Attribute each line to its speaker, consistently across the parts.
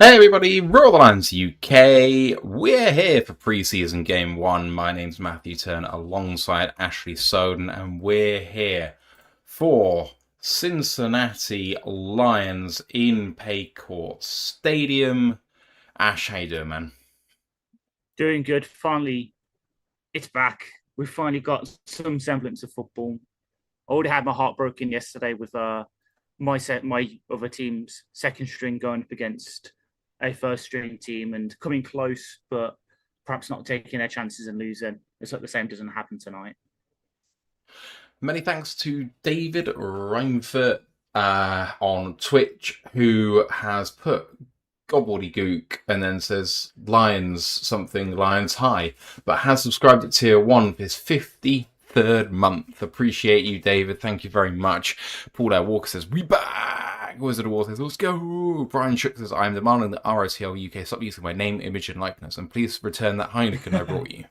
Speaker 1: Hey everybody, Roll the Lines UK. We're here for preseason game one. My name's Matthew Turner alongside Ashley Soden, and we're here for Cincinnati Lions in Paycourt Stadium. Ash, how you doing, man?
Speaker 2: Doing good. Finally, it's back. We've finally got some semblance of football. I already had my heart broken yesterday with my other team's second string going up against a first string team and coming close, but perhaps not taking their chances and losing. Let's hope the same doesn't happen tonight.
Speaker 1: Many thanks to David Reinfurt on Twitch, who has put gobbledygook and then says Lions something, Lions high, but has subscribed at tier 1 for his 53rd month. Appreciate you, David. Thank you very much. Paul Walker says, we back! Wizard of War says, let's go! Brian Shook says, I am demanding that ROTL UK stop using my name, image, and likeness, and please return that Heineken I brought you.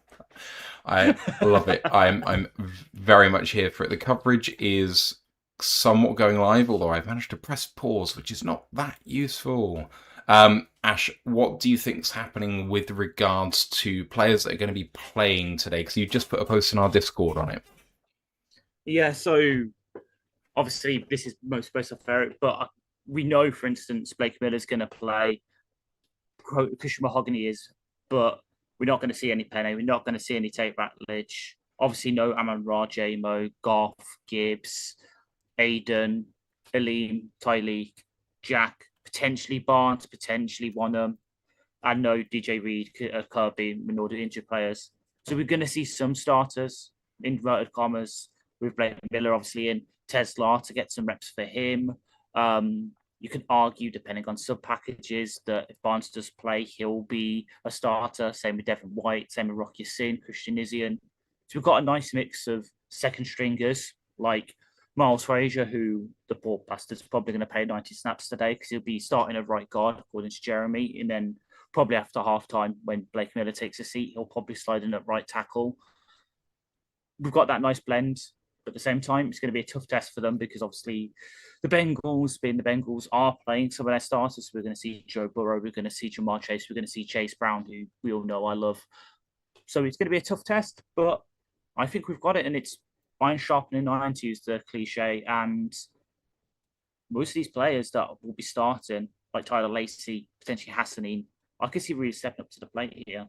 Speaker 1: I love it. I'm very much here for it. The coverage is somewhat going live, although I've managed to press pause, which is not that useful. Ash, what do you think's happening with regards to players that are going to be playing today? Because you just put a post in our Discord on it.
Speaker 2: Yeah, so obviously this is most supposed to fair, but we know, for instance, Blake Miller's going to play. Cushion Mahogany is, but we're not going to see any Penne. We're not going to see any Tate Ratledge. Obviously, no Amon Ra, Mo, Goff, Gibbs, Aiden, Aleem, Tyleek, Jack, potentially Barnes, potentially Wanham, and no DJ Reed, Kirby, and all the injured players. So we're going to see some starters, inverted commas, with Blake Miller obviously in Tesla to get some reps for him. You can argue, depending on sub packages, that if Barnes does play, he'll be a starter. Same with Devin White, same with Rocky Sin, Christian Izian. So we've got a nice mix of second stringers like Miles Frazier, who the poor bastard's probably going to play 90 snaps today because he'll be starting at right guard, according to Jeremy. And then probably after halftime, when Blake Miller takes a seat, he'll probably slide in at right tackle. We've got that nice blend. But at the same time, it's going to be a tough test for them because obviously the Bengals, being the Bengals, are playing some of their starters. We're going to see Joe Burrow, we're going to see Jamar Chase, we're going to see Chase Brown, who we all know I love. So it's going to be a tough test, but I think we've got it, and it's iron sharpening iron, to use the cliche. And most of these players that will be starting, like Tyler Lacey, potentially Hassanin, I could see really stepping up to the plate here.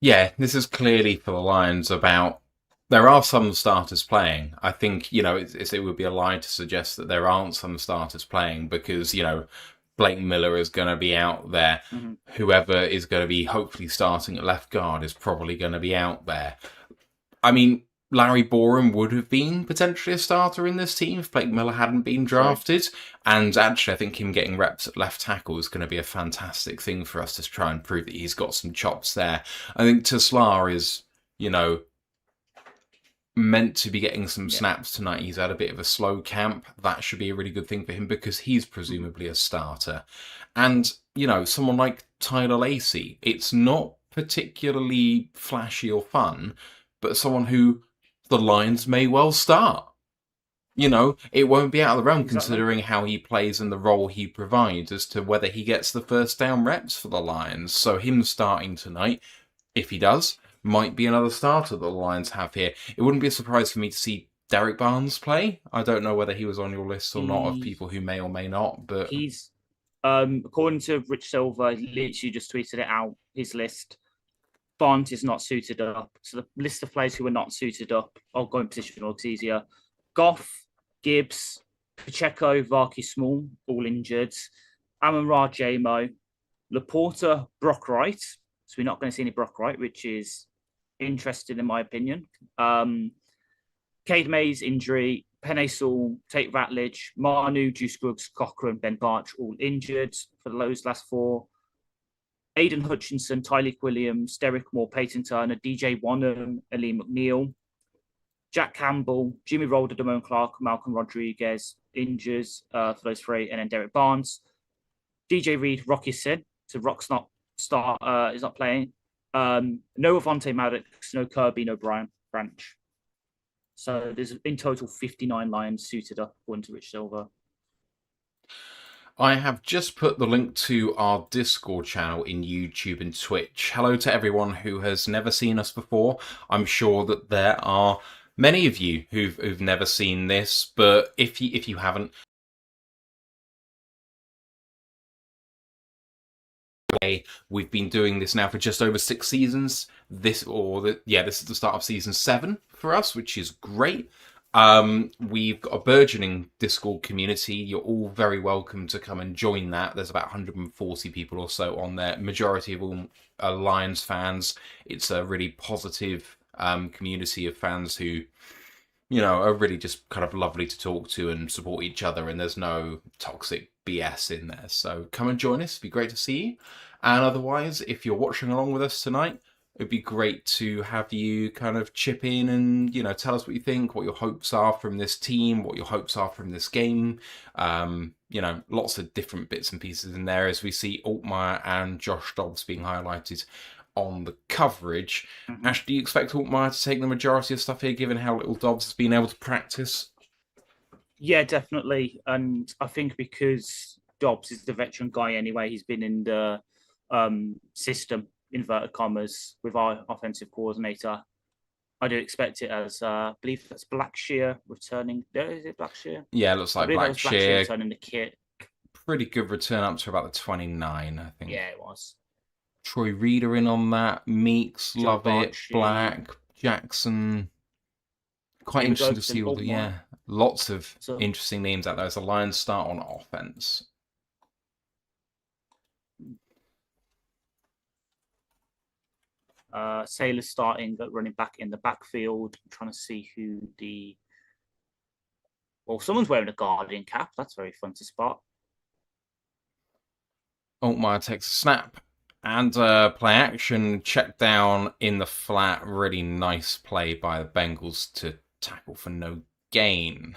Speaker 1: Yeah, this is clearly for the Lions about. There are some starters playing. I think, it would be a lie to suggest that there aren't some starters playing because, Blake Miller is going to be out there. Mm-hmm. Whoever is going to be hopefully starting at left guard is probably going to be out there. I mean, Larry Borum would have been potentially a starter in this team if Blake Miller hadn't been drafted. Sorry. And actually, I think him getting reps at left tackle is going to be a fantastic thing for us to try and prove that he's got some chops there. I think Tesla is, meant to be getting some snaps tonight. He's had a bit of a slow camp. That should be a really good thing for him because he's presumably a starter. And, someone like Tyler Lacey, it's not particularly flashy or fun, but someone who the Lions may well start. It won't be out of the realm considering how he plays and the role he provides as to whether he gets the first down reps for the Lions. So him starting tonight, if he does, might be another starter that the Lions have here. It wouldn't be a surprise for me to see Derek Barnes play. I don't know whether he was on your list or not of people who may or may not, but
Speaker 2: he's according to Rich Silver, he literally just tweeted it out, his list. Barnes is not suited up. So the list of players who are not suited up, I'll go in position, looks easier. Goff, Gibbs, Pacheco, Varkey Small, all injured. Amon Ra, Mo, Laporta, Brock Wright. So we're not going to see any Brock Wright, which is interesting in my opinion. Cade Mays injury, Penny Saul, Tate Ratledge, Manu, Juice Gruggs, Cochran, Ben Barch, all injured for those last four. Aiden Hutchinson, Tyleek Williams, Derek Moore, Peyton Turner, DJ Wanham, Aleem McNeil, Jack Campbell, Jimmy Rolder, Damone Clark, Malcolm Rodriguez, injures for those three, and then Derek Barnes. DJ Reed, Rocky Sin, so Rock's not is not playing. No Avante Maddox, no Kirby, no Brian Branch. So there's in total 59 Lions suited up, according to Rich Silver.
Speaker 1: I have just put the link to our Discord channel in YouTube and Twitch. Hello to everyone who has never seen us before. I'm sure that there are many of you who've never seen this, but if you haven't, we've been doing this now for just over 6 seasons. This is the start of season 7 for us, which is great. We've got a burgeoning Discord community. You're all very welcome to come and join that. There's about 140 people or so on there. Majority of all Lions fans. It's a really positive community of fans who, are really just kind of lovely to talk to and support each other. And there's no toxic BS in there. So come and join us. It'd be great to see you. And otherwise, if you're watching along with us tonight, it'd be great to have you kind of chip in and, tell us what you think, what your hopes are from this team, what your hopes are from this game. Lots of different bits and pieces in there as we see Altmaier and Josh Dobbs being highlighted on the coverage.
Speaker 2: Mm-hmm.
Speaker 1: Ash, do you expect Altmaier to take the majority of stuff here, given how little Dobbs has been able to practice?
Speaker 2: Yeah, definitely. And I think because Dobbs is the veteran guy anyway, he's been in the system, inverted commas, with our offensive coordinator. I do expect it as, I believe that's Blackshear returning. Is it Blackshear?
Speaker 1: Yeah, it looks like Blackshear
Speaker 2: returning the kit.
Speaker 1: Pretty good return up to about the 29, I think.
Speaker 2: Yeah, it was.
Speaker 1: Troy Reader in on that. Meeks,
Speaker 2: Joe
Speaker 1: love
Speaker 2: Barchi.
Speaker 1: it. Black, Jackson. Quite interesting to see all the, lots of interesting names out there as the Lions start on offense.
Speaker 2: Sailor's starting at running back in the backfield. I'm trying to see who someone's wearing a Guardian cap. That's very fun to spot.
Speaker 1: Altmaier takes a snap and play action. Check down in the flat. Really nice play by the Bengals to tackle for no gain.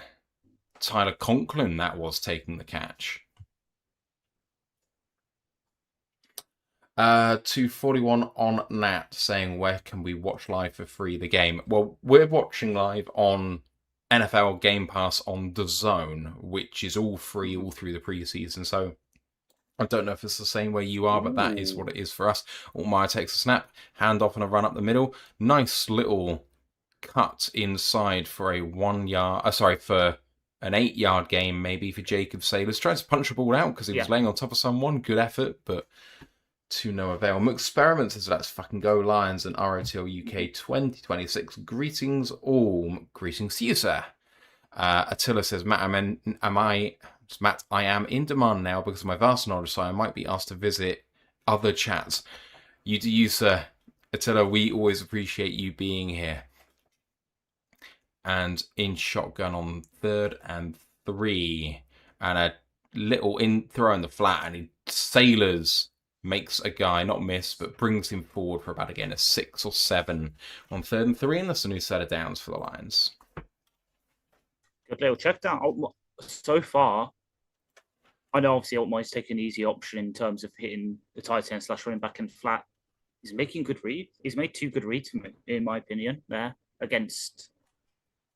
Speaker 1: Tyler Conklin, that was, taking the catch. 241 on Nat saying, where can we watch live for free the game? Well, we're watching live on NFL Game Pass on The Zone, which is all free all through the preseason. So I don't know if it's the same way you are, but that is what it is for us. Altmaier takes a snap, hand off and a run up the middle. Nice little cut inside for a 1 yard, for an 8 yard game maybe for Jacob Sailors. Trying to punch the ball out because he was laying on top of someone. Good effort, but to no avail. McExperiment says, let's fucking go Lions and ROTL UK 2026. Greetings all. Greetings to you, sir. Attila says, Matt, I am in demand now because of my vast knowledge, so I might be asked to visit other chats. You do you, sir. Attila, we always appreciate you being here. And in shotgun on 3rd and 3. And a little throw in the flat, and Sailors makes a guy not miss, but brings him forward for about, again, a 6 or 7 on 3rd and 3, and that's a new set of downs for the Lions.
Speaker 2: Good little check down. So far, I know obviously Altmaier's taking an easy option in terms of hitting the tight end / running back and flat. He's making good reads. He's made 2 good reads, in my opinion, there against.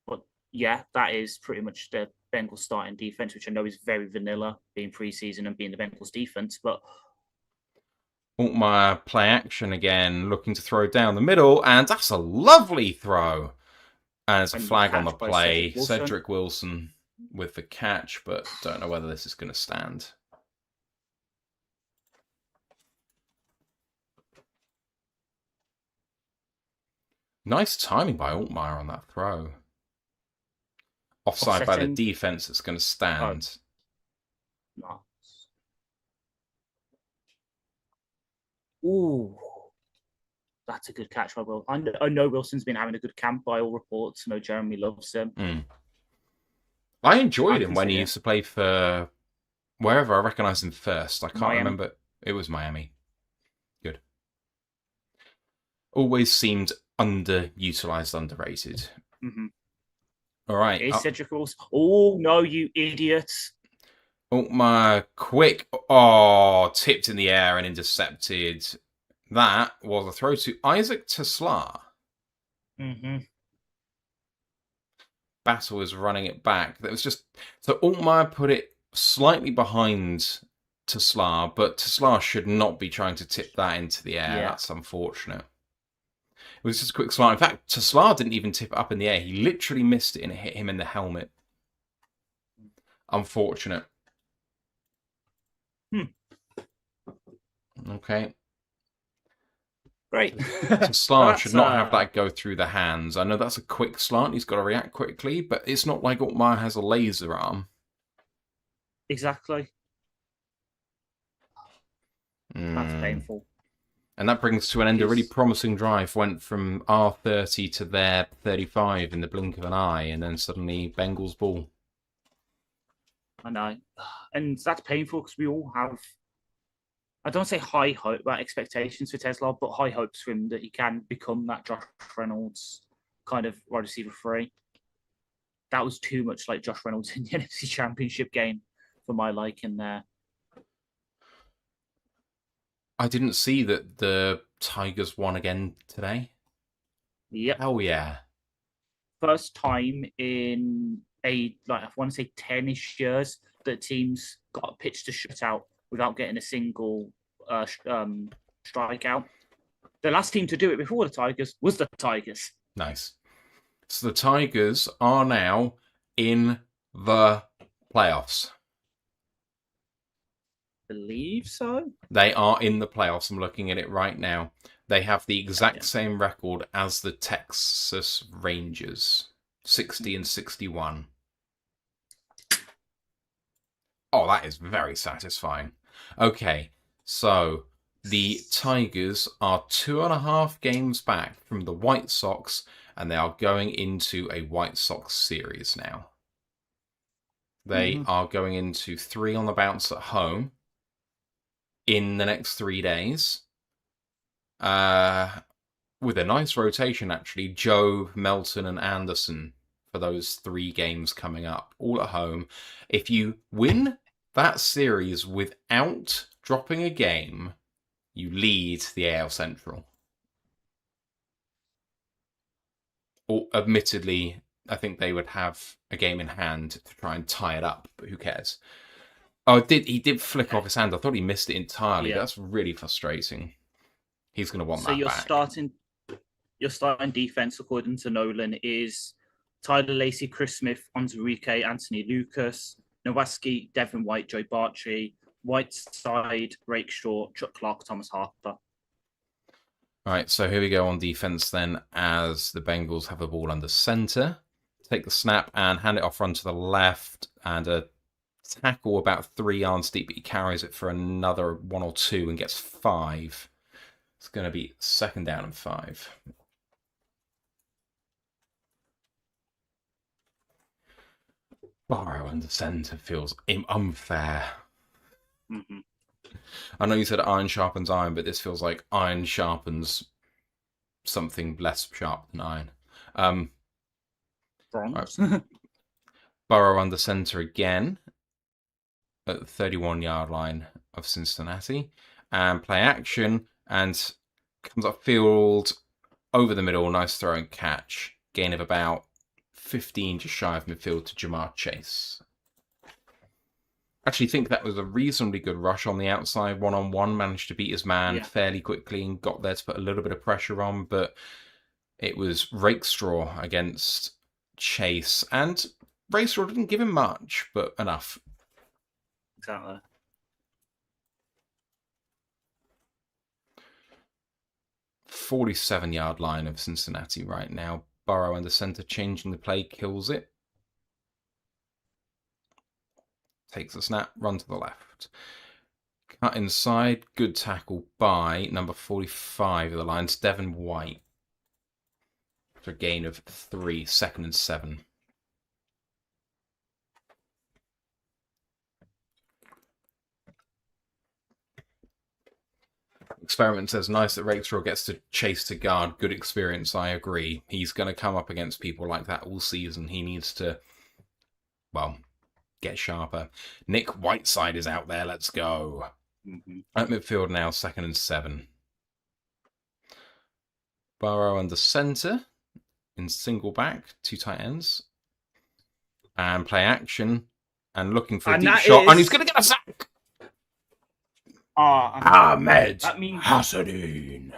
Speaker 2: But yeah, that is pretty much the Bengals starting defense, which I know is very vanilla, being preseason and being the Bengals defense, but
Speaker 1: Altmaier play action again, looking to throw down the middle, and that's a lovely throw. And there's a flag on the play. Cedric Wilson with the catch, but don't know whether this is going to stand. Nice timing by Altmaier on that throw. Offside by the defense, it's going to stand.
Speaker 2: Oh. Ooh, that's a good catch by Will. I know Wilson's been having a good camp by all reports. I know Jeremy loves him.
Speaker 1: I enjoyed him when he used to play for wherever. I recognised him first. I can't remember. It was Miami. Good. Always seemed underutilised, underrated.
Speaker 2: Mm-hmm.
Speaker 1: All right.
Speaker 2: Is Cedric Wilson? Oh, no, you idiot.
Speaker 1: Altmaier, quick. Oh, tipped in the air and intercepted. That was a throw to Isaac Tesla.
Speaker 2: Mm-hmm.
Speaker 1: Battle is running it back. That was just... So Altmaier put it slightly behind Tesla, but Tesla should not be trying to tip that into the air.
Speaker 2: Yeah.
Speaker 1: That's unfortunate. It was just a quick slant. In fact, Tesla didn't even tip it up in the air. He literally missed it and it hit him in the helmet. Unfortunate. Okay.
Speaker 2: Great.
Speaker 1: Tesla should not have that go through the hands. I know that's a quick slant. He's got to react quickly, but it's not like Otmar has a laser arm.
Speaker 2: Exactly. That's painful.
Speaker 1: And that brings to an end a really promising drive. Went from R30 to their 35 in the blink of an eye, and then suddenly Bengals ball.
Speaker 2: I know. And that's painful because we all have, I don't say high hope about expectations for Tesla, but high hopes for him that he can become that Josh Reynolds kind of wide receiver 3. That was too much like Josh Reynolds in the NFC Championship game for my liking there.
Speaker 1: I didn't see that the Tigers won again today.
Speaker 2: Yep.
Speaker 1: Oh yeah.
Speaker 2: First time in I want to say 10-ish years that teams got a pitch to shutout without getting a single strikeout. The last team to do it before the Tigers was the Tigers.
Speaker 1: Nice. So the Tigers are now in the playoffs.
Speaker 2: Believe so.
Speaker 1: They are in the playoffs. I'm looking at it right now. They have the exact same record as the Texas Rangers, 60 and 61. Oh, that is very satisfying. Okay, so the Tigers are 2.5 games back from the White Sox, and they are going into a White Sox series now. They are going into 3 on the bounce at home in the next 3 days. With a nice rotation, actually. Joe, Melton, and Anderson for those 3 games coming up, all at home. If you win that series without dropping a game, you lead the AL Central. Or, admittedly, I think they would have a game in hand to try and tie it up, but who cares? Oh, he did flick off his hand. I thought he missed it entirely. Yeah. That's really frustrating. He's going to want that back. So
Speaker 2: your starting defense, according to Nolan, is Tyler Lacey, Chris Smith, Onzurike, Anthony Lucas, Nowaski, Devin White, Joe Bartrey, Whiteside, Rakestraw, Chuck Clark, Thomas Harper.
Speaker 1: Right, so here we go on defense then, as the Bengals have the ball under center. Take the snap and hand it off run to the left, and a tackle about 3 yards deep, but he carries it for another 1 or 2 and gets 5. It's going to be 2nd down and 5. Burrow under center feels unfair. I know you said iron sharpens iron, but this feels like iron sharpens something less sharp than iron. Right. Burrow under center again at the 31-yard line of Cincinnati, and play action, and comes upfield over the middle. Nice throw and catch. Gain of about 15 just shy of midfield to Jamar Chase. Actually think that was a reasonably good rush on the outside, 1-on-1. Managed to beat his man fairly quickly and got there to put a little bit of pressure on, but it was Rakestraw against Chase, and Rakestraw didn't give him much, but enough.
Speaker 2: Exactly.
Speaker 1: "47-yard line of Cincinnati right now. Burrow under center, changing the play, kills it. Takes a snap, run to the left. Cut inside, good tackle by number 45 of the Lions, Devin White. For a gain of 3, 2nd and 7. Experiment says, nice that Rakestraw gets to chase to guard. Good experience, I agree. He's going to come up against people like that all season. He needs to, well, get sharper. Nick Whiteside is out there. Let's go. At midfield now, 2nd and 7. Burrow under center in single back, 2 tight ends. And play action. and looking for a
Speaker 2: And
Speaker 1: deep
Speaker 2: that
Speaker 1: shot, and he's
Speaker 2: is-
Speaker 1: going to get a sack.
Speaker 2: Ahmed.
Speaker 1: Ahmed Hassanin.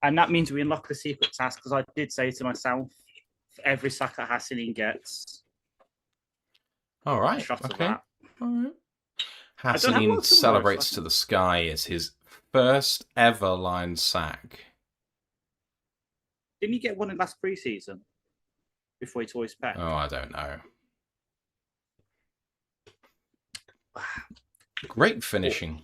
Speaker 2: And that means we unlock the secret task, because I did say to myself, for every sack that Hassanin gets,
Speaker 1: All
Speaker 2: a
Speaker 1: right.
Speaker 2: shot of
Speaker 1: Okay.
Speaker 2: that.
Speaker 1: All right.
Speaker 2: I don't have
Speaker 1: Hassanin
Speaker 2: lots tomorrow,
Speaker 1: celebrates
Speaker 2: so
Speaker 1: to the sky as his first ever line sack.
Speaker 2: Didn't you get one in last preseason before he tore his pec?
Speaker 1: Oh, I don't know. Great finishing.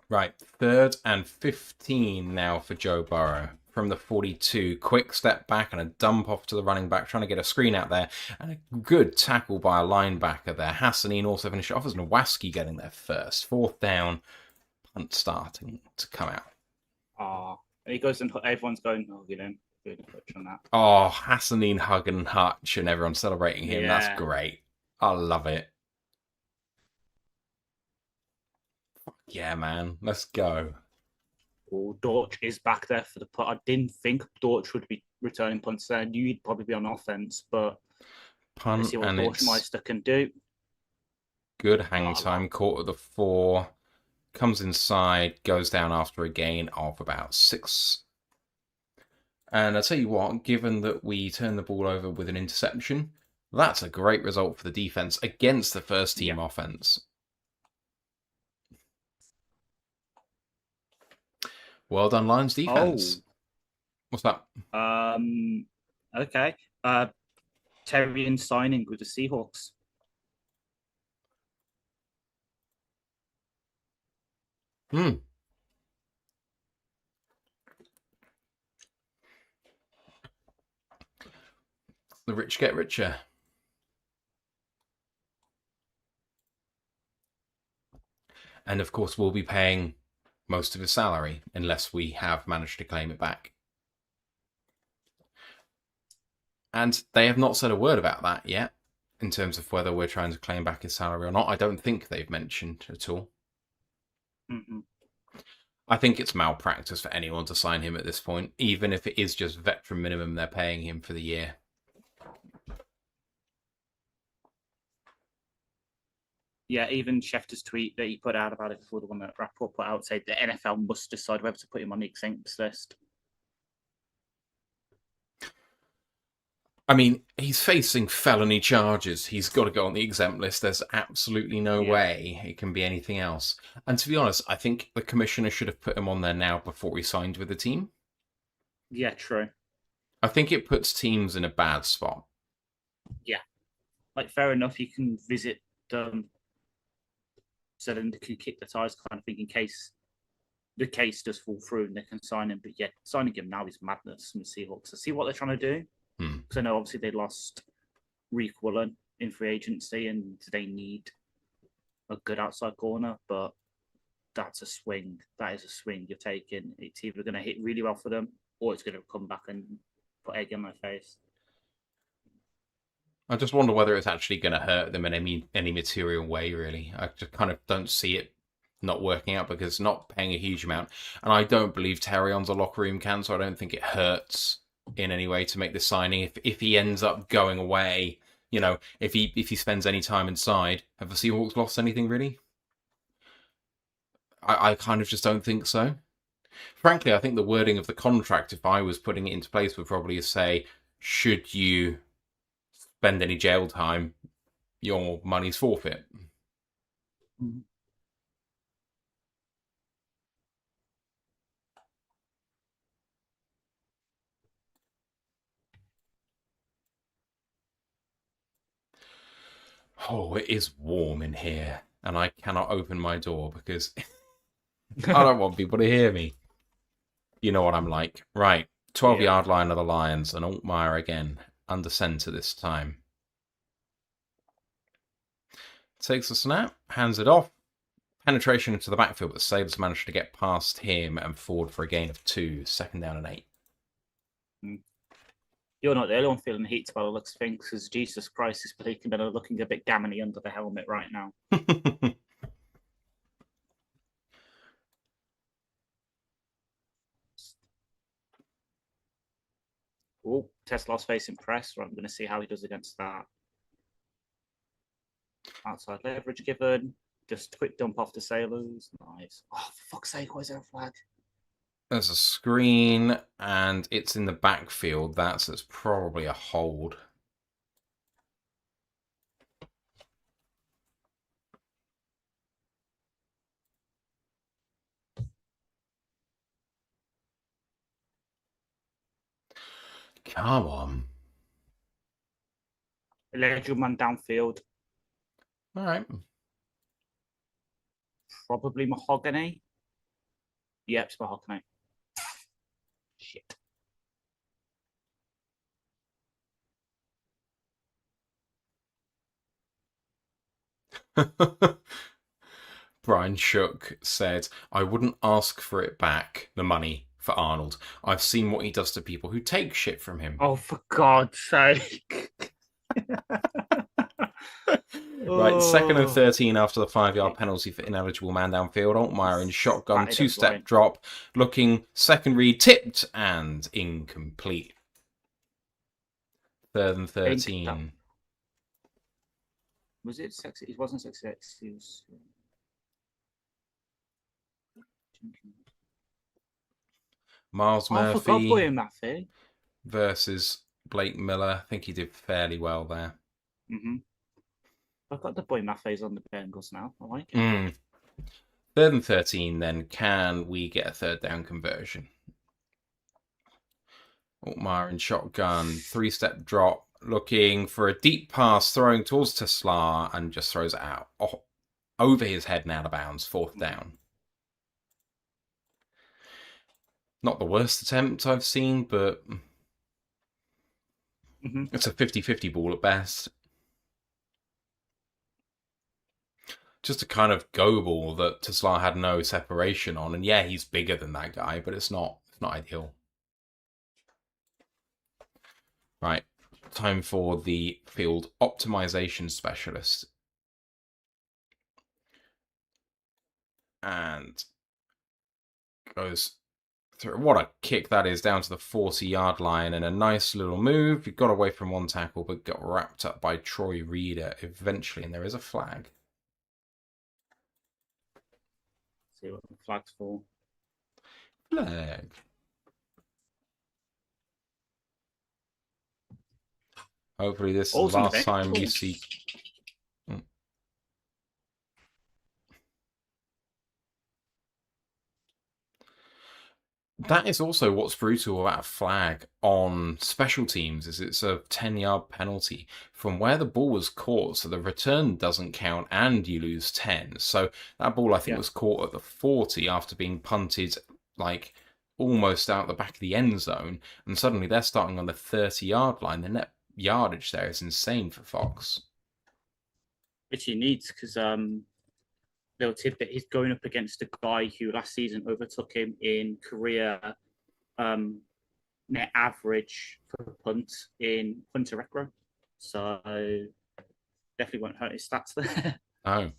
Speaker 1: Right, 3rd and 15 now for Joe Burrow. From the 42, quick step back and a dump off to the running back, trying to get a screen out there, and a good tackle by a linebacker there. Hassanin also finished off as Nowaski getting there first. 4th down, punt starting to come out.
Speaker 2: And he goes and everyone's going, oh, you know, good touch on that.
Speaker 1: Oh, Hassanin hugging Hutch and everyone celebrating him.
Speaker 2: Yeah.
Speaker 1: That's great. I love it. Yeah, man. Let's go.
Speaker 2: Oh, Dorch is back there for the punt. I didn't think Dorch would be returning punts there. I knew he'd probably be on offense, but
Speaker 1: Punt,
Speaker 2: let's see what
Speaker 1: and it's
Speaker 2: Dorchmeister can do.
Speaker 1: good hang time. Caught at the 4. Comes inside, goes down after a gain of about 6. And I tell you what, given that we turn the ball over with an interception, that's a great result for the defense against the first team offense. Well done, Lions defense. What's that?
Speaker 2: Okay. Terrian signing with the Seahawks.
Speaker 1: The rich get richer. And of course, we'll be paying most of his salary unless we have managed to claim it back. And they have not said a word about that yet, in terms of whether we're trying to claim back his salary or not. I don't think they've mentioned at all.
Speaker 2: Mm-hmm.
Speaker 1: I think it's malpractice for anyone to sign him at this point, even if it is just veteran minimum they're paying him for the year.
Speaker 2: Yeah, even Schefter's tweet that he put out about it before, the one that Rapport put out, said the NFL must decide whether to put him on the exempts list.
Speaker 1: I mean, he's facing felony charges. He's got to go on the exempt list. There's absolutely no way it can be anything else. And to be honest, I think the commissioner should have put him on there now before he signed with the team.
Speaker 2: Yeah, true.
Speaker 1: I think it puts teams in a bad spot.
Speaker 2: Yeah. Like, fair enough, you can visit them so then they can kick the tires kind of thing in case the case does fall through and they can sign him. But yeah, signing him now is madness from the Seahawks. I see what they're trying to do. Because I know obviously they lost Reek Woolen in free agency and they need a good outside corner, but that's a swing. That is a swing you're taking. It's either going to hit really well for them or it's going to come back and put egg in my face.
Speaker 1: I just wonder whether it's actually going to hurt them in any material way, really. I just kind of don't see it not working out because not paying a huge amount. And I don't believe Terrion's a locker room can, so I don't think it hurts in any way to make this signing. If he ends up going away, you know, if he spends any time inside, have the Seahawks lost anything, really? I kind of just don't think so. Frankly, I think the wording of the contract, if I was putting it into place, would probably say, should you spend any jail time, your money's forfeit.
Speaker 2: Mm-hmm.
Speaker 1: Oh, it is warm in here, and I cannot open my door because I don't want people to hear me. You know what I'm like. Right, 12-yard line of the Lions, and Altmaier again, under centre this time. Takes a snap, hands it off. Penetration into the backfield, but the Sabres managed to get past him and forward for a gain of 2, 2nd down and 8.
Speaker 2: You're not the only one feeling the heat by the looks of things, because Jesus Christ, this predicament are looking a bit gammony under the helmet right now. Oh, Tesla's facing press. Right, I'm going to see how he does against that. Outside leverage given. Just quick dump off the sailors. Nice. Oh, for fuck's sake, why is there a flag?
Speaker 1: There's a screen, and it's in the backfield. That's probably a hold. Come on.
Speaker 2: Illegal man downfield.
Speaker 1: All right.
Speaker 2: Probably mahogany. Yep, it's mahogany. Shit.
Speaker 1: Brian Shook said, I wouldn't ask for it back, the money, for Arnold. I've seen what he does to people who take shit from him.
Speaker 2: Oh, for God's sake.
Speaker 1: Right, second and
Speaker 2: Oh.
Speaker 1: 13 after the 5-yard penalty for ineligible man downfield. Altmaier in shotgun,
Speaker 2: Batted
Speaker 1: two-step
Speaker 2: upright.
Speaker 1: drop, looking, second read, tipped, and incomplete. Third and 13.
Speaker 2: Was it sexy? It wasn't sexy. It was.
Speaker 1: Miles
Speaker 2: I forgot
Speaker 1: Murphy
Speaker 2: Boy Murphy.
Speaker 1: versus Blake Miller. I think he did fairly well there.
Speaker 2: Mm-hmm. I've got the Boy Maffe's on the Bengals now. I like it.
Speaker 1: Third and 13, then. Can we get a third down conversion? Altmaier in shotgun, three-step drop, looking for a deep pass, throwing towards Tesla, and just throws it out. Oh, over his head and out of bounds, fourth down. Not the worst attempt I've seen, but it's a 50-50 ball at best. Just a kind of go ball that Tesla had no separation on. And yeah, he's bigger than that guy, but it's not ideal. Right, time for the field optimization specialist. And goes through. What a kick that is, down to the 40-yard line, and a nice little move. He got away from one tackle, but got wrapped up by Troy Reader eventually, and there is a flag.
Speaker 2: See what the flag's for.
Speaker 1: Flag. Hopefully this is the last time we see... That is also what's brutal about a flag on special teams, is it's a 10-yard penalty from where the ball was caught, so the return doesn't count and you lose 10. So that ball, I think, was caught at the 40 after being punted like almost out the back of the end zone, and suddenly they're starting on the 30-yard line. The net yardage there is insane for Fox.
Speaker 2: Which he needs, because little tidbit, he's going up against a guy who last season overtook him in career net average for punt in punter recro. So definitely won't hurt his stats there.
Speaker 1: Oh.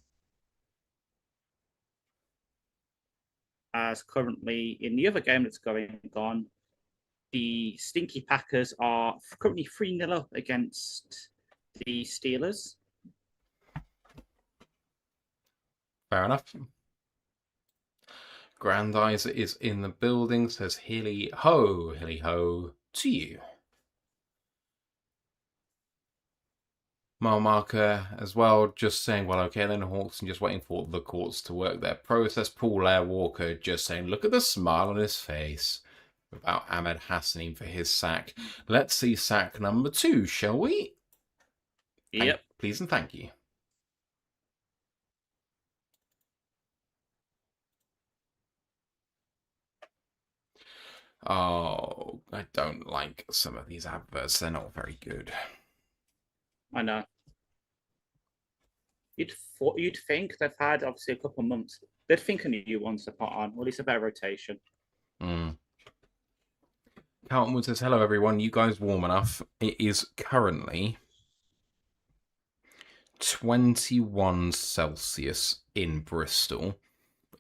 Speaker 2: As currently in the other game that's going on, the Stinky Packers are currently 3-0 up against the Steelers.
Speaker 1: Fair enough. Grandizer is in the building, says hilly ho to you. Mile marker as well, just saying, well, okay, then Hawks, and just waiting for the courts to work their process. Paul Air Walker just saying, look at the smile on his face about Ahmed Hassanin for his sack. Let's see sack number 2, shall we?
Speaker 2: Yep.
Speaker 1: Please and thank you. Oh, I don't like some of these adverts. They're not very good.
Speaker 2: I know. You'd think they've had, obviously, a couple of months. They'd think a new ones to put on, or at least a better rotation.
Speaker 1: Carlton Wood says, hello, everyone. You guys warm enough? It is currently 21 Celsius in Bristol.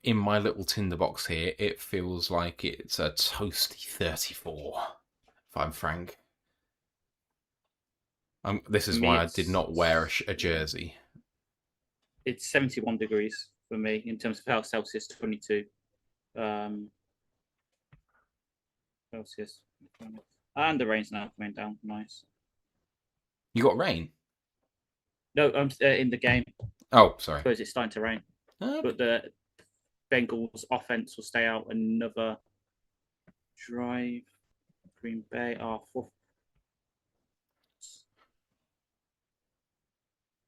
Speaker 1: In my little tinderbox here, it feels like it's a toasty 34, if I'm frank. This is why I did not wear a jersey.
Speaker 2: It's 71 degrees for me in terms of how Celsius 22. Celsius. And the rain's now coming down. Nice.
Speaker 1: You got rain?
Speaker 2: No, I'm in the game.
Speaker 1: Oh,
Speaker 2: I
Speaker 1: sorry.
Speaker 2: suppose it's starting to rain. But the Bengals offense will stay out another drive. Green Bay are fourth.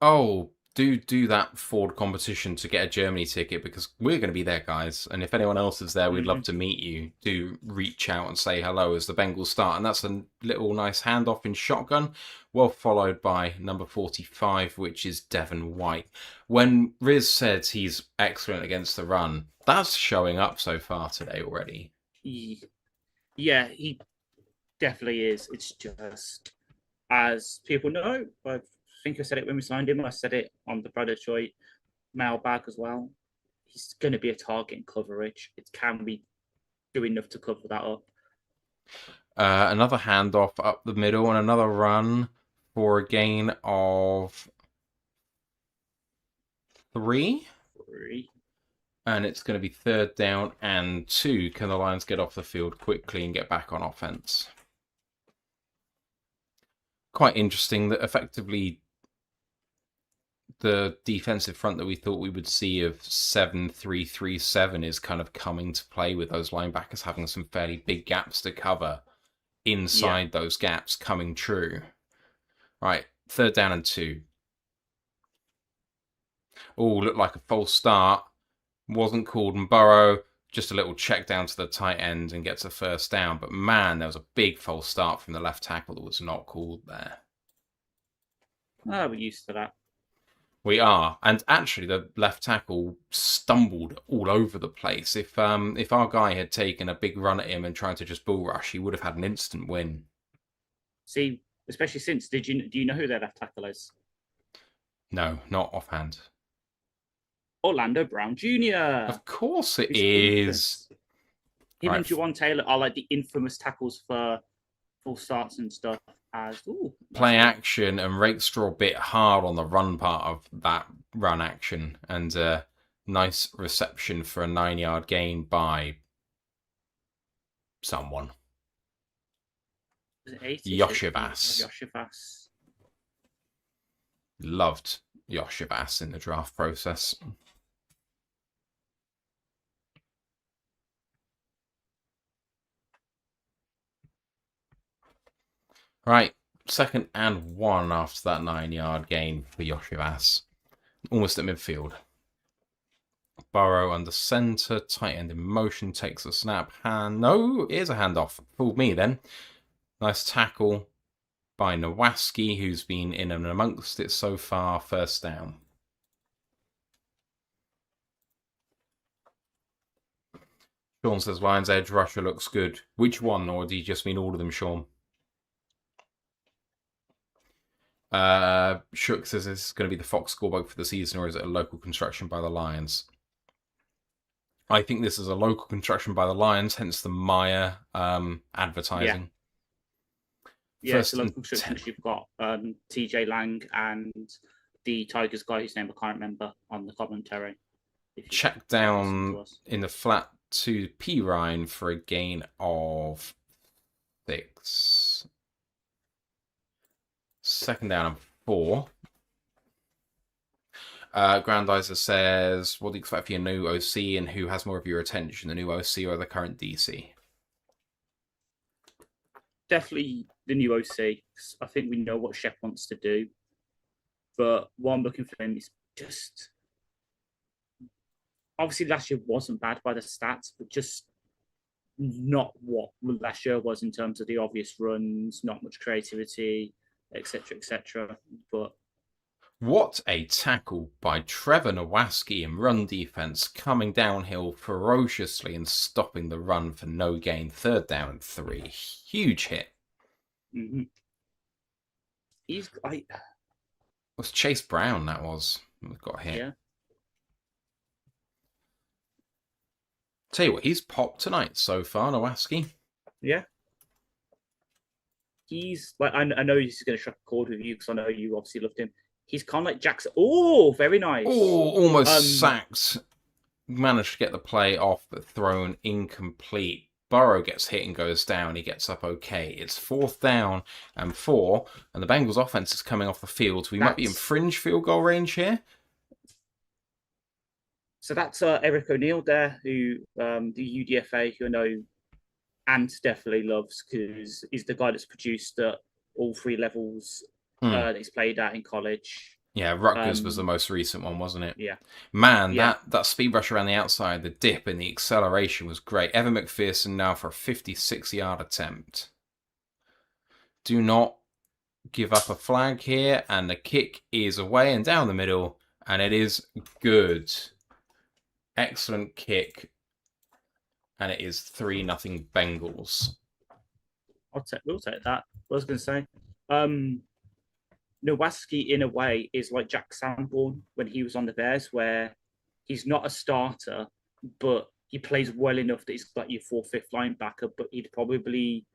Speaker 1: Oh, do that Ford competition to get a Germany ticket, because we're going to be there, guys. And if anyone else is there, we'd love to meet you. Do reach out and say hello as the Bengals start. And that's a little nice handoff in shotgun, well followed by number 45, which is Devin White. When Riz said he's excellent against the run, that's showing up so far today already.
Speaker 2: Yeah, he definitely is. It's just, as people know, I think I said it when we signed him. I said it on the Brad Detroit mailbag as well. He's going to be a target in coverage. It can be do enough to cover that up.
Speaker 1: Another handoff up the middle and another run for a gain of 3. And it's going to be 3rd down and 2. Can the Lions get off the field quickly and get back on offense? Quite interesting that effectively the defensive front that we thought we would see of 7-3-3-7 is kind of coming to play, with those linebackers having some fairly big gaps to cover inside those gaps coming true. Right, 3rd down and 2. Oh, looked like a false start. Wasn't called, and Burrow just a little check down to the tight end and gets a 1st down. But man, there was a big false start from the left tackle that was not called there.
Speaker 2: Oh, we're used to that.
Speaker 1: We are, and actually the left tackle stumbled all over the place. If our guy had taken a big run at him and tried to just bull rush, he would have had an instant win.
Speaker 2: See, especially since, do you know who their left tackle is?
Speaker 1: No, not offhand.
Speaker 2: Orlando Brown Jr.
Speaker 1: Of course it is.
Speaker 2: Him and Juwan Taylor are like the infamous tackles for full starts and stuff.
Speaker 1: Play action, and Rakestraw bit hard on the run part of that run action, and nice reception for a 9-yard gain by someone.
Speaker 2: Yoshivas.
Speaker 1: Loved Yoshivas in the draft process. Right, 2nd and 1 after that 9-yard gain for Yoshivas. Almost at midfield. Burrow under centre, tight end in motion, takes a snap. No, here's a handoff. Fooled me then. Nice tackle by Nowaski, who's been in and amongst it so far. 1st down. Sean says Lions edge rusher looks good. Which one, or do you just mean all of them, Sean? Shook says this is going to be the Fox scorebook for the season, or is it a local construction by the Lions? I think this is a local construction by the Lions, hence the Maya advertising.
Speaker 2: Yeah, it's a local construction because you've got TJ Lang and the Tigers guy whose name I can't remember on the commentary.
Speaker 1: Check down in the flat to P. Ryan for a gain of 6. 2nd down and 4. Grandizer says, what do you expect for your new OC, and who has more of your attention, the new OC or the current DC?
Speaker 2: Definitely the new OC. I think we know what Shep wants to do. But what I'm looking for him is just... Obviously, last year wasn't bad by the stats, but just not what last year was in terms of the obvious runs, not much creativity, etc., etc. But
Speaker 1: what a tackle by Trevor Nowaski in run defense, coming downhill ferociously and stopping the run for no gain. 3rd down and 3. Huge hit.
Speaker 2: Mm-hmm. He's like...
Speaker 1: It was Chase Brown, that was. Got hit.
Speaker 2: Yeah.
Speaker 1: Tell you what, he's popped tonight so far, Nowaski.
Speaker 2: Yeah. He's like, I know he's going to strike a chord with you because I know you obviously loved him. he's kind of like Jackson. Oh, very nice.
Speaker 1: Oh, almost
Speaker 2: Um,
Speaker 1: sacked. Managed to get the play off, but thrown incomplete. Burrow gets hit and goes down. He gets up okay. It's 4th down and 4, and the Bengals offense is coming off the field. We might be in fringe field goal range here.
Speaker 2: So that's Eric O'Neill there, who the UDFA, who I know Ant definitely loves because he's the guy that's produced at all 3 levels that he's played at in college.
Speaker 1: Yeah, Rutgers was the most recent one, wasn't it?
Speaker 2: Yeah.
Speaker 1: Man, that speed rush around the outside, the dip and the acceleration was great. Evan McPherson now for a 56-yard attempt. Do not give up a flag here, and the kick is away and down the middle, and it is good. Excellent kick, and it is 3-0 Bengals.
Speaker 2: We'll take that. What I was going to say, Nowaski, in a way, is like Jack Sanborn when he was on the Bears, where he's not a starter, but he plays well enough that he's like your 4th, 5th linebacker, but he'd probably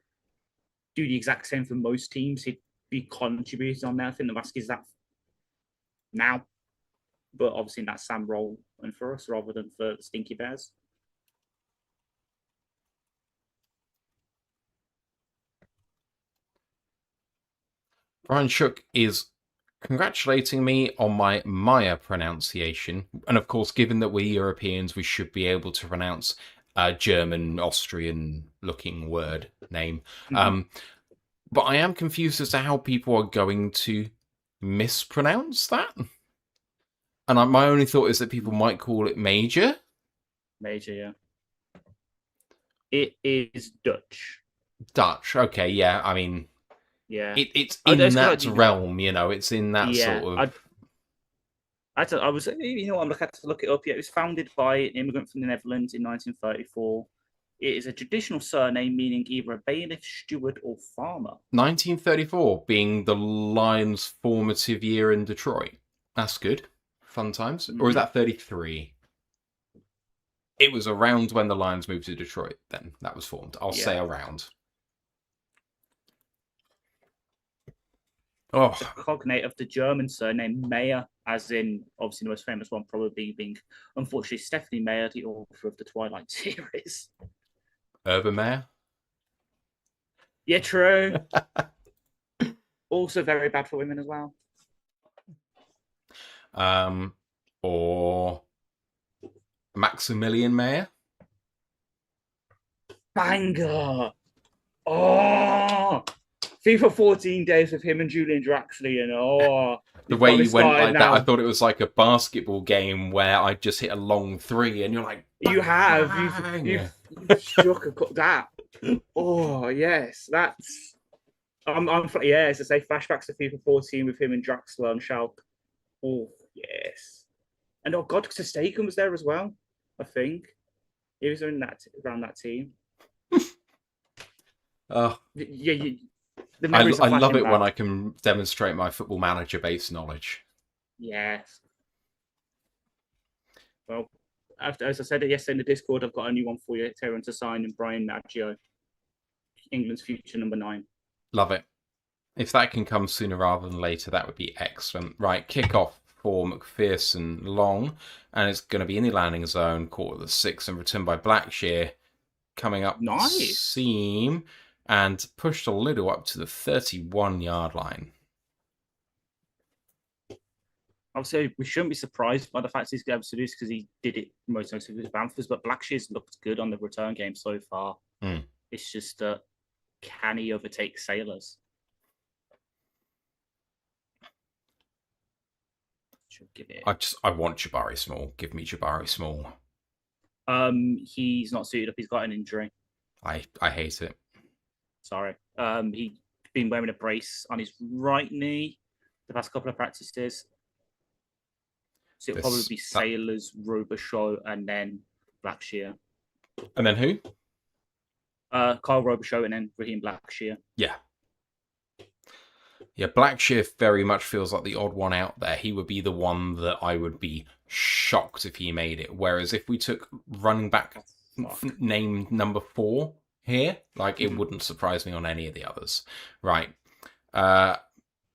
Speaker 2: do the exact same for most teams. He'd be contributing on there. I think Nowaski's that now, but obviously in that Sam role and for us rather than for the Stinky Bears.
Speaker 1: Brian Shook is congratulating me on my Maya pronunciation. And of course, given that we're Europeans, we should be able to pronounce a German, Austrian-looking word name. But I am confused as to how people are going to mispronounce that. And my only thought is that people might call it Major.
Speaker 2: Major, yeah. It is Dutch.
Speaker 1: Dutch, okay, yeah. I mean,
Speaker 2: yeah,
Speaker 1: it's in that realm, you know. It's in that sort of.
Speaker 2: I was, you know, I'm looking to look it up. Yeah, it was founded by an immigrant from the Netherlands in 1934. It is a traditional surname meaning either a bailiff, steward, or farmer.
Speaker 1: 1934 being the Lions' formative year in Detroit. That's good. Fun times. Mm-hmm. Or is that 33? It was around when the Lions moved to Detroit then. That was formed. I'll say around. Oh.
Speaker 2: It's a cognate of the German surname Meyer, as in, obviously, the most famous one probably being, unfortunately, Stephanie Meyer, the author of the Twilight series.
Speaker 1: Urban Meyer?
Speaker 2: Yeah, true. Also very bad for women as well.
Speaker 1: Or Maximilian Meyer?
Speaker 2: Banger! Oh! FIFA 14 days with him and Julian Draxley, and
Speaker 1: the way you went like that, I thought it was like a basketball game where I just hit a long 3, and you're like,
Speaker 2: you have, you've struck that. Oh yes, that's. Yeah, as I say, flashbacks to FIFA 14 with him and Draxler and Schalke. Oh yes, and oh god, Stegen was there as well. I think he was in that around that team.
Speaker 1: Oh
Speaker 2: yeah.
Speaker 1: I love it when I can demonstrate my Football Manager-based knowledge.
Speaker 2: Yes. Well, as I said yesterday in the Discord, I've got a new one for you, Taron to sign, and Brian Maggio, England's future number 9.
Speaker 1: Love it. If that can come sooner rather than later, that would be excellent. Right, kickoff for McPherson long, and it's going to be in the landing zone, caught at the 6, and returned by Blackshear, coming up the seam, and pushed a little up to the 31-yard line.
Speaker 2: Obviously, we shouldn't be surprised by the fact he's able to do this because he did it most notably with Bamford's, but Blackshear's looked good on the return game so far. It's just can he overtake Sailors? Give it.
Speaker 1: I want Jabari Small. Give me Jabari Small.
Speaker 2: He's not suited up. He's got an injury.
Speaker 1: I hate it.
Speaker 2: Sorry. He's been wearing a brace on his right knee the past couple of practices. So it'll probably be Sailors, Robichaud, and then Blackshear.
Speaker 1: And then who?
Speaker 2: Kyle Robichaud and then Raheem Blackshear.
Speaker 1: Yeah. Yeah, Blackshear very much feels like the odd one out there. He would be the one that I would be shocked if he made it. Whereas if we took running back named number 4 here, like it wouldn't surprise me on any of the others. Right.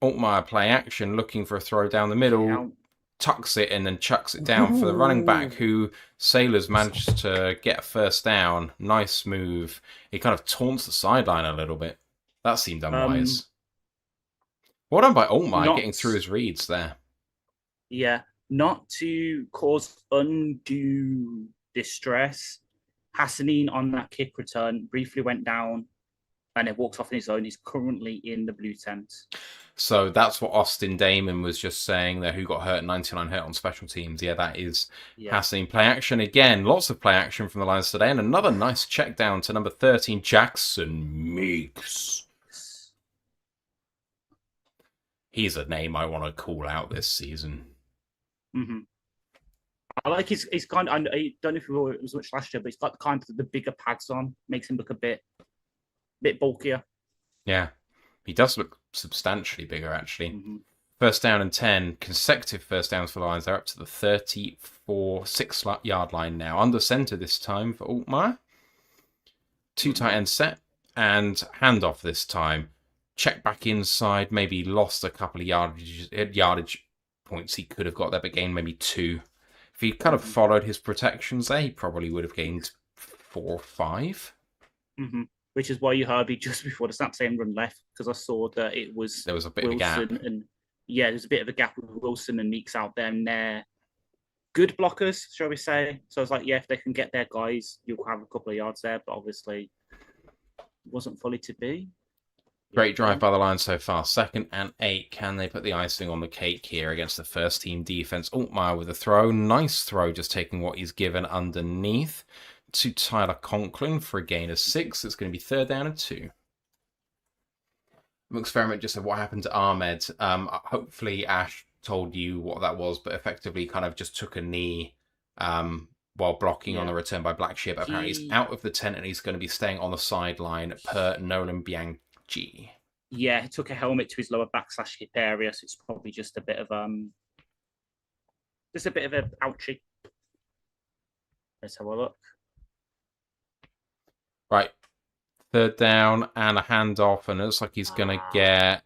Speaker 1: Altmaier play action, looking for a throw down the middle, tucks it and then chucks it down for the running back, who Sailors managed to get a first down. Nice move. He kind of taunts the sideline a little bit. That seemed unwise. Well done by Altmaier getting through his reads there.
Speaker 2: Yeah, not to cause undue distress. Hassanin on that kick return briefly went down and it walks off on his own. He's currently in the blue tent.
Speaker 1: So that's what Austin Damon was just saying there, who got hurt, 99 hurt on special teams. Yeah, that is Hassanin. Play action again. Lots of play action from the Lions today. And another nice check down to number 13, Jackson Meeks. He's a name I want to call out this season.
Speaker 2: Mm-hmm. I like he's kind of, I don't know if it was much last year, but he's got kind of the bigger pads on, makes him look a bit bulkier.
Speaker 1: Yeah, he does look substantially bigger, actually. Mm-hmm. First down and 10, consecutive first downs for the Lions. They're up to the 6-yard line now. Under center this time for Altmaier. 2 tight end set and handoff this time. Check back inside, maybe lost a couple of yardage points he could have got there, but gained maybe 2. If he kind of followed his protections there, he probably would have gained 4 or 5.
Speaker 2: Mm-hmm. Which is why you heard me just before the snap saying run left, because I saw that there was a bit Wilson
Speaker 1: of a gap.
Speaker 2: And there's a bit of a gap with Wilson and Meeks out there, and they're good blockers, shall we say. So I was like, if they can get their guys, you'll have a couple of yards there, but obviously it wasn't fully to be.
Speaker 1: Great drive by the Lions so far. 2nd and 8. Can they put the icing on the cake here against the first team defense? Altmaier with a throw. Nice throw, just taking what he's given underneath to Tyler Conklin for a gain of 6. It's going to be 3rd down and 2. Experiment just said, what happened to Ahmed? Hopefully Ash told you what that was, but effectively kind of just took a knee while blocking on the return by Black Sheep. Apparently he's out of the tent and he's going to be staying on the sideline per Nolan Bianchi.
Speaker 2: Yeah, he took a helmet to his lower back/hip area, so it's probably just a bit of an ouchie. Let's have a look.
Speaker 1: Right, 3rd down and a handoff, and it looks like he's going to get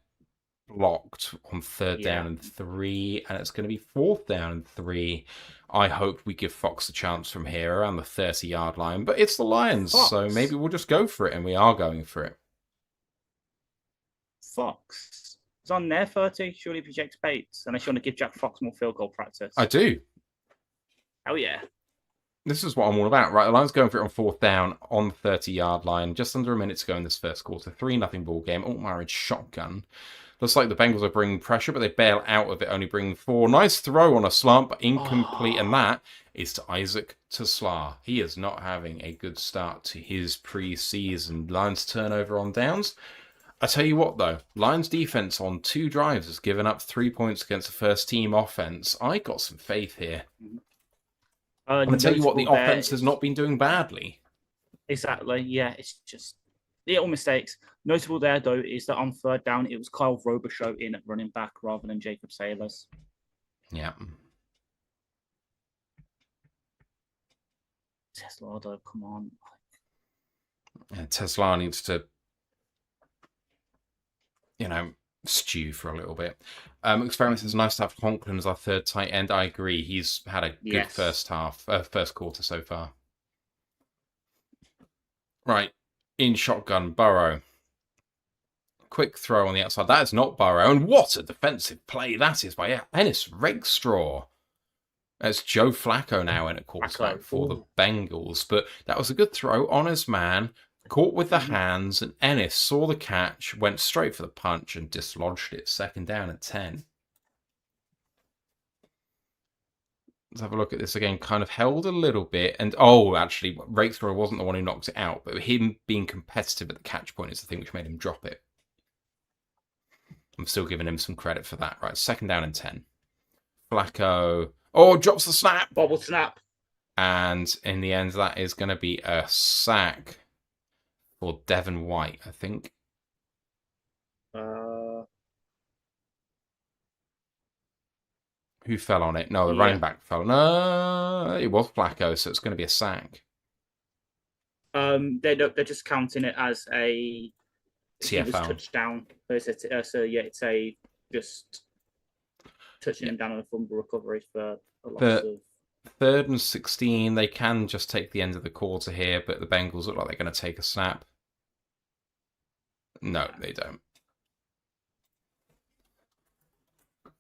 Speaker 1: blocked on 3rd down and 3, and it's going to be 4th down and 3. I hope we give Fox a chance from here around the 30-yard line, but it's the Lions, so maybe we'll just go for it, and we are going for it.
Speaker 2: Fox is on their 30. Surely projects Bates, unless you want to give Jack Fox more field goal practice.
Speaker 1: I do.
Speaker 2: Oh yeah.
Speaker 1: This is what I'm all about, right? The Lions going for it on 4th down on the 30-yard line. Just under a minute to go in this first quarter. 3-0 ball game. Altmaier in shotgun. Looks like the Bengals are bringing pressure, but they bail out of it, only bringing 4. Nice throw on a slant, but incomplete. And that is to Isaac Teslar. He is not having a good start to his preseason. Lions turnover on downs. I tell you what, though, Lions defense on 2 drives has given up 3 points against the first team offense. I got some faith here. I tell you what, the offense has not been doing badly.
Speaker 2: Exactly, yeah, it's just little mistakes. Notable there, though, is that on 3rd down, it was Kyle Robichaux in at running back rather than Jacob Sailors.
Speaker 1: Yeah.
Speaker 2: Tesla, though, come on.
Speaker 1: Yeah, Tesla needs to stew for a little bit. Experiments is nice to have Conklin as our 3rd tight end. I agree. He's had a good first quarter so far. Right. In shotgun, Burrow. Quick throw on the outside. That is not Burrow. And what a defensive play that is by Ennis Rakestraw. It's Joe Flacco now in at quarterback for the Bengals. But that was a good throw on his man. Caught with the hands, and Ennis saw the catch, went straight for the punch, and dislodged it. 2nd down and 10. Let's have a look at this again. Kind of held a little bit, and actually, Rakestraw wasn't the one who knocked it out, but him being competitive at the catch point is the thing which made him drop it. I'm still giving him some credit for that. Right, 2nd down and 10. Flacco, drops the snap.
Speaker 2: Bobble snap.
Speaker 1: And in the end, that is going to be a sack. For Devin White, I think. Who fell on it? No, the running back fell. No, it was Flacco, so it's going to be a sack.
Speaker 2: They're just counting it as a
Speaker 1: TFL
Speaker 2: touchdown. It's a just touching him down on a fumble recovery for a loss
Speaker 1: The
Speaker 2: of.
Speaker 1: 3rd and 16, they can just take the end of the quarter here, but the Bengals look like they're going to take a snap. No, they don't.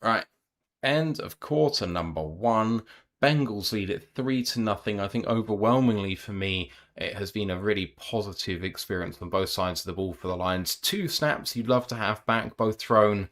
Speaker 1: Right. End of quarter number 1. Bengals lead it 3-0. I think overwhelmingly for me, it has been a really positive experience on both sides of the ball for the Lions. 2 snaps you'd love to have back, both thrown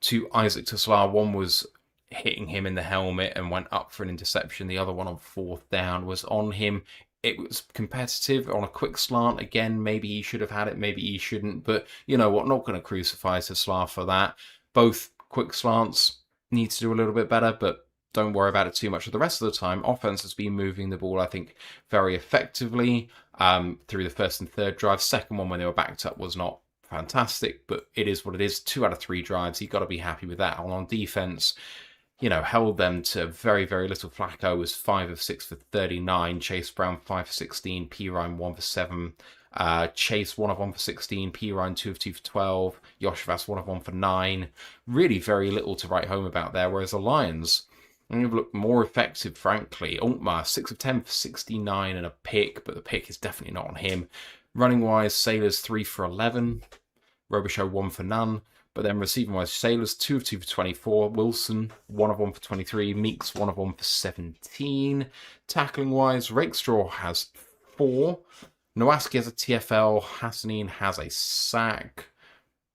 Speaker 1: to Isaac Tesla. One was hitting him in the helmet and went up for an interception. The other one on 4th down was on him. It was competitive on a quick slant. Again, maybe he should have had it, maybe he shouldn't. But you know what? Not going to crucify Tesla for that. Both quick slants need to do a little bit better, but don't worry about it too much. For the rest of the time, offense has been moving the ball, I think, very effectively through the 1st and 3rd drive. Second one, when they were backed up, was not fantastic, but it is what it is. 2 out of 3 drives, you've got to be happy with that. And on defense, held them to very, very little. Flacco was 5 of 6 for 39. Chase Brown 5 for 16. P. Ryan 1 for 7. Chase 1 of 1 for 16. P. Ryan 2 of 2 for 12. Yoshvas 1 of 1 for 9. Really very little to write home about there. Whereas the Lions have looked more effective, frankly. Altmaier 6 of 10 for 69 and a pick, but the pick is definitely not on him. Running wise, Sailors 3 for 11. Robichaux 1 for none. But then receiving wise, Sailors 2 of 2 for 24. Wilson 1 of 1 for 23. Meeks 1 of 1 for 17. Tackling wise, Rakestraw has 4. Nowaski has a TFL. Hassanin has a sack.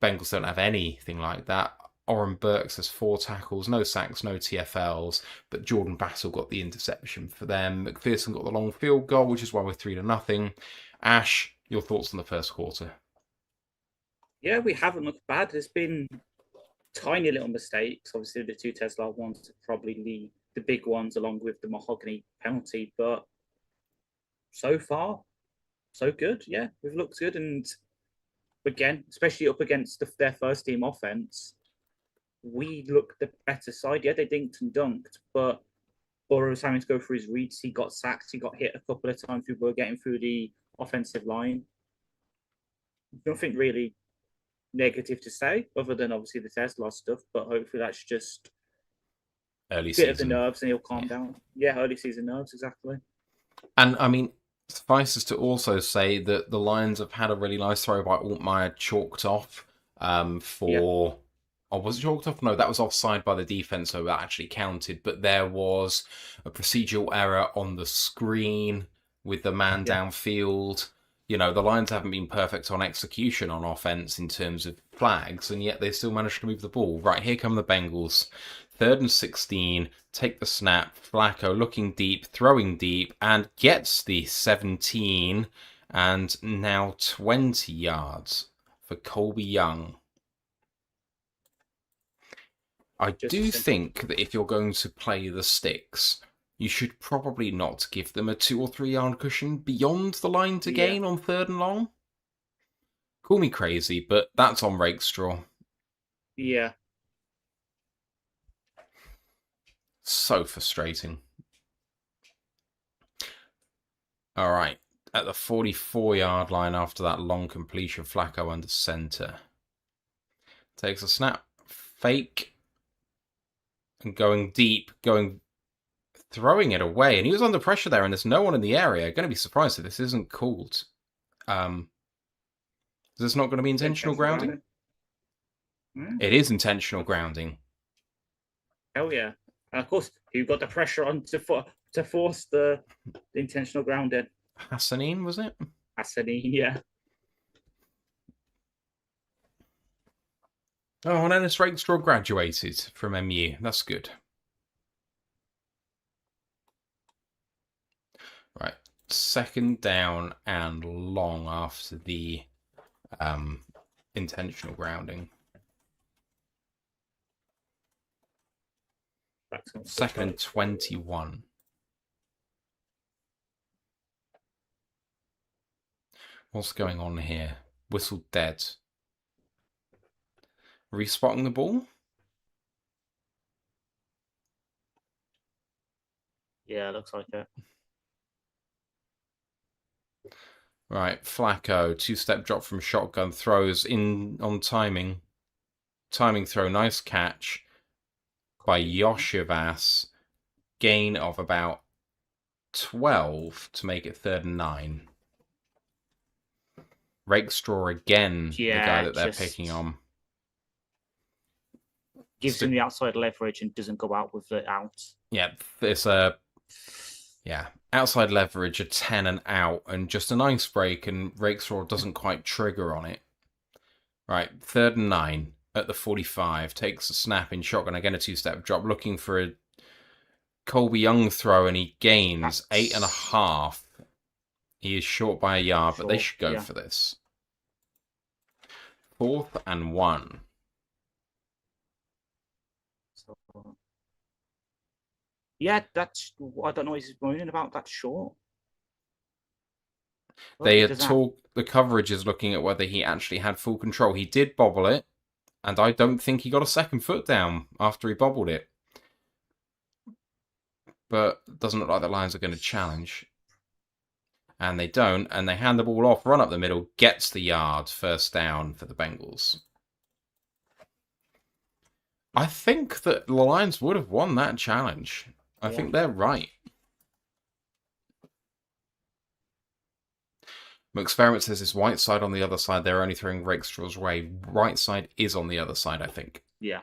Speaker 1: Bengals don't have anything like that. Oren Burks has 4 tackles, no sacks, no TFLs, but Jordan Battle got the interception for them. McPherson got the long field goal, which is why we're 3-0. Ash, your thoughts on the first quarter?
Speaker 2: Yeah, we haven't looked bad. There's been tiny little mistakes. Obviously, the 2 Tesla ones are probably the big ones, along with the mahogany penalty. But so far, so good. Yeah, we've looked good. And again, especially up against their first team offense, we looked the better side. Yeah, they dinked and dunked, but Burrow was having to go through his reads. He got sacked. He got hit a couple of times. We were getting through the offensive line. Nothing really negative to say, other than obviously the Tesla stuff. But hopefully that's just
Speaker 1: Early
Speaker 2: a bit
Speaker 1: season.
Speaker 2: of the nerves, and he'll calm down. Yeah, early season nerves, exactly.
Speaker 1: And I mean, suffices to also say that the Lions have had a really nice throw by Altmaier chalked off for. Yeah. Oh, was it chalked off? No, that was offside by the defense, so that actually counted. But there was a procedural error on the screen with the man downfield. The Lions haven't been perfect on execution on offense in terms of flags, and yet they still managed to move the ball. Right, here come the Bengals. 3rd and 16, take the snap. Flacco looking deep, throwing deep, and gets the 17 and now 20 yards for Colby Young. I do think that if you're going to play the sticks, you should probably not give them a 2 or 3 yard cushion beyond the line to gain on 3rd and long. Call me crazy, but that's on Rakestraw.
Speaker 2: Yeah.
Speaker 1: So frustrating. All right. At the 44-yard line after that long completion, Flacco under center. Takes a snap. Fake. And going deep. Throwing it away. And he was under pressure there, and there's no one in the area. Going to be surprised if this isn't called. Is this not going to be intentional grounding? It is intentional grounding.
Speaker 2: Hell yeah. And of course, who got the pressure on to force the intentional grounding?
Speaker 1: Hassanin, was it?
Speaker 2: Hassanin, yeah.
Speaker 1: Oh, and Ennis Rakestraw graduated from MU. That's good. Right. 2nd down and long after the intentional grounding. 2nd and 21. What's going on here? Whistle dead. Respotting the ball?
Speaker 2: Yeah, looks like it.
Speaker 1: Right, Flacco, 2-step drop from shotgun, throws in on timing timing throw, nice catch by Yoshivas. Gain of about 12 to make it 3rd and 9. Rakestraw again, the guy that they're picking on.
Speaker 2: Gives him the outside leverage and doesn't go out with it out.
Speaker 1: Yeah, it's a outside leverage, a 10 and out, and just a nice break, and Rakestraw doesn't quite trigger on it. Right, 3rd and 9 at the 45. Takes a snap in shotgun, again a 2-step drop, looking for a Colby Young throw, and he gains 8.5. He is short by a yard, but they should go for this. 4th and 1.
Speaker 2: So, yeah, that's. I don't know what he's moaning about. That's short.
Speaker 1: They had talked. The coverage is looking at whether he actually had full control. He did bobble it, and I don't think he got a second foot down after he bobbled it. But it doesn't look like the Lions are going to challenge. And they don't, and they hand the ball off, run up the middle, gets the yard, 1st down for the Bengals. I think that the Lions would have won that challenge. I think they're right. Experiment says it's white side on the other side. They're only throwing Rakestraw's way. Right side is on the other side, I think.
Speaker 2: Yeah.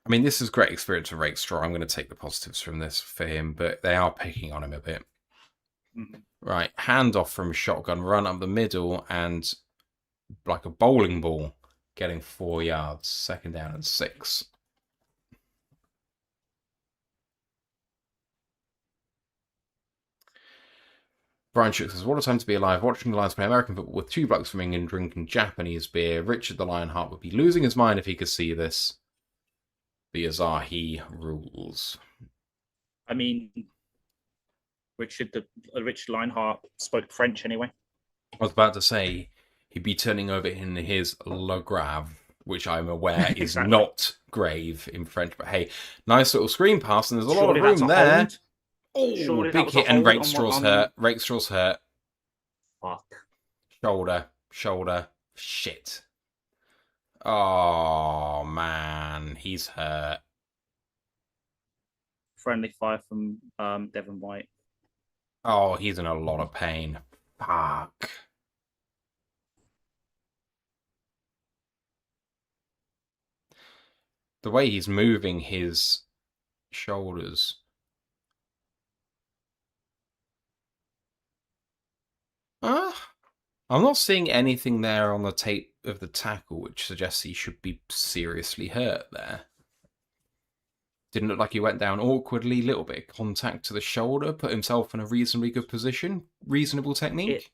Speaker 1: I mean, this is great experience for Rakestraw. I'm going to take the positives from this for him, but they are picking on him a bit.
Speaker 2: Mm-hmm.
Speaker 1: Right, handoff from shotgun, run up the middle, and like a bowling ball, getting 4 yards. 2nd down and 6. Brian Shook says, what a time to be alive. Watching the Lions play American football with 2 blokes from England drinking Japanese beer. Richard the Lionheart would be losing his mind if he could see this. The Azahi rules.
Speaker 2: I mean, Richard Lionheart spoke French anyway.
Speaker 1: I was about to say he'd be turning over in his Le Grave, which I'm aware is not grave in French. But hey, nice little screen pass, and there's a lot of room there. Oh, big hit, and Rakestraw's hurt. Rakestraw's hurt.
Speaker 2: Fuck.
Speaker 1: Shoulder. Shit. Oh, man. He's hurt.
Speaker 2: Friendly fire from Devin White.
Speaker 1: Oh, he's in a lot of pain. Fuck. The way he's moving his shoulders. I'm not seeing anything there on the tape of the tackle which suggests he should be seriously hurt there. Didn't look like he went down awkwardly, little bit of contact to the shoulder, put himself in a reasonably good position, reasonable technique.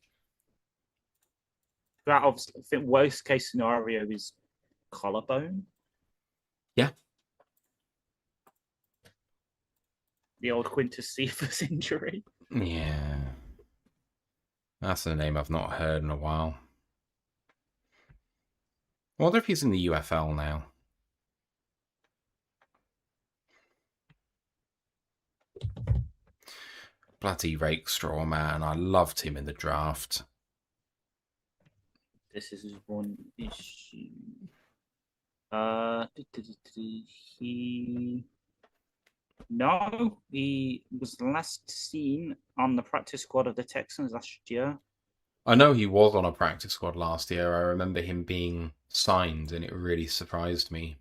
Speaker 2: That obviously, I think worst case scenario is collarbone.
Speaker 1: Yeah.
Speaker 2: The old Quintus Cephas injury.
Speaker 1: Yeah. That's a name I've not heard in a while. I wonder if he's in the UFL now. Bloody Rakestraw, man. I loved him in the draft.
Speaker 2: This is one issue. He was last seen on the practice squad of the Texans last year.
Speaker 1: I know he was on a practice squad last year. I remember him being signed, and it really surprised me.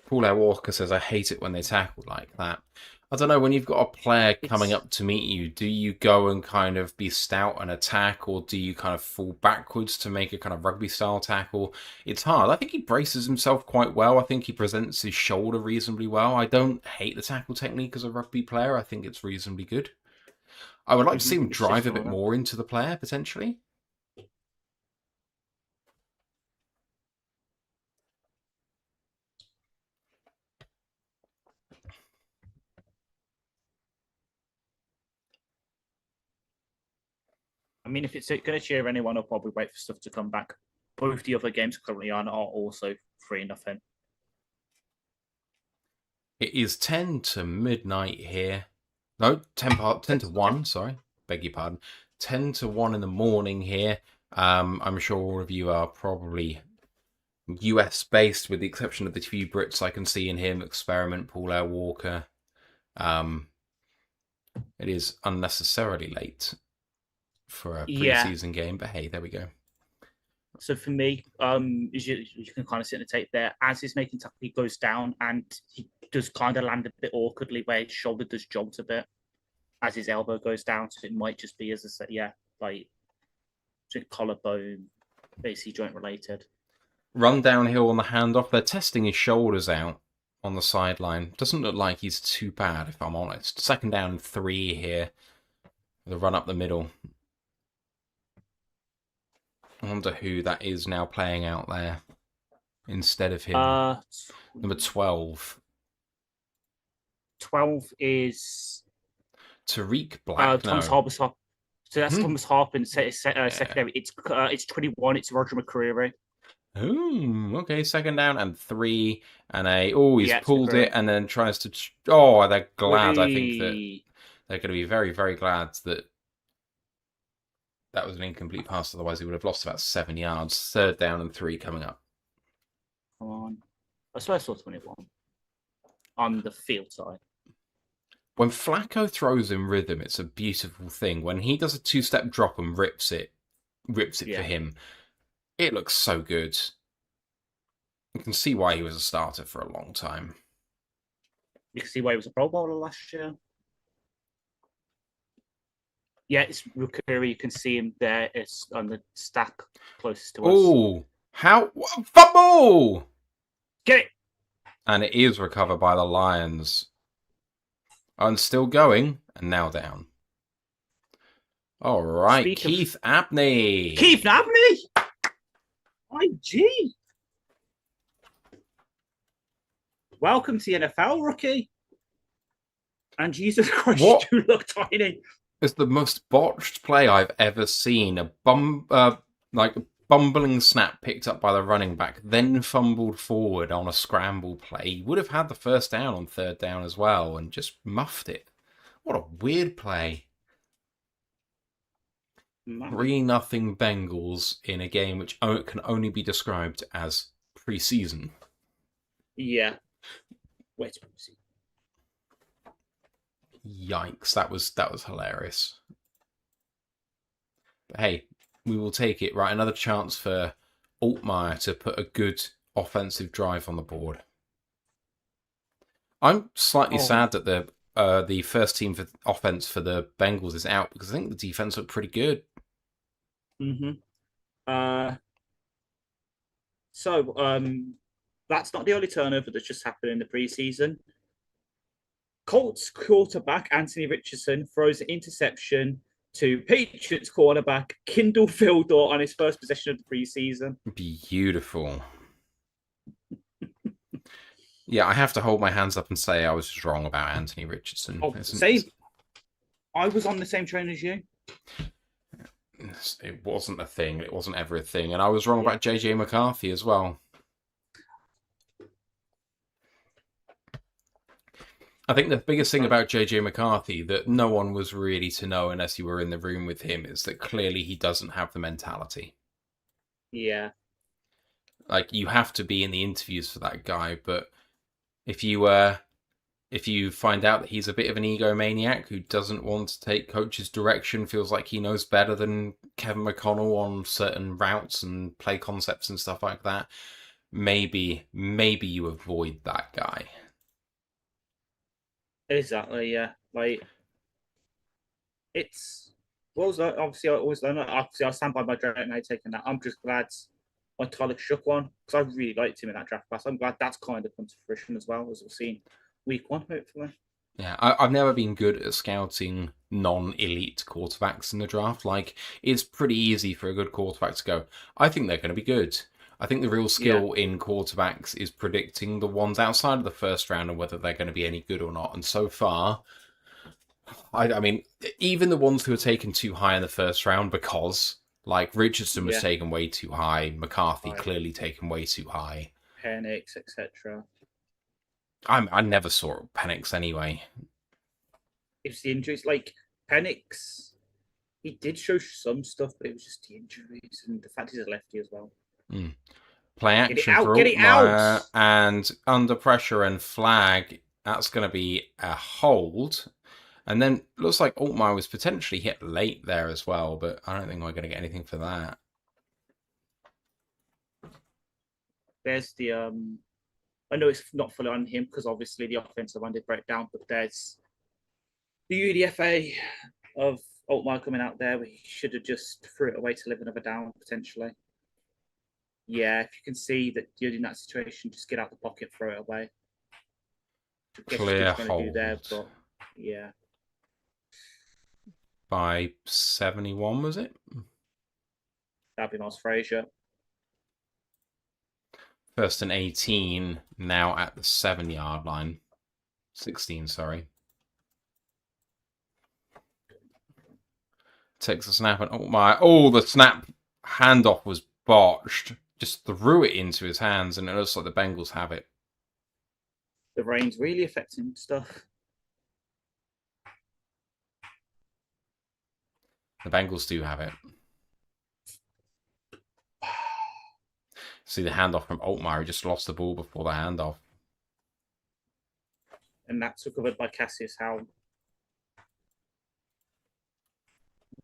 Speaker 1: Paul Walker says, I hate it when they tackle like that. I don't know, when you've got a player coming up to meet you, do you go and kind of be stout and attack, or do you kind of fall backwards to make a kind of rugby-style tackle? It's hard. I think he braces himself quite well. I think he presents his shoulder reasonably well. I don't hate the tackle technique as a rugby player. I think it's reasonably good. I would like to see him drive a bit more into the player, potentially.
Speaker 2: I mean, if it's going to cheer anyone up, I'll wait for stuff to come back. Both the other games currently on are also 3-0.
Speaker 1: It is 10 to midnight here. No, 10 to 1, sorry. beg your pardon, 10 to 1 in the morning here. I'm sure all of you are probably US based, with the exception of the few Brits I can see in here. Experiment, Paul Walker. It is unnecessarily late for a
Speaker 2: Yeah.
Speaker 1: preseason game, but hey, there we go.
Speaker 2: So for me, as you can kind of see in the tape there, as he's making tackle, he goes down and he does kind of land a bit awkwardly where his shoulder does jolt a bit as his elbow goes down. So it might just be, as I said, yeah, like collarbone, basically joint related.
Speaker 1: Run downhill on the handoff. They're testing his shoulders out on the sideline. Doesn't look like he's too bad, if I'm honest. 2nd down and 3 here. The run up the middle. I wonder who that is now playing out there instead of him. Number 12.
Speaker 2: 12 is
Speaker 1: Tariq Black.
Speaker 2: Thomas
Speaker 1: No.
Speaker 2: Harper. So that's Thomas Harper secondary. It's 21. It's Roger McCreary.
Speaker 1: Ooh, okay. 2nd down and 3 and a. Oh, he's pulled it and then tries to. Oh, they're glad. I think that they're going to be very, very glad that that was an incomplete pass. Otherwise, he would have lost about 7 yards. 3rd down and 3 coming up.
Speaker 2: Come on. I swear I saw 21 on the field side.
Speaker 1: When Flacco throws in rhythm, it's a beautiful thing. When he does a 2-step drop and rips it for him, it looks so good. You can see why he was a starter for a long time.
Speaker 2: You can see why he was a Pro Bowler last year. Yeah, it's Recurry. You can see him there. It's on the stack closest to us.
Speaker 1: Oh, how fumble!
Speaker 2: Get it!
Speaker 1: And it is recovered by the Lions. And still going, and now down. All right, Keith Abney.
Speaker 2: Keith Abney? IG. Welcome to the NFL, rookie. And Jesus Christ, you look tiny.
Speaker 1: It's the most botched play I've ever seen. A bumbling snap picked up by the running back, then fumbled forward on a scramble play. He would have had the 1st down on 3rd down as well and just muffed it. What a weird play. 3-0 Bengals in a game which can only be described as preseason.
Speaker 2: Yeah. Wait, preseason.
Speaker 1: Yikes, that was hilarious. But hey, we will take it. Right, another chance for Altmaier to put a good offensive drive on the board. I'm slightly sad that the first team for offense for the Bengals is out, because I think the defense looked pretty good.
Speaker 2: That's not the only turnover that's just happened in the preseason. Colts quarterback Anthony Richardson throws an interception to Patriots cornerback Kindle Fildor on his first possession of the preseason.
Speaker 1: Beautiful. Yeah, I have to hold my hands up and say I was just wrong about Anthony Richardson.
Speaker 2: Same. I was on the same train as you.
Speaker 1: It wasn't a thing. It wasn't ever a thing. And I was wrong about JJ McCarthy as well. I think the biggest thing about JJ McCarthy that no one was really to know unless you were in the room with him is that clearly he doesn't have the mentality.
Speaker 2: Yeah.
Speaker 1: Like, you have to be in the interviews for that guy, but if you find out that he's a bit of an egomaniac who doesn't want to take coach's direction, feels like he knows better than Kevin McConnell on certain routes and play concepts and stuff like that, maybe you avoid that guy.
Speaker 2: Exactly, yeah. Like, it's... obviously, I stand by my draft now taking that. I'm just glad my Tyler shook one, because I really liked him in that draft class. I'm glad that's kind of come to fruition as well, as we'll see week 1, hopefully.
Speaker 1: Yeah, I've never been good at scouting non-elite quarterbacks in the draft. Like, it's pretty easy for a good quarterback to go, I think they're going to be good. I think the real skill in quarterbacks is predicting the ones outside of the first round and whether they're going to be any good or not. And so far, I mean, even the ones who are taken too high in the first round, because, like, Richardson was taken way too high, McCarthy clearly taken way too high.
Speaker 2: Penix, etc.
Speaker 1: I never saw Penix anyway.
Speaker 2: It's the injuries. Like, Penix, He did show some stuff, but it was just the injuries and the fact he's a lefty as well.
Speaker 1: Play
Speaker 2: Get it
Speaker 1: action
Speaker 2: out!
Speaker 1: for
Speaker 2: Get it out!
Speaker 1: Altmaier, and under pressure and flag. That's going to be a hold. And then looks like Altmaier was potentially hit late there as well, but I don't think we're going to get anything for that.
Speaker 2: There's the I know it's not fully on him because obviously the offensive line did break down, but there's the UDFA of Altmaier coming out there where he should have just threw it away to live another down potentially. Yeah, if you can see that you're in that situation, just get out the pocket, throw it away.
Speaker 1: Clear hold.
Speaker 2: Do there, but yeah.
Speaker 1: By 71, was it?
Speaker 2: That'd be Miles Frazier.
Speaker 1: 1st and 18, now at the 7-yard line. 16, sorry. Takes a snap and the snap handoff was botched. Just threw it into his hands, and it looks like the Bengals have it.
Speaker 2: The rain's really affecting stuff.
Speaker 1: The Bengals do have it. See the handoff from Altmaier. He just lost the ball before the handoff.
Speaker 2: And that's recovered by Cassius Howe.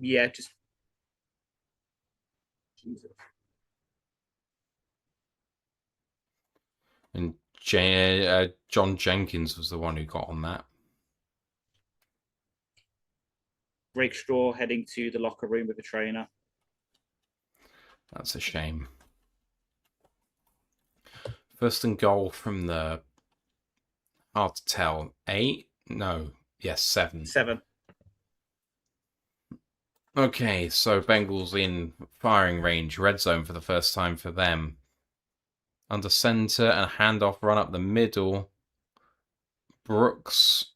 Speaker 2: Yeah, just... Jesus.
Speaker 1: And John Jenkins was the one who got on that.
Speaker 2: Rakestraw heading to the locker room with the trainer.
Speaker 1: That's a shame. 1st and goal from the... Hard to tell. 8? No. Yes, 7.
Speaker 2: 7.
Speaker 1: Okay, so Bengals in firing range. Red zone for the first time for them. Under center and a handoff run up the middle. Brooks,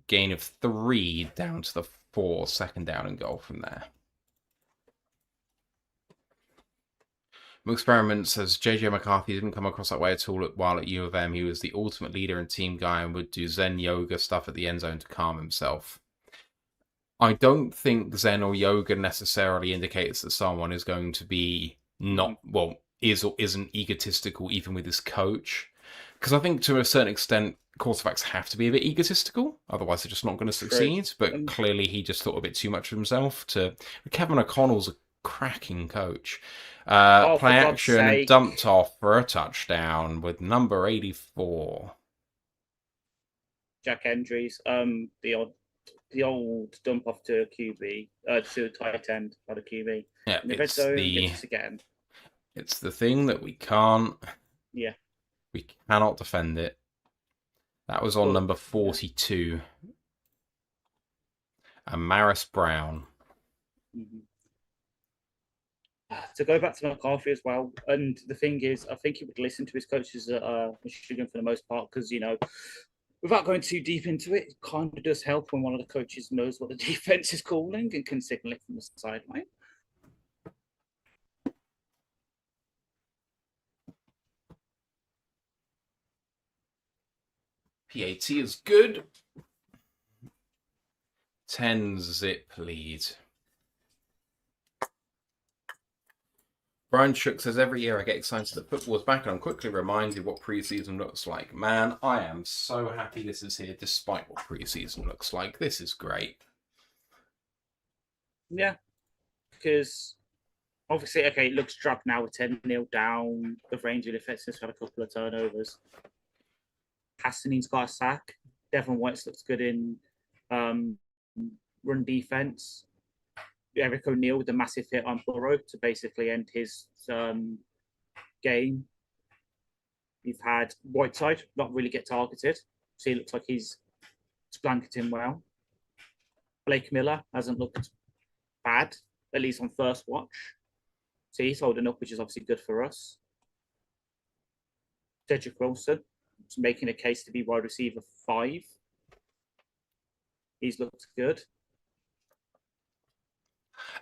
Speaker 1: gain of 3 down to the 4. 2nd down and goal from there. Experiment says JJ McCarthy didn't come across that way at all while at U of M. He was the ultimate leader and team guy and would do Zen yoga stuff at the end zone to calm himself. I don't think Zen or yoga necessarily indicates that someone is going to be is or isn't egotistical even with his coach. Because I think to a certain extent, quarterbacks have to be a bit egotistical, otherwise they're just not going to succeed. But clearly he just thought a bit too much of himself. Kevin O'Connell's a cracking coach. Play action and dumped off for a touchdown with number 84.
Speaker 2: Jack Hendries, the old dump off to a QB, to a tight end, not a QB.
Speaker 1: Yeah, it's the thing that we can't.
Speaker 2: Yeah,
Speaker 1: we cannot defend it. That was on number 42, Amaris Brown.
Speaker 2: Mm-hmm. To go back to McCarthy as well, and the thing is, I think he would listen to his coaches at Michigan for the most part, because without going too deep into it, it kind of does help when one of the coaches knows what the defense is calling and can signal it from the sideline.
Speaker 1: PAT is good. 10-zip lead. Brian Shook says, every year I get excited that football is back and I'm quickly reminded what preseason looks like. Man, I am so happy this is here despite what preseason looks like. This is great.
Speaker 2: Yeah, because obviously, okay, it looks dropped now with 10-0 down. The range of defense has had a couple of turnovers. Hassanen's got a sack. Devon White's looks good in run defense. Eric O'Neill with a massive hit on Burrow to basically end his game. You've had Whiteside not really get targeted, so he looks like he's blanketing well. Blake Miller hasn't looked bad, at least on first watch. So he's holding up, which is obviously good for us. Cedric Wilson is making a case to be wide receiver 5. He's looked good.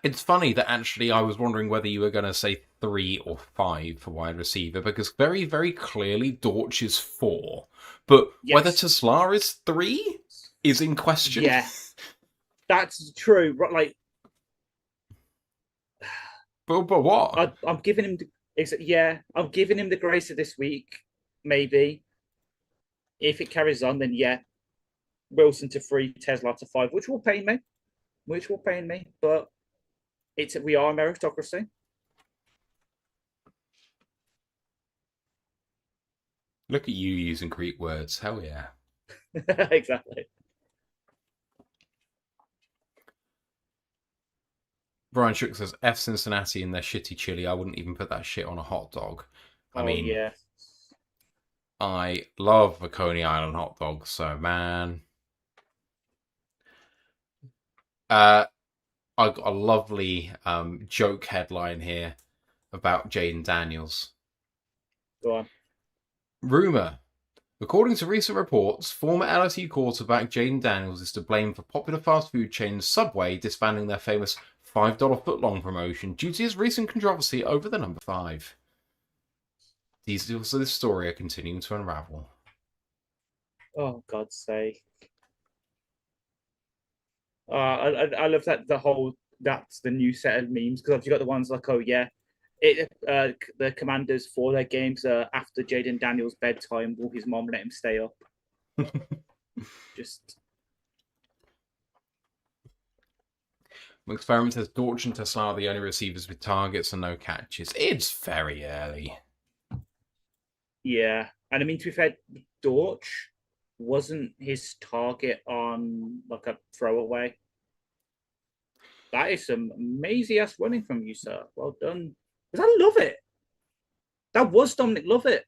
Speaker 1: It's funny that actually I was wondering whether you were going to say 3 or 5 for wide receiver, because very, very clearly Dortch is 4. But whether Tesla is 3 is in question.
Speaker 2: Yeah, that's true. Like,
Speaker 1: But what?
Speaker 2: I'm giving him. I'm giving him the grace of this week. Maybe if it carries on, then yeah, Wilson to 3, Tesla to 5, which will pain me. But we are a meritocracy.
Speaker 1: Look at you using Greek words. Hell yeah.
Speaker 2: Exactly.
Speaker 1: Brian Shook says F Cincinnati and their shitty chili. I wouldn't even put that shit on a hot dog. I
Speaker 2: Oh
Speaker 1: mean,
Speaker 2: yeah.
Speaker 1: I love a Coney Island hot dog, so man. I got a lovely joke headline here about Jaden Daniels.
Speaker 2: Go on.
Speaker 1: Rumor. According to recent reports, former LSU quarterback Jaden Daniels is to blame for popular fast food chain Subway disbanding their famous $5 footlong promotion due to his recent controversy over the number 5. Details of this story are continuing to unravel.
Speaker 2: Oh God's sake. I love that that's the new set of memes because I've got the ones like, oh yeah, the Commanders for their games after Jaden Daniels' bedtime. Will his mom let him stay up? Just
Speaker 1: Experiment says Dorset and Tesla are the only receivers with targets and no catches. It's very early.
Speaker 2: yeah, and I mean to be fair, Dorch wasn't his target on like a throwaway. That is some amazing ass running from you, sir. Well done. Because I love it. That was Dominic Lovett.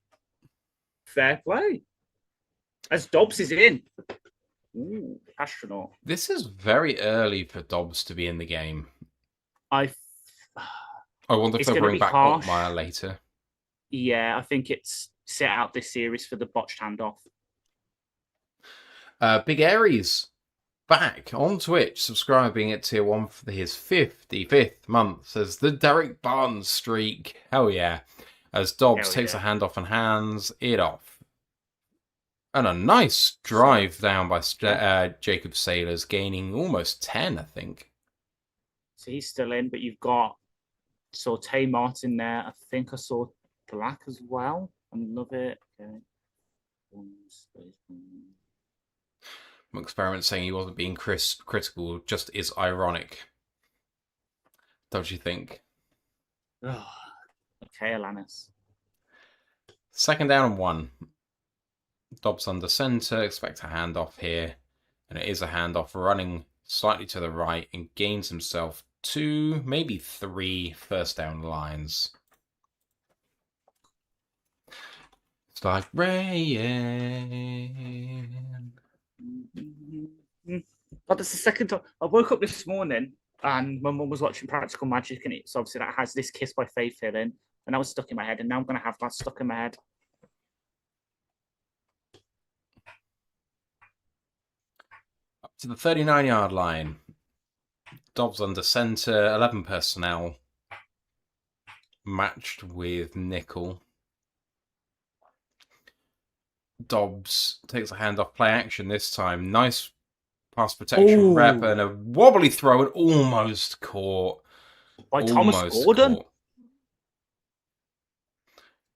Speaker 2: Fair play. As Dobbs is in. Ooh, astronaut.
Speaker 1: This is very early for Dobbs to be in the game.
Speaker 2: I
Speaker 1: wonder if they'll bring back Ottmeyer later.
Speaker 2: Yeah, I think it's set out this series for the botched handoff.
Speaker 1: Big Aries back on Twitch, subscribing at tier 1 for his 55th month, says the Derek Barnes streak. Hell yeah. As Dobbs takes a handoff and hands it off. And a nice drive down by Jacob Sailors, gaining almost 10, I think.
Speaker 2: So he's still in, but you've got Tay Martin there. I think I saw Black as well. I love it. Okay.
Speaker 1: Experiment saying he wasn't being critical, just is ironic. Don't you think?
Speaker 2: Okay, Alanis.
Speaker 1: 2nd down and 1. Dobbs under centre, expect a handoff here. And it is a handoff running slightly to the right and gains himself 2, maybe 3 first down lines. It's like rain.
Speaker 2: But that's the second time. I woke up this morning and my mum was watching Practical Magic, and it's obviously that has this Kiss by Faith fill in, and that was stuck in my head, and now I'm going to have that stuck in my head.
Speaker 1: Up to the 39-yard line. Dobbs under centre, 11 personnel. Matched with nickel. Dobbs takes a handoff, play action this time. Nice pass protection rep and a wobbly throw and almost caught.
Speaker 2: By Thomas Gordon.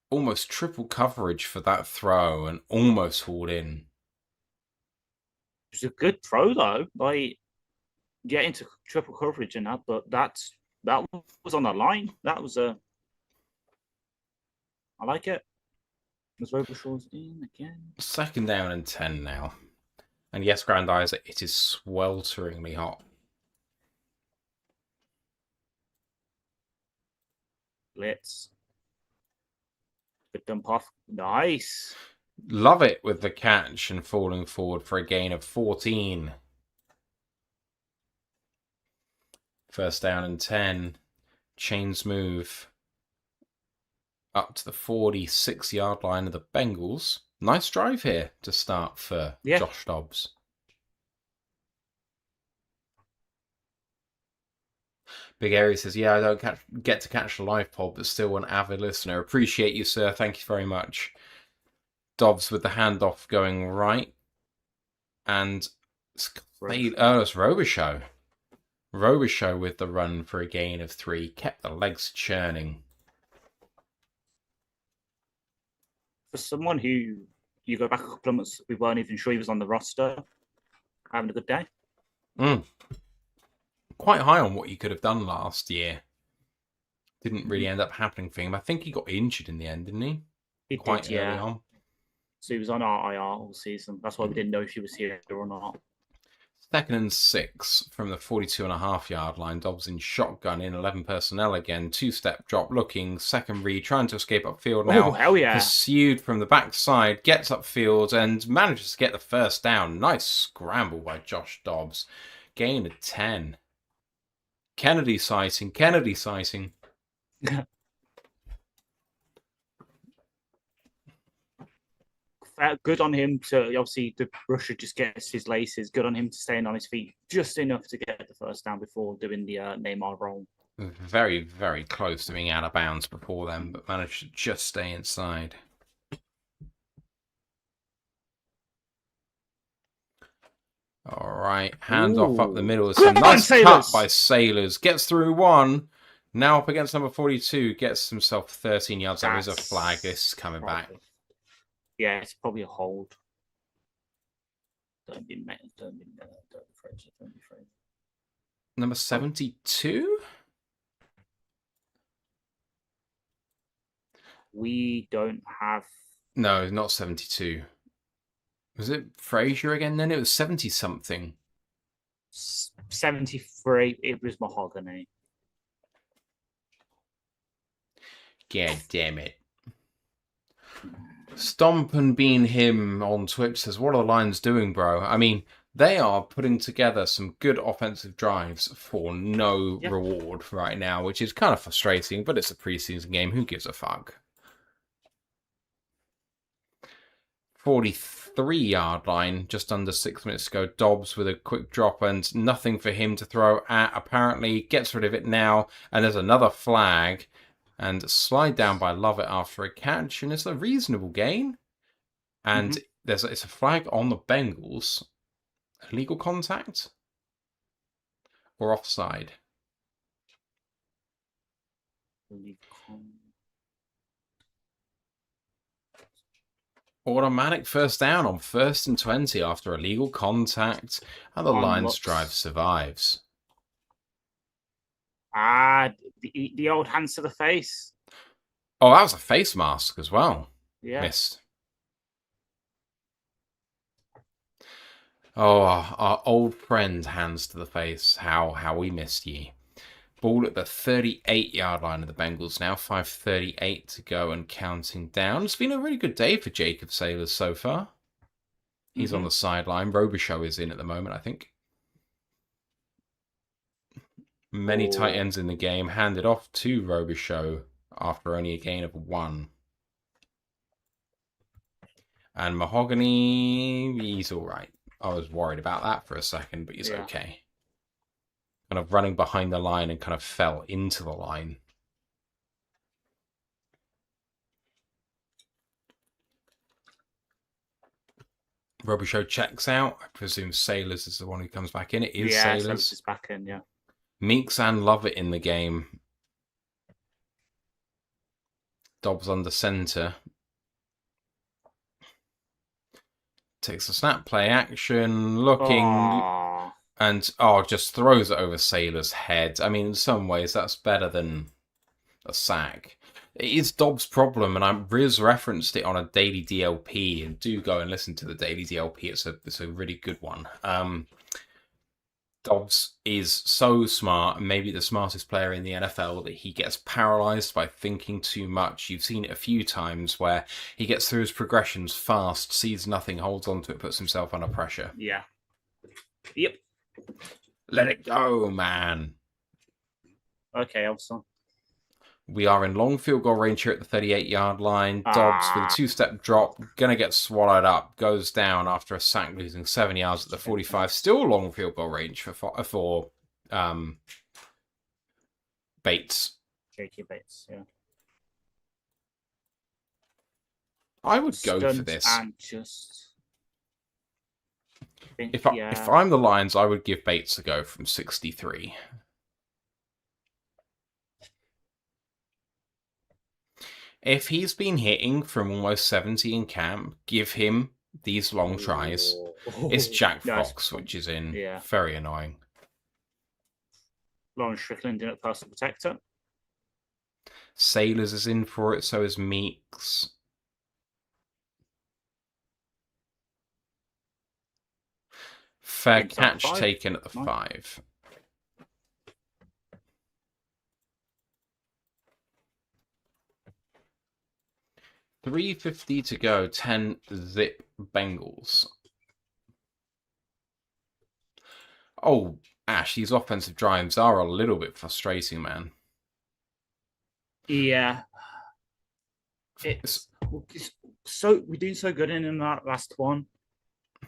Speaker 1: Almost triple coverage for that throw and almost hauled in.
Speaker 2: It was a good throw though. Like get into triple coverage and that, but that was on the line. That was I like it. Was Robershaw's in again?
Speaker 1: 2nd down and 10 now. And yes, Grandizer, it is swelteringly hot.
Speaker 2: Blitz. Good dump off. Nice.
Speaker 1: Love it with the catch and falling forward for a gain of 14. 1st down and 10. Chains move up to the 46-yard line of the Bengals. Nice drive here to start for Josh Dobbs. Big Airy says, yeah, I don't get to catch the live pod, but still an avid listener. Appreciate you, sir. Thank you very much. Dobbs with the handoff going right. And it's Robichaux. Robichaux with the run for a gain of 3. Kept the legs churning.
Speaker 2: For someone who you go back a couple of months, we weren't even sure he was on the roster, having a good day.
Speaker 1: Quite high on what he could have done last year. Didn't really end up happening for him. I think he got injured in the end, didn't he?
Speaker 2: He
Speaker 1: Quite
Speaker 2: did,
Speaker 1: early
Speaker 2: yeah.
Speaker 1: on.
Speaker 2: So he was on our IR all season. That's why we didn't know if he was here or not.
Speaker 1: 2nd and 6 from the 42.5-yard line. Dobbs in shotgun in 11 personnel again. 2-step drop looking. Second read. Trying to escape upfield now.
Speaker 2: Oh, hell yeah.
Speaker 1: Pursued from the backside. Gets upfield and manages to get the first down. Nice scramble by Josh Dobbs. Gain of 10. Kennedy sighting. Kennedy sighting.
Speaker 2: Good on him to obviously the rusher just gets his laces. Good on him to staying on his feet just enough to get the first down before doing the Neymar roll.
Speaker 1: Very, very close to being out of bounds before then, but managed to just stay inside. All right, hand off up the middle. It's a nice cut by Sailors. Gets through one. Now up against number 42. Gets himself 13 yards. There is a flag. This is coming back.
Speaker 2: Yeah, it's probably a hold. Don't be afraid.
Speaker 1: Number 72?
Speaker 2: We don't have...
Speaker 1: No, not 72. Was it Frazier again then? It was 70-something.
Speaker 2: 73. It was Mahogany.
Speaker 1: God damn it. Stomp and Bean Him on Twitch says, what are the Lions doing, bro? I mean, they are putting together some good offensive drives for no reward right now, which is kind of frustrating, but it's a preseason game. Who gives a fuck? 43-yard line, just under 6 minutes ago. Dobbs with a quick drop and nothing for him to throw at. Apparently gets rid of it now, and there's another flag. And slide down by Lovett after a catch, and it's a reasonable gain. And it's a flag on the Bengals. Illegal contact? Or offside? Automatic first down on 1st and 20 after illegal contact, and the Lions drive survives.
Speaker 2: The old hands to the face.
Speaker 1: Oh, that was a face mask as well.
Speaker 2: Yeah.
Speaker 1: Missed. Oh, our old friend hands to the face. How we missed ye. Ball at the 38-yard line of the Bengals now. 5:38 to go and counting down. It's been a really good day for Jacob Sailors so far. He's on the sideline. Robichaux is in at the moment, I think. Many tight ends in the game. Handed off to Robichaux after only a gain of 1. And Mahogany, he's all right. I was worried about that for a second, but he's okay. Kind of running behind the line and kind of fell into the line. Robichaux checks out. I presume Sailors is the one who comes back in. It is Sailors.
Speaker 2: Sailors is back in, yeah.
Speaker 1: Meeks and Lovett in the game. Dobbs under center. Takes a snap, play action, looking, and just throws it over Sailor's head. I mean, in some ways, that's better than a sack. It is Dobbs' problem, and Riz referenced it on a daily DLP, and do go and listen to the daily DLP. It's a really good one. Dobbs is so smart, maybe the smartest player in the NFL, that he gets paralyzed by thinking too much. You've seen it a few times where he gets through his progressions fast, sees nothing, holds on to it, puts himself under pressure.
Speaker 2: Yeah. Yep.
Speaker 1: Let it go, man.
Speaker 2: Okay, also.
Speaker 1: We are in long field goal range here at the 38-yard line. Dobbs with a 2-step drop, gonna get swallowed up, goes down after a sack, losing 7 yards at the 45. Still long field goal range for Bates.
Speaker 2: J.K. Bates, yeah.
Speaker 1: I would go for this.
Speaker 2: And just...
Speaker 1: If I'm the Lions, I would give Bates a go from 63. If he's been hitting from almost 70 in camp, give him these long tries. It's Jack Fox, which is in.
Speaker 2: Yeah.
Speaker 1: Very annoying.
Speaker 2: Lawrence Strickland in at personal protector.
Speaker 1: Sailors is in for it, so is Meeks. Fair catch taken at the 5. $3.50 to go. 10 zip Bengals. Oh, Ash, these offensive drives are a little bit frustrating, man.
Speaker 2: Yeah. It's so we're doing so good in that last one.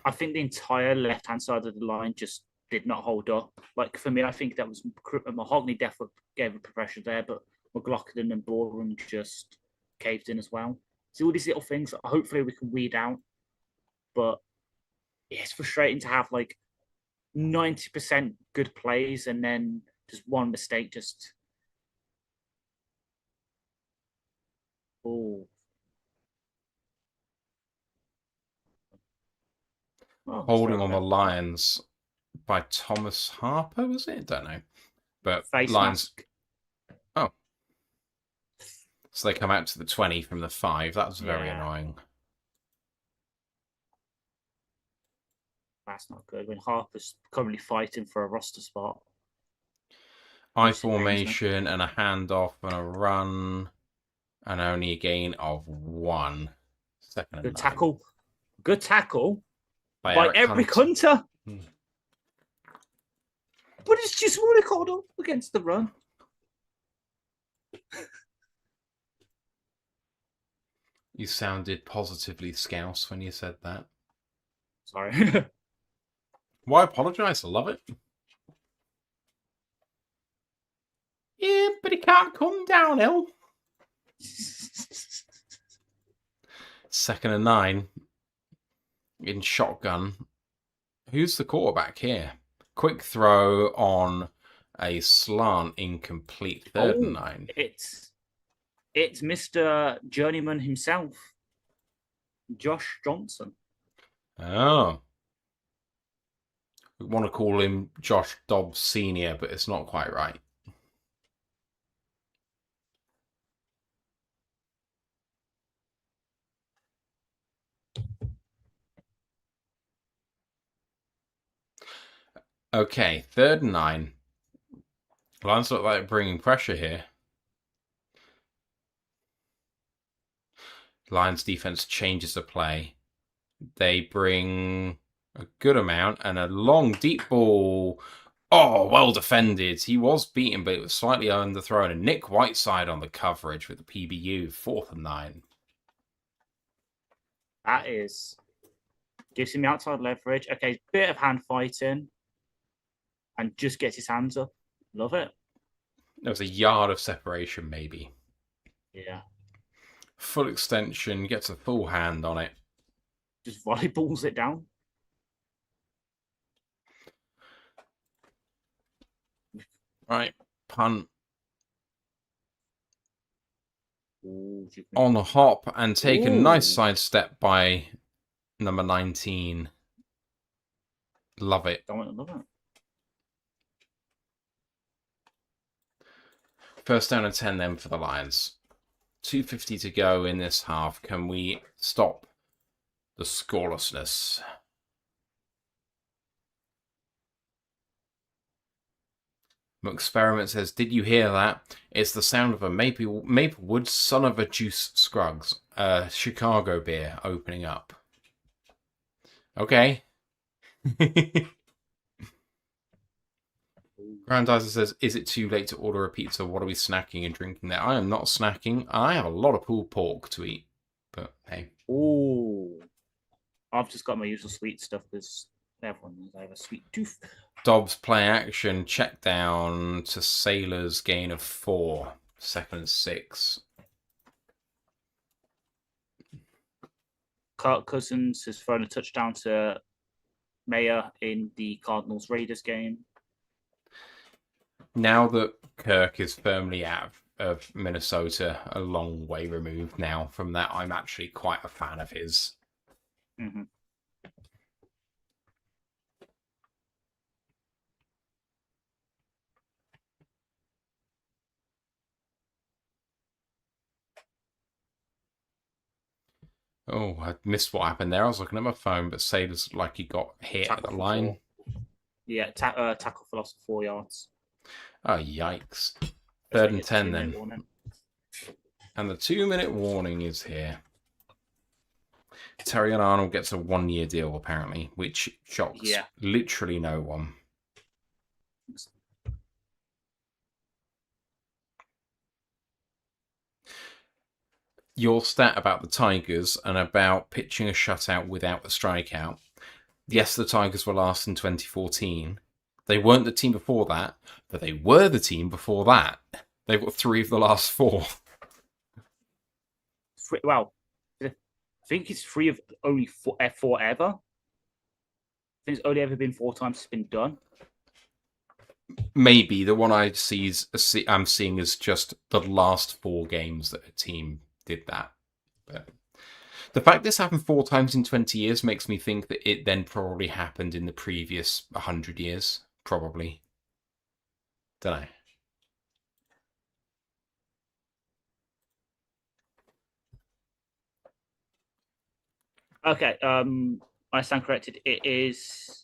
Speaker 2: I think the entire left-hand side of the line just did not hold up. Like, for me, I think that was Mahogany definitely gave a pressure there, but McLaughlin and Boreham just caved in as well. So all these little things, hopefully we can weed out. But yeah, it's frustrating to have like 90% good plays and then just one mistake just... Oh.
Speaker 1: Holding on the Lions by Thomas Harper, was it? Don't know. But
Speaker 2: Face
Speaker 1: Lions.
Speaker 2: mask.
Speaker 1: Oh. So they come out to the 20 from the 5. That was very annoying.
Speaker 2: That's not good when Harper's currently fighting for a roster spot.
Speaker 1: I formation and a handoff and a run and only a gain of 1. Second and
Speaker 2: good
Speaker 1: 9.
Speaker 2: tackle. Good tackle by Eric
Speaker 1: Hunter.
Speaker 2: Hunter. But it's just really called up against the run.
Speaker 1: You sounded positively scouse when you said that.
Speaker 2: Sorry.
Speaker 1: Why apologise? I love it. Yeah, but he can't come downhill. Second and 9 in shotgun. Who's the quarterback here? Quick throw on a slant, incomplete. Third and 9.
Speaker 2: It's Mr. Journeyman himself, Josh Johnson.
Speaker 1: Oh. We want to call him Josh Dobbs Sr., but it's not quite right. Okay, third and 9. Lions look like they're bringing pressure here. Lions defense changes the play. They bring a good amount and a long deep ball. Oh, well defended. He was beaten, but it was slightly underthrown. And Nick Whiteside on the coverage with the PBU. 4th and 9.
Speaker 2: That is... Gives him the outside leverage. Okay, bit of hand fighting. And just gets his hands up. Love it.
Speaker 1: There was a yard of separation, maybe.
Speaker 2: Yeah.
Speaker 1: Full extension, gets a full hand on it.
Speaker 2: Just volleyballs it down.
Speaker 1: Right, punt.
Speaker 2: Ooh,
Speaker 1: on the hop and take a nice sidestep by number 19. Love it.
Speaker 2: Love it.
Speaker 1: First down and 10 then for the Lions. 2:50 to go in this half. Can we stop the scorelessness? Experiment says, did you hear that? It's the sound of a Maplewood son of a Juice Scruggs. Chicago beer opening up. Okay. Grandizer says, is it too late to order a pizza? What are we snacking and drinking there? I am not snacking. I have a lot of pulled pork to eat. But hey.
Speaker 2: Ooh. I've just got my usual sweet stuff because everyone knows I have a sweet tooth.
Speaker 1: Dobbs play action, check down to Sailors, gain of 4. 2nd and 6.
Speaker 2: Kirk Cousins has thrown a touchdown to Mayer in the Cardinals-Raiders game.
Speaker 1: Now that Kirk is firmly out of Minnesota, a long way removed now from that, I'm actually quite a fan of his.
Speaker 2: Mm-hmm.
Speaker 1: Oh, I missed what happened there. I was looking at my phone, but Sailor's like he got hit at the line.
Speaker 2: Yeah, tackle for loss of 4 yards.
Speaker 1: Oh, yikes. 3rd and 10 then.
Speaker 2: Warning.
Speaker 1: And the 2-minute warning is here. Terry and Arnold gets a 1-year deal, apparently, which shocks literally no one. Your stat about the Tigers and about pitching a shutout without the strikeout. Yes, the Tigers were last in 2014. They weren't the team before that, but they were the team before that. They've got 3 of the last 4.
Speaker 2: Well, I think it's 3 of only 4 ever. I think it's only ever been 4 times it's been done.
Speaker 1: Maybe the one I'm seeing is just the last 4 games that a team did that. But the fact this happened 4 times in 20 years makes me think that it then probably happened in the previous 100 years. Probably. Don't know.
Speaker 2: Okay, I stand corrected. It is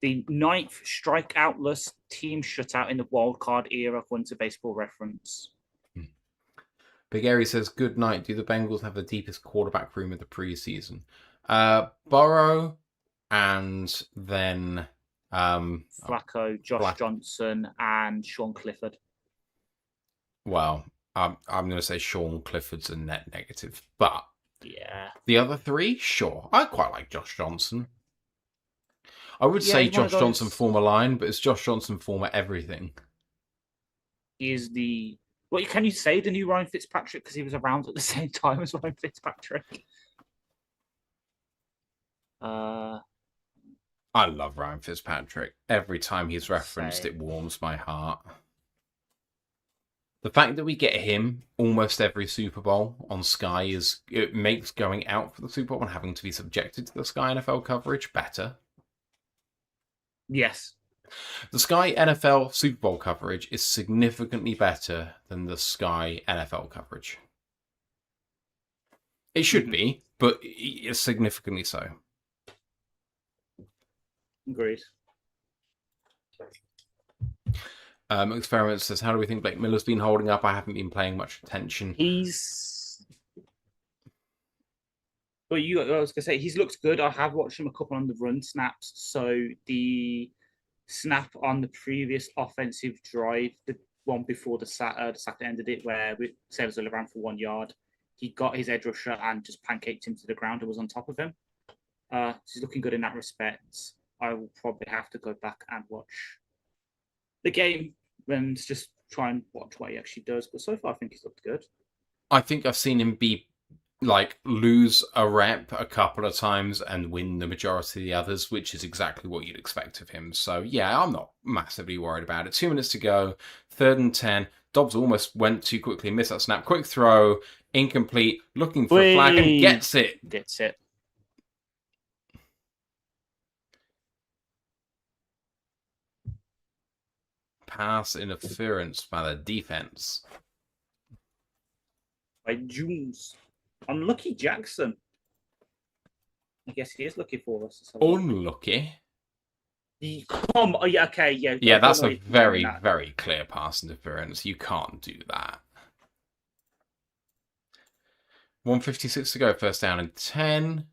Speaker 2: the 9th strikeoutless team shutout in the wildcard era, according to Baseball Reference.
Speaker 1: Big Airy says, good night. Do the Bengals have the deepest quarterback room of the preseason? Burrow and then
Speaker 2: Flacco, Josh Johnson, and Sean Clifford.
Speaker 1: Well, I'm going to say Sean Clifford's a net negative, but
Speaker 2: yeah,
Speaker 1: the other 3, sure. I quite like Josh Johnson. I would say Josh Johnson former line, but it's Josh Johnson former everything.
Speaker 2: He is the... Well, can you say the new Ryan Fitzpatrick because he was around at the same time as Ryan Fitzpatrick?
Speaker 1: I love Ryan Fitzpatrick. Every time he's referenced, it warms my heart. The fact that we get him almost every Super Bowl on Sky it makes going out for the Super Bowl and having to be subjected to the Sky NFL coverage better.
Speaker 2: Yes.
Speaker 1: The Sky NFL Super Bowl coverage is significantly better than the Sky NFL coverage. It should be, but it's significantly so.
Speaker 2: Agreed.
Speaker 1: Experiment says, how do we think Blake Miller's been holding up? I haven't been paying much attention.
Speaker 2: Well, I was going to say, he's looked good. I have watched him a couple on the run snaps. So the snap on the previous offensive drive, the one before the sack that ended it, where Sailors only ran for 1 yard, he got his edge rusher and just pancaked him to the ground and was on top of him. So he's looking good in that respect. I will probably have to go back and watch the game and just try and watch what he actually does. But so far, I think he's looked good.
Speaker 1: I think I've seen him lose a rep a couple of times and win the majority of the others, which is exactly what you'd expect of him. So, yeah, I'm not massively worried about it. 2 minutes to go, 3rd and 10. Dobbs almost went too quickly, missed that snap. Quick throw, incomplete, looking for a flag and gets it.
Speaker 2: Gets it.
Speaker 1: Pass interference by the defense.
Speaker 2: By Jones. Unlucky Jackson. I guess he is lucky for us.
Speaker 1: Unlucky?
Speaker 2: Okay, yeah.
Speaker 1: Yeah, that's a very, very clear pass interference. You can't do that. 1:56 to go, 1st down and 10.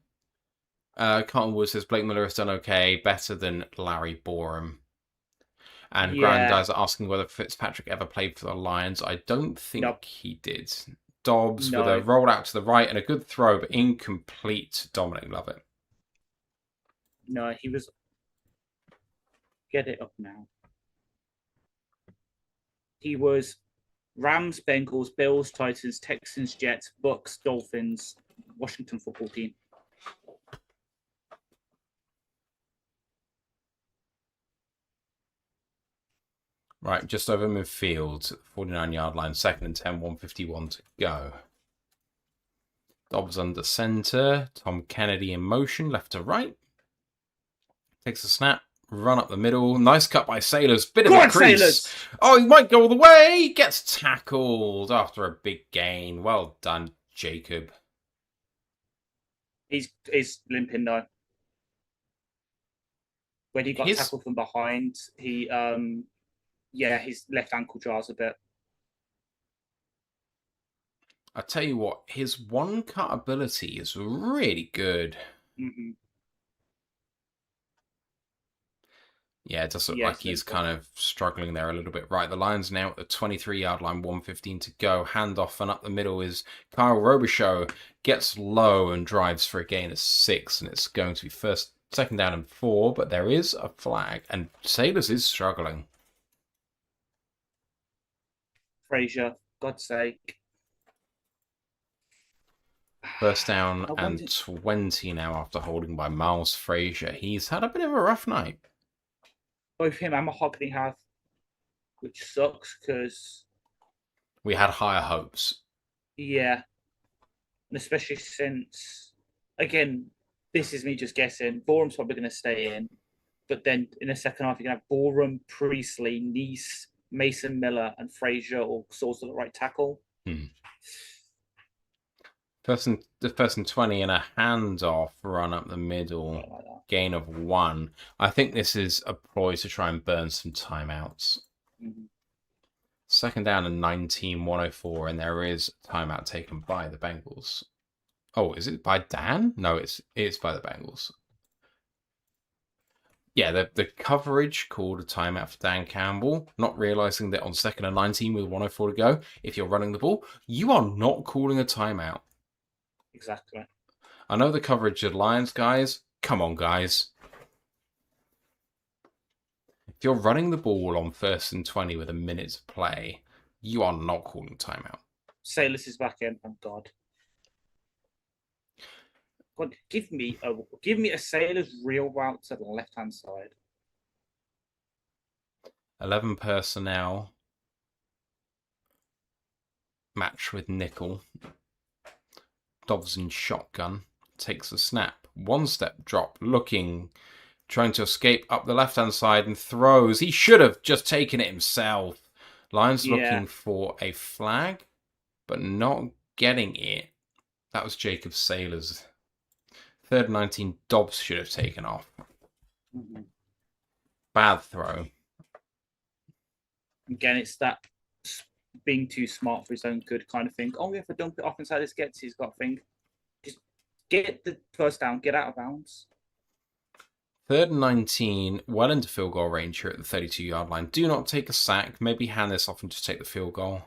Speaker 1: Carlton Wood says Blake Miller has done okay, better than Larry Boreham. And Grandize asking whether Fitzpatrick ever played for the Lions. I don't think he did. Dobbs with a roll out to the right and a good throw, but incomplete. Dominic Lovett.
Speaker 2: No, he was... Get it up now. He was Rams, Bengals, Bills, Titans, Texans, Jets, Bucks, Dolphins, Washington football team.
Speaker 1: Right, just over midfield, 49-yard line, 2nd and 10, 1:51 to go. Dobbs under centre, Tom Kennedy in motion, left to right. Takes a snap, run up the middle. Nice cut by Sailors, bit of a crease.
Speaker 2: Sailors!
Speaker 1: Oh, he might go all the way. Gets tackled after a big gain. Well done, Jacob.
Speaker 2: He's limping though. When he got tackled from behind, his left ankle jars a bit.
Speaker 1: I tell you what, his one cut ability is really good.
Speaker 2: Mm-hmm.
Speaker 1: Yeah, it does look like he's kind of struggling there a little bit. Right, the Lions now at the 23-yard line, 1:15 to go. Handoff, and up the middle is Kyle Robichaux. Gets low and drives for a gain of 6, and it's going to be second down and 4, but there is a flag, and Sailors is struggling.
Speaker 2: Frazier, God's sake.
Speaker 1: First down and 20 now after holding by Miles Frazier. He's had a bit of a rough night.
Speaker 2: Both him and Mahogany have, which sucks because
Speaker 1: we had higher hopes.
Speaker 2: Yeah, and especially since, again, this is me just guessing. Boreham's probably going to stay in, but then in the second half, you're going to have Boreham, Priestley, Neese, Mason Miller, and Frazier all sorts of the right tackle.
Speaker 1: First and 20 and a handoff run up the middle, like gain of 1. I think this is a ploy to try and burn some timeouts.
Speaker 2: Mm-hmm.
Speaker 1: Second down and 19, 104, and there is a timeout taken by the Bengals. Oh, is it by Dan? No, it's by the Bengals. Yeah, the coverage called a timeout for Dan Campbell, not realizing that on 2nd and 19 with 104 to go, if you're running the ball, you are not calling a timeout.
Speaker 2: Exactly.
Speaker 1: I know the coverage of Lions, guys. Come on, guys. If you're running the ball on 1st and 20 with a minute to play, you are not calling timeout.
Speaker 2: Sailors is back in, thank God. God, give me a Sailors real route to the left-hand side.
Speaker 1: 11 personnel. Match with nickel. Dobbs in shotgun. Takes a snap. 1-step drop. Trying to escape up the left-hand side and throws. He should have just taken it himself. Lions looking for a flag, but not getting it. That was Jacob Sailors. 3rd and 19, Dobbs should have taken off.
Speaker 2: Mm-hmm.
Speaker 1: Bad throw.
Speaker 2: Again, it's that being too smart for his own good kind of thing. Oh, if I dump it off inside his gets, he's got a thing. Just get the first down, get out of bounds.
Speaker 1: 3rd and 19, well into field goal range here at the 32-yard line. Do not take a sack. Maybe hand this off and just take the field goal.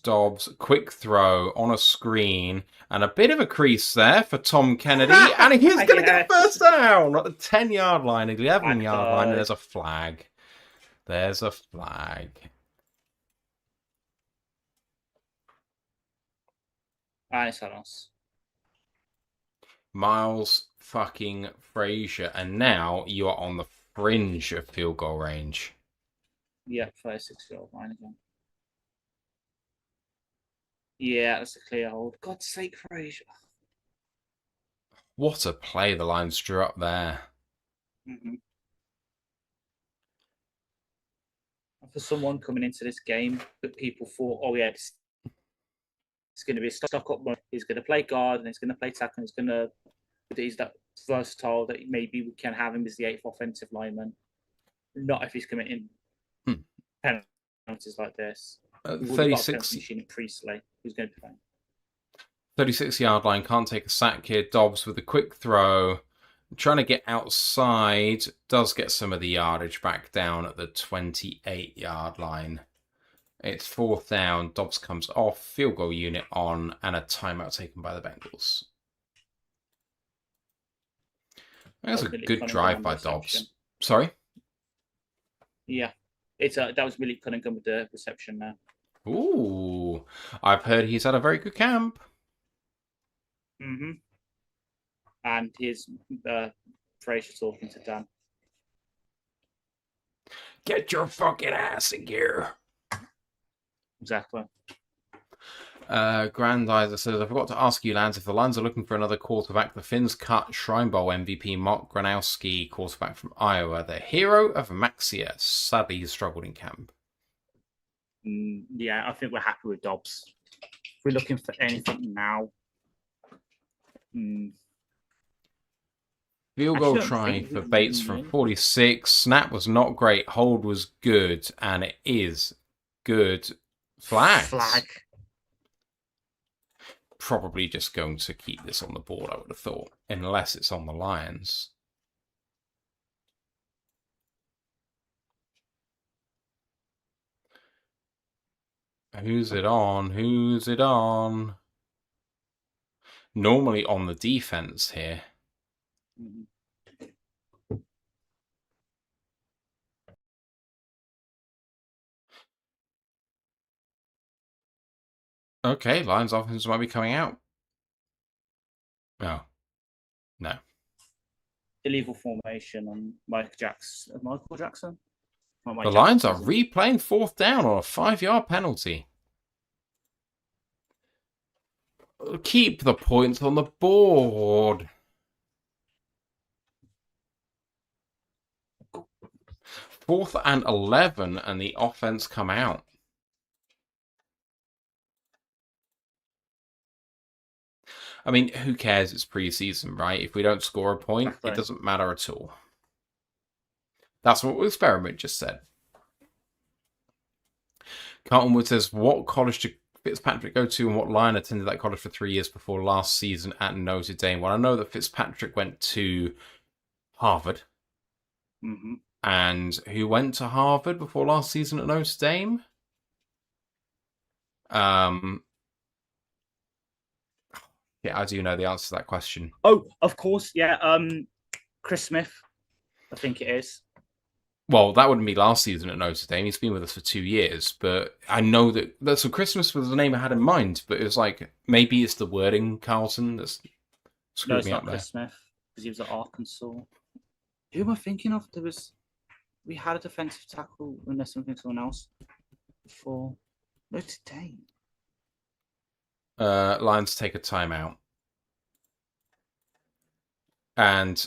Speaker 1: Dobbs, quick throw on a screen, and a bit of a crease there for Tom Kennedy, and he's going to get first down at the 10-yard line, 11-yard line, and there's a flag. There's a flag.
Speaker 2: It's on us.
Speaker 1: Miles fucking Frazier, and now you are on the fringe of field goal range.
Speaker 2: Yeah, 36-yard line again. Yeah, that's a clear hold. God's sake, Frazier.
Speaker 1: What a play the Lions drew up there.
Speaker 2: Mm-hmm. For someone coming into this game that people thought, oh yeah, it's going to be a stock-up one. He's going to play guard and he's going to play tackle. He's that versatile that maybe we can have him as the 8th offensive lineman. Not if he's committing penalties like this.
Speaker 1: 36.
Speaker 2: Priestley, who's going to be playing.
Speaker 1: 36-yard line, can't take a sack here. Dobbs with a quick throw. Trying to get outside. Does get some of the yardage back down at the 28-yard line. It's 4th down. Dobbs comes off. Field goal unit on. And a timeout taken by the Bengals. That's a good drive by Dobbs. Sorry?
Speaker 2: Yeah. That was Billy Cunningham with the reception now.
Speaker 1: Ooh. I've heard he's had a very good camp.
Speaker 2: Mm-hmm. And his Frazier talking to Dan.
Speaker 1: Get your fucking ass in gear.
Speaker 2: Exactly.
Speaker 1: Grandizer says, I forgot to ask you, lads, if the Lions are looking for another quarterback, the Finns cut Shrine Bowl MVP Mark Granowski, quarterback from Iowa, the hero of Maxia. Sadly, he's struggled in camp.
Speaker 2: Yeah, I think we're happy with Dobbs. If we're looking for anything now,
Speaker 1: Field goal try for Bates from 46. Snap was not great. Hold was good, and it is good. Flag. Probably just going to keep this on the board, I would have thought, unless it's on the Lions. Who's it on? Who's it on? Normally on the defense here. Okay, Lions offense might be coming out. Oh, no.
Speaker 2: Illegal formation on Michael Jackson.
Speaker 1: The Lions are replaying 4th down on a 5-yard penalty. Keep the points on the board. 4th and 11, and the offense come out. I mean, who cares? It's preseason, right? If we don't score a point, It doesn't matter at all. That's what Experiment just said. Carlton Wood says, what college did Fitzpatrick go to and what Lion attended that college for 3 years before last season at Notre Dame? Well, I know that Fitzpatrick went to Harvard. And who went to Harvard before last season at Notre Dame? Yeah, I do know the answer to that question.
Speaker 2: Oh, of course, yeah. Chris Smith, I think it is.
Speaker 1: Well, that wouldn't be last season at Notre Dame. He's been with us for 2 years, but I know that so Christmas was the name I had in mind, but it was like maybe it's the wording, Carlton, that's screwed me up there.
Speaker 2: No, it's not Chris Smith because he was at Arkansas. Who am I thinking of? We had a defensive tackle unless I'm thinking someone else before Notre Dame.
Speaker 1: Lions take a timeout. And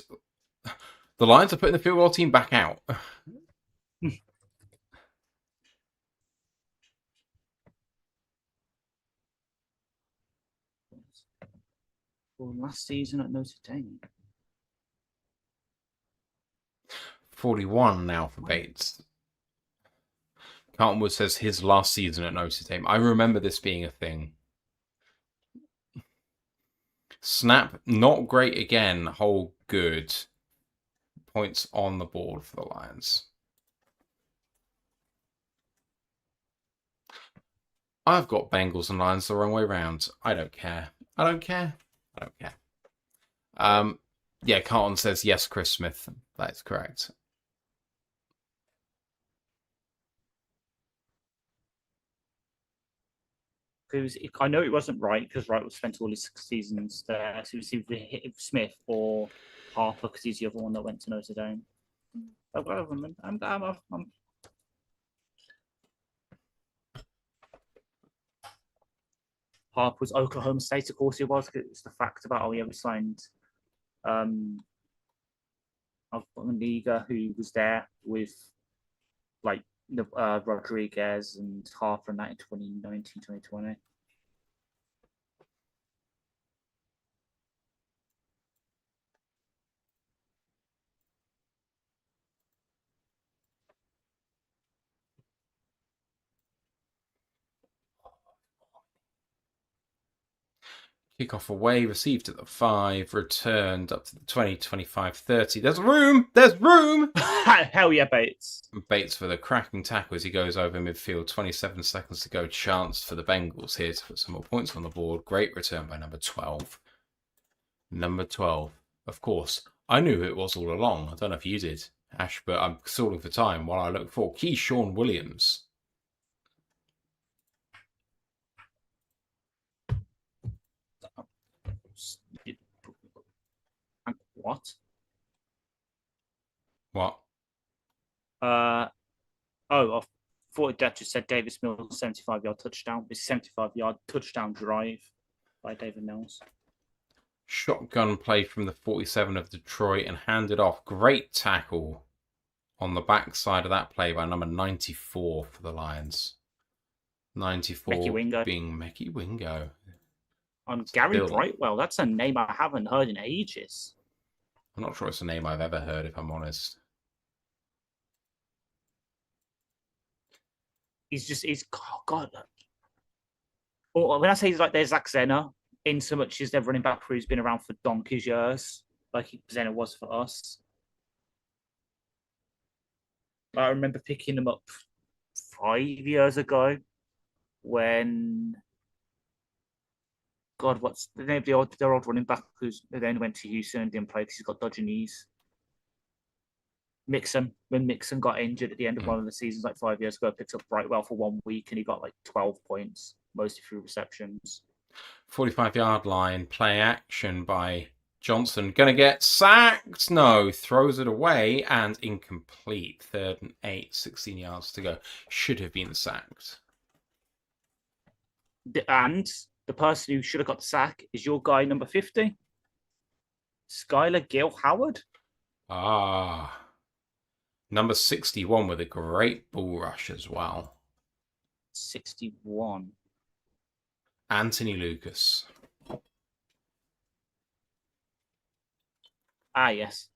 Speaker 1: the Lions are putting the field goal team back out.
Speaker 2: Last season at Notre Dame.
Speaker 1: 41 now for Bates. Carlton Wood says his last season at Notre Dame. I remember this being a thing. Snap, not great again. Hold good. Points on the board for the Lions. I've got Bengals and Lions the wrong way round. I don't care. Yeah, Carlton says yes, Chris Smith. That's correct.
Speaker 2: I know it wasn't Wright because Wright was spent all his seasons there. So it was either Smith or Harper because he's the other one that went to Notre Dame. Harper was Oklahoma State, of course he was. It's the fact about we signed Liga, who was there with like Rodriguez and Harper and that in 2019, 2020.
Speaker 1: Kickoff away, received at the 5, returned up to the 20, 25, 30. There's room! There's room!
Speaker 2: Hell yeah, Bates.
Speaker 1: Bates for the cracking tackle as he goes over midfield. 27 seconds to go. Chance for the Bengals here to put some more points on the board. Great return by number 12. Number 12. Of course, I knew who it was all along. I don't know if you did, Ash, but I'm stalling for time while I look for Keyshawn Williams.
Speaker 2: What?
Speaker 1: What?
Speaker 2: I thought that just said Davis Mills 75-yard touchdown. It's 75-yard touchdown drive by David Mills.
Speaker 1: Shotgun play from the 47 of Detroit and handed off. Great tackle on the backside of that play by number 94 for the Lions. 94
Speaker 2: Mecky Wingo.
Speaker 1: being Mecky Wingo.
Speaker 2: Gary
Speaker 1: Still,
Speaker 2: Brightwell. That's a name I haven't heard in ages.
Speaker 1: I'm not sure it's a name I've ever heard, if I'm honest.
Speaker 2: He's God. Or when I say he's like there's Zach Zenner, in so much as their running back who's been around for donkey's years, like Zenner was for us. I remember picking him up 5 years ago when what's the name of their old running back who's then went to Houston and didn't play because he's got dodgy knees. When Mixon got injured at the end of one of the seasons like 5 years ago, picked up Brightwell for 1 week and he got like 12 points, mostly through receptions.
Speaker 1: 45-yard line, play action by Johnson. Gonna get sacked? No, throws it away and incomplete. 3rd and 8, 16 yards to go. Should have been sacked.
Speaker 2: And the person who should have got the sack is your guy, number 50, Skylar Gill Howard.
Speaker 1: Number 61 with a great bull rush as well.
Speaker 2: 61.
Speaker 1: Anthony Lucas.
Speaker 2: Yes.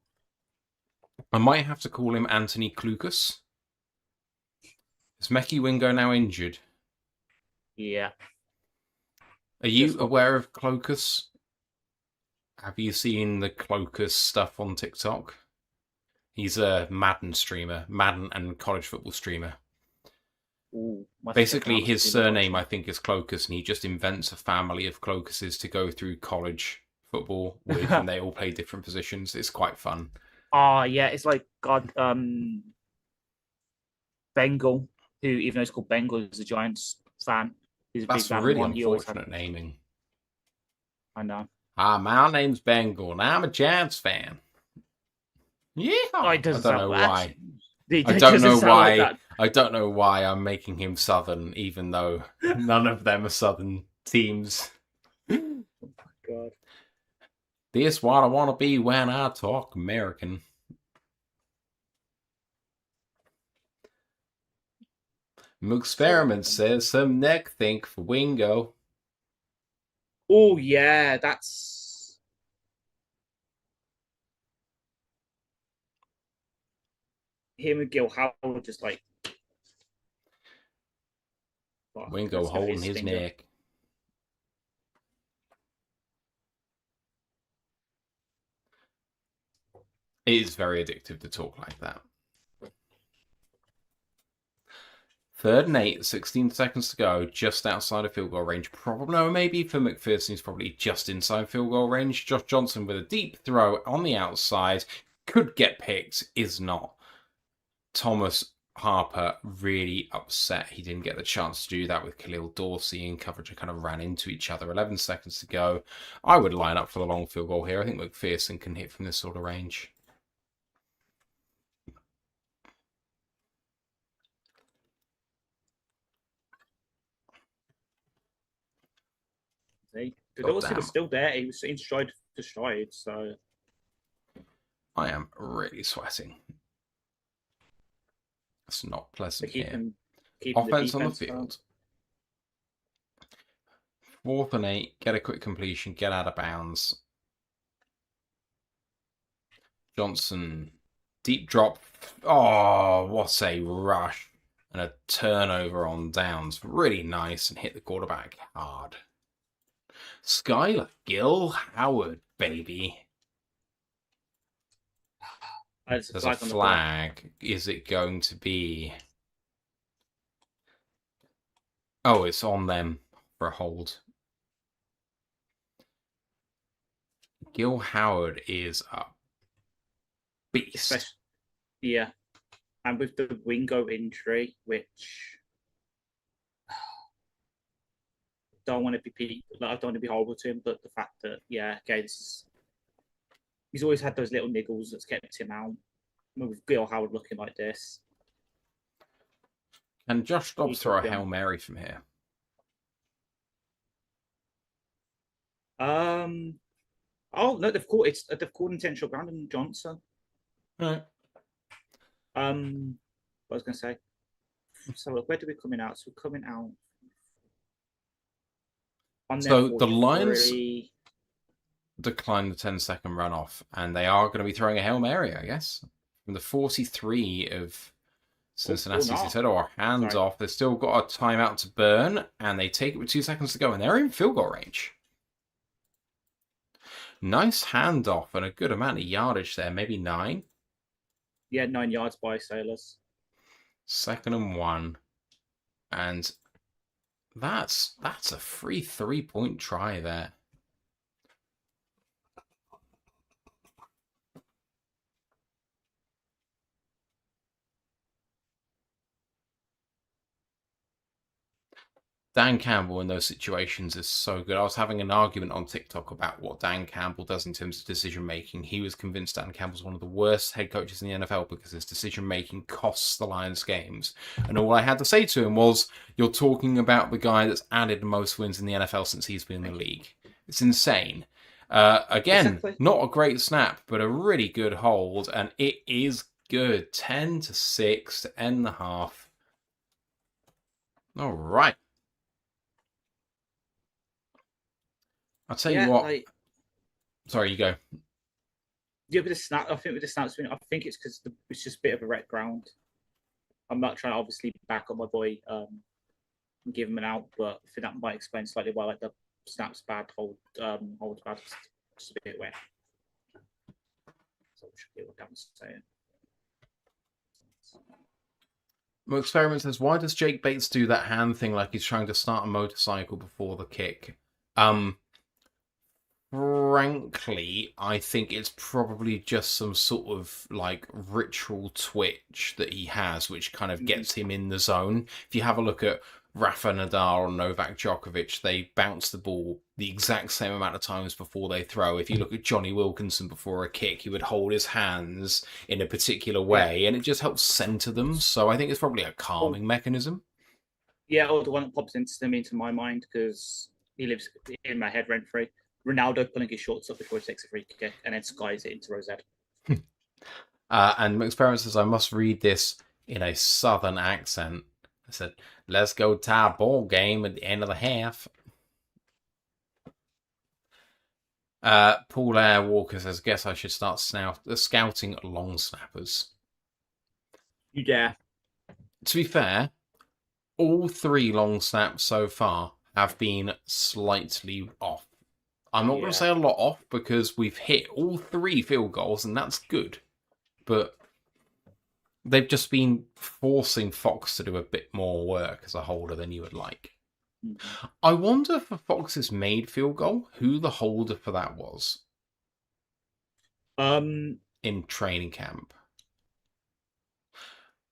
Speaker 1: I might have to call him Anthony Clucas. Is Mecky Wingo now injured?
Speaker 2: Yeah.
Speaker 1: Are you aware of Clocus? Have you seen the Clocus stuff on TikTok? He's a Madden streamer, Madden and college football streamer.
Speaker 2: Ooh,
Speaker 1: basically, his surname, I think, is Clocus, and he just invents a family of Clocuses to go through college football with, and they all play different positions. It's quite fun.
Speaker 2: Yeah, it's like Bengal, who even though it's called Bengal, is a Giants fan. He's a
Speaker 1: That's
Speaker 2: big fan
Speaker 1: really
Speaker 2: one.
Speaker 1: unfortunate naming.
Speaker 2: I know.
Speaker 1: My name's Bengal, and I'm a Giants fan. Yeah, I don't know why. I don't know why. Like I don't know why I'm making him Southern, even though none of them are Southern teams.
Speaker 2: Oh my God.
Speaker 1: This what I want to be when I talk American. Experiment says some neck think for Wingo.
Speaker 2: Oh yeah, that's him and Gil Howard just like
Speaker 1: Wingo holding his neck. It is very addictive to talk like that. 3rd and 8, 16 seconds to go, just outside of field goal range. Probably, no, maybe for McPherson, he's probably just inside field goal range. Josh Johnson with a deep throw on the outside. Could get picked, is not. Thomas Harper really upset he didn't get the chance to do that with Khalil Dorsey in coverage. They kind of ran into each other. 11 seconds to go. I would line up for the long field goal here. I think McPherson can hit from this sort of range.
Speaker 2: The Dorsey was still there. He was in stride to stride, so
Speaker 1: I am really sweating. It's not pleasant here. Offense on the field. 4th and 8. Get a quick completion. Get out of bounds. Johnson. Deep drop. Oh, what a rush. And a turnover on downs. Really nice and hit the quarterback hard. Skylar Gill Howard, baby. There's a flag. Is it going to be... Oh, it's on them for a hold. Gill Howard is a beast.
Speaker 2: Yeah. And with the Wingo injury, which... I don't want to be horrible to him, but the fact that, he's always had those little niggles that's kept him out. With Gil Howard looking like this,
Speaker 1: Can Josh
Speaker 2: He
Speaker 1: Dobbs throw
Speaker 2: could
Speaker 1: a
Speaker 2: be
Speaker 1: Hail
Speaker 2: on.
Speaker 1: Mary from here?
Speaker 2: Oh no, they've called intentional ground and Johnson.
Speaker 1: Right.
Speaker 2: What I was going to say. So look, where do we coming out? So we're coming out on their
Speaker 1: So the Lions
Speaker 2: 43.
Speaker 1: declined the 10-second runoff, and they are going to be throwing a Hail Mary, I guess. From the 43 of Cincinnati, as they
Speaker 2: not.
Speaker 1: said, or hands
Speaker 2: Sorry.
Speaker 1: off. They've still got a timeout to burn, and they take it with 2 seconds to go, and they're in field goal range. Nice handoff and a good amount of yardage there, maybe 9.
Speaker 2: Yeah, 9 yards by Sailors.
Speaker 1: 2nd and 1. And that's a free 3-point try there. Dan Campbell in those situations is so good. I was having an argument on TikTok about what Dan Campbell does in terms of decision making. He was convinced Dan Campbell's one of the worst head coaches in the NFL because his decision making costs the Lions games. And all I had to say to him was, "You're talking about the guy that's added the most wins in the NFL since he's been in the league. It's insane." Again,
Speaker 2: Exactly.
Speaker 1: not a great snap, but a really good hold, and it is good. 10-6 to end the half. All right. I'll tell you what. Sorry, you go.
Speaker 2: Yeah, with the snap, I think with the snaps, I think it's because it's just a bit of a wet ground. I'm not trying to obviously back up my boy, and give him an out, but I think that might explain slightly why like the snaps bad, hold bad, just a bit wet. So we should be what Gavin's saying.
Speaker 1: My experiment says, why does Jake Bates do that hand thing like he's trying to start a motorcycle before the kick? Frankly, I think it's probably just some sort of like ritual twitch that he has, which kind of gets him in the zone. If you have a look at Rafa Nadal or Novak Djokovic, they bounce the ball the exact same amount of times before they throw. If you look at Johnny Wilkinson before a kick, he would hold his hands in a particular way, and it just helps center them. So I think it's probably a calming mechanism.
Speaker 2: Yeah, or the one that pops into my mind because he lives in my head rent free. Ronaldo pulling his shorts up before he takes a free kick and then skies it into Rosette.
Speaker 1: And my experiment says I must read this in a southern accent. I said, "Let's go tie a ball game at the end of the half." Paul Air Walker says, "Guess I should start scouting long snappers."
Speaker 2: You dare?
Speaker 1: To be fair, all 3 long snaps so far have been slightly off. I'm not going to say a lot off because we've hit all 3 field goals, and that's good. But they've just been forcing Fox to do a bit more work as a holder than you would like. Mm-hmm. I wonder for Fox's made field goal, who the holder for that was. In training camp.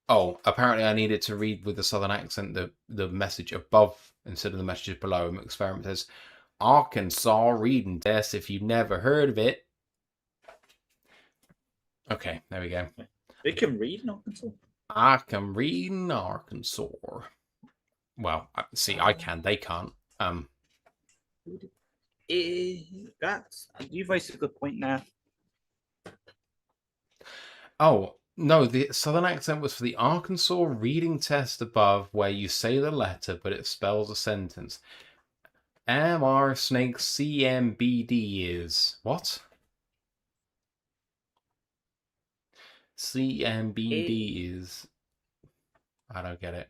Speaker 1: Oh, apparently I needed to read with the southern accent the message above instead of the messages below. My experiment says, "Arkansas reading test if you've never heard of it." Okay, there we go.
Speaker 2: They can read in Arkansas.
Speaker 1: I can read in Arkansas. Well, see, I can. They can't.
Speaker 2: You've raised a good point there.
Speaker 1: Oh, no, the southern accent was for the Arkansas reading test above where you say the letter, but it spells a sentence. MR Snake CMBD is... What? CMBD is... I don't get it.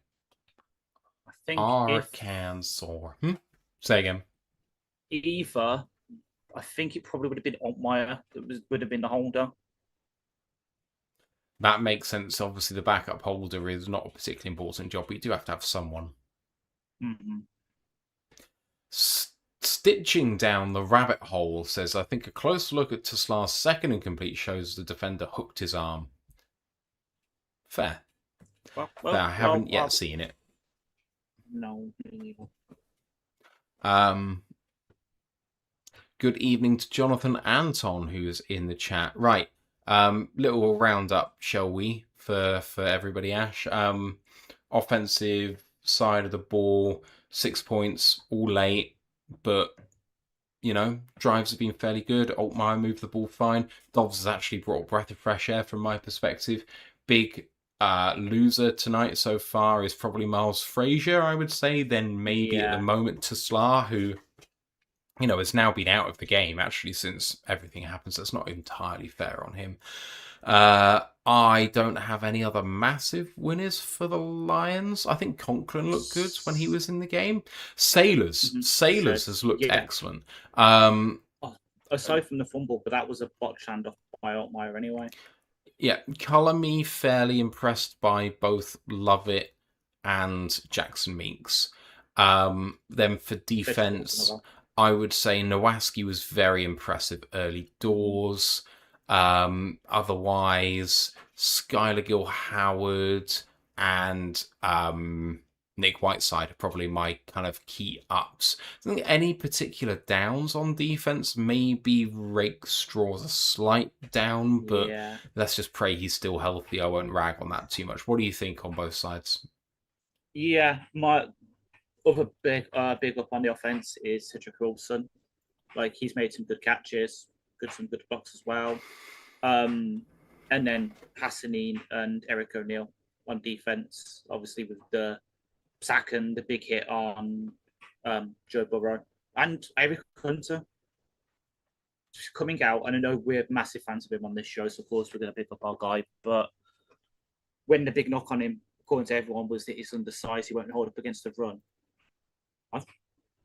Speaker 2: I think
Speaker 1: Arkansas. Say again.
Speaker 2: Either, I think it probably would have been Altmaier that would have been the holder.
Speaker 1: That makes sense. Obviously, the backup holder is not a particularly important job, but you do have to have someone.
Speaker 2: Mm-hmm.
Speaker 1: Stitching down the rabbit hole says, I think a close look at Tesla's second incomplete shows the defender hooked his arm. Fair. Fair. I haven't yet seen it.
Speaker 2: No, me neither.
Speaker 1: Good evening to Jonathan Anton, who is in the chat. Right. Little roundup, shall we, for everybody, Ash? offensive side of the ball, 6 points, all late, but drives have been fairly good. Altmaier moved the ball fine. Dobbs has actually brought a breath of fresh air from my perspective. Big loser tonight so far is probably Miles Frazier, I would say. Then maybe at the moment Tesla, who has now been out of the game actually since everything happens. That's not entirely fair on him. I don't have any other massive winners for the Lions. I think Conklin looked good when he was in the game. Sailors has looked excellent.
Speaker 2: Aside from the fumble, but that was a botch handoff by Altmaier anyway.
Speaker 1: Yeah, colour me fairly impressed by both Lovett and Jackson Meeks. Then for defense, I would say Nowaski was very impressive early doors. Otherwise, Skylar Gill-Howard and Nick Whiteside are probably my kind of key ups. I think any particular downs on defense, maybe Rakestraw's a slight down, but let's just pray he's still healthy. I won't rag on that too much. What do you think on both sides?
Speaker 2: Yeah, my other big up on the offense is Cedric Wilson. Like, he's made some good catches, some good blocks as well. And then Hassanin and Eric O'Neill on defense, obviously with the sack and the big hit on Joe Burrow and Eric Hunter coming out. And I know we're massive fans of him on this show, so of course we're going to pick up our guy. But when the big knock on him, according to everyone, was that he's undersized, he won't hold up against the run.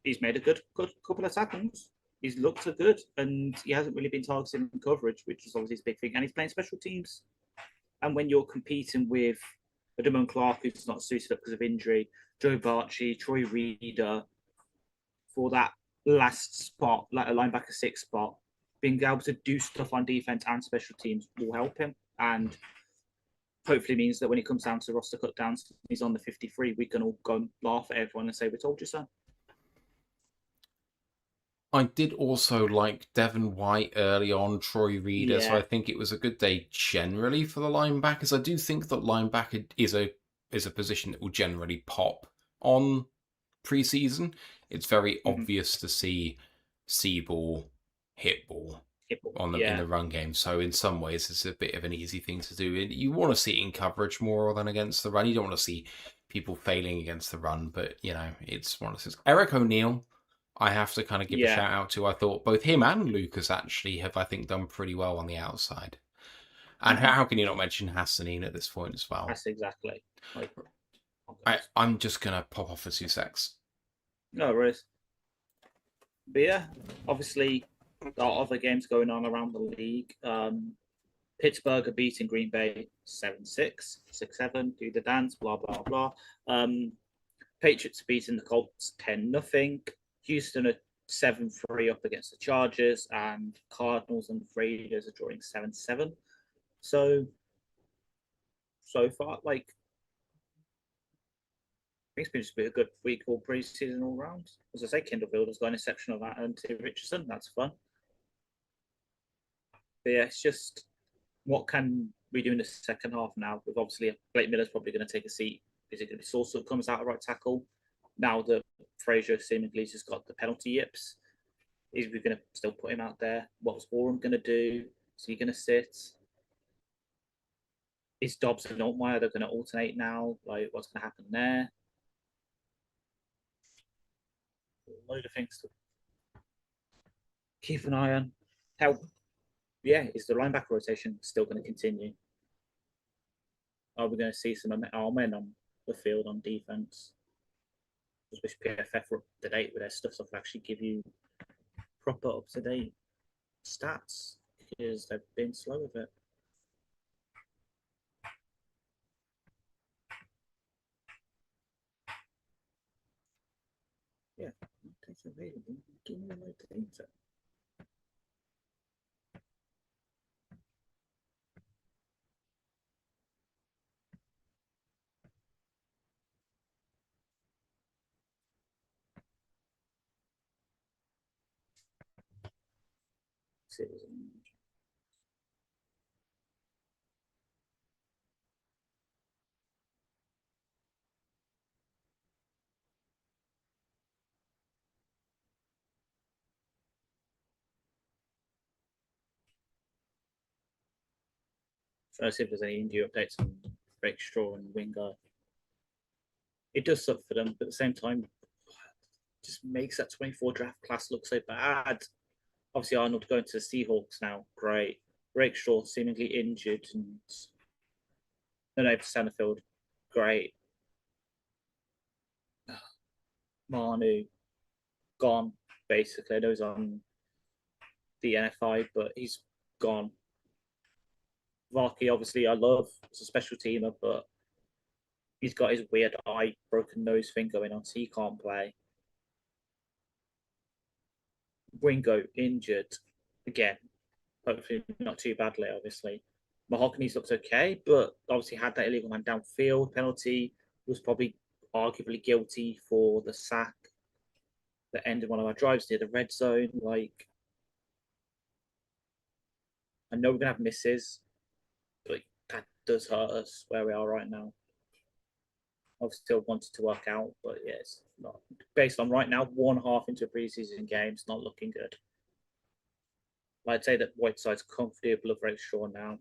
Speaker 2: He's made a good couple of tackles. He's looked good, and he hasn't really been targeted in coverage, which is obviously his big thing. And he's playing special teams. And when you're competing with a Damone Clark who's not suited up because of injury, Joe Barchi, Troy Reader, for that last spot, like a linebacker 6 spot, being able to do stuff on defense and special teams will help him. And hopefully means that when it comes down to roster cut downs, he's on the 53, we can all go and laugh at everyone and say, we told you so.
Speaker 1: I did also like Devin White early on, Troy Reader, so I think it was a good day generally for the linebackers. I do think that linebacker is a position that will generally pop on preseason. It's very obvious to see ball, hit ball in the run game. So in some ways, it's a bit of an easy thing to do. You want to see it in coverage more than against the run. You don't want to see people failing against the run, but it's one of those. Eric O'Neill, I have to kind of give a shout out to. I thought both him and Lucas actually have, I think, done pretty well on the outside. And how can you not mention Hassanin at this point as well?
Speaker 2: That's exactly.
Speaker 1: I'm just going to pop off for 2 secs.
Speaker 2: No worries. But yeah, obviously, there are other games going on around the league. Pittsburgh are beating Green Bay 7-6, 6-7, do the dance, blah, blah, blah. Patriots beating the Colts 10-0. Houston are 7-3 up against the Chargers, and Cardinals and Raiders are drawing 7-7. So far, I think it's been just a good week all preseason all round. As I say, Kendall Fielder's got an exception of that, and T. Richardson, that's fun. But yeah, it's just what can we do in the second half now? With obviously Blake Miller's probably going to take a seat. Is it going to be Sauce that comes out at right tackle? Now that Frazier seemingly has got the penalty yips, is we going to still put him out there? What's Wareham going to do? Is he going to sit? Is Dobbs and Altmaier, they're going to alternate now? Like, what's going to happen there? A load of things to keep an eye on. Is the linebacker rotation still going to continue? Are we going to see some of our men on the field on defense? I wish PFF were up to date with their stuff so I could actually give you proper up to date stats, because they've been slow with it. Yeah, it's available. Give me my data. trying to see if there's any injury updates on Rakestraw and Winger. It does suck for them, but at the same time, just makes that 24 draft class look so bad. Obviously, Arnold going to the Seahawks now, great. Rakestraw seemingly injured, and then over Sandfield, great. Manu gone, basically. I know he's on the NFI, but he's gone. Varkey, obviously, I love as a special teamer, but he's got his weird eye, broken nose thing going on, so he can't play. Wingo injured again. Hopefully, not too badly, obviously. Mahogany's looked okay, but obviously had that illegal man downfield penalty. Was probably arguably guilty for the sack that ended one of our drives near the red zone. Like, I know we're gonna have misses, but that does hurt us where we are right now. I've still wanted to work out, but yeah, it's not based on right now. 1.5 into a preseason game, it's not looking good. I'd say that Whiteside's comfortable of Rakestraw now.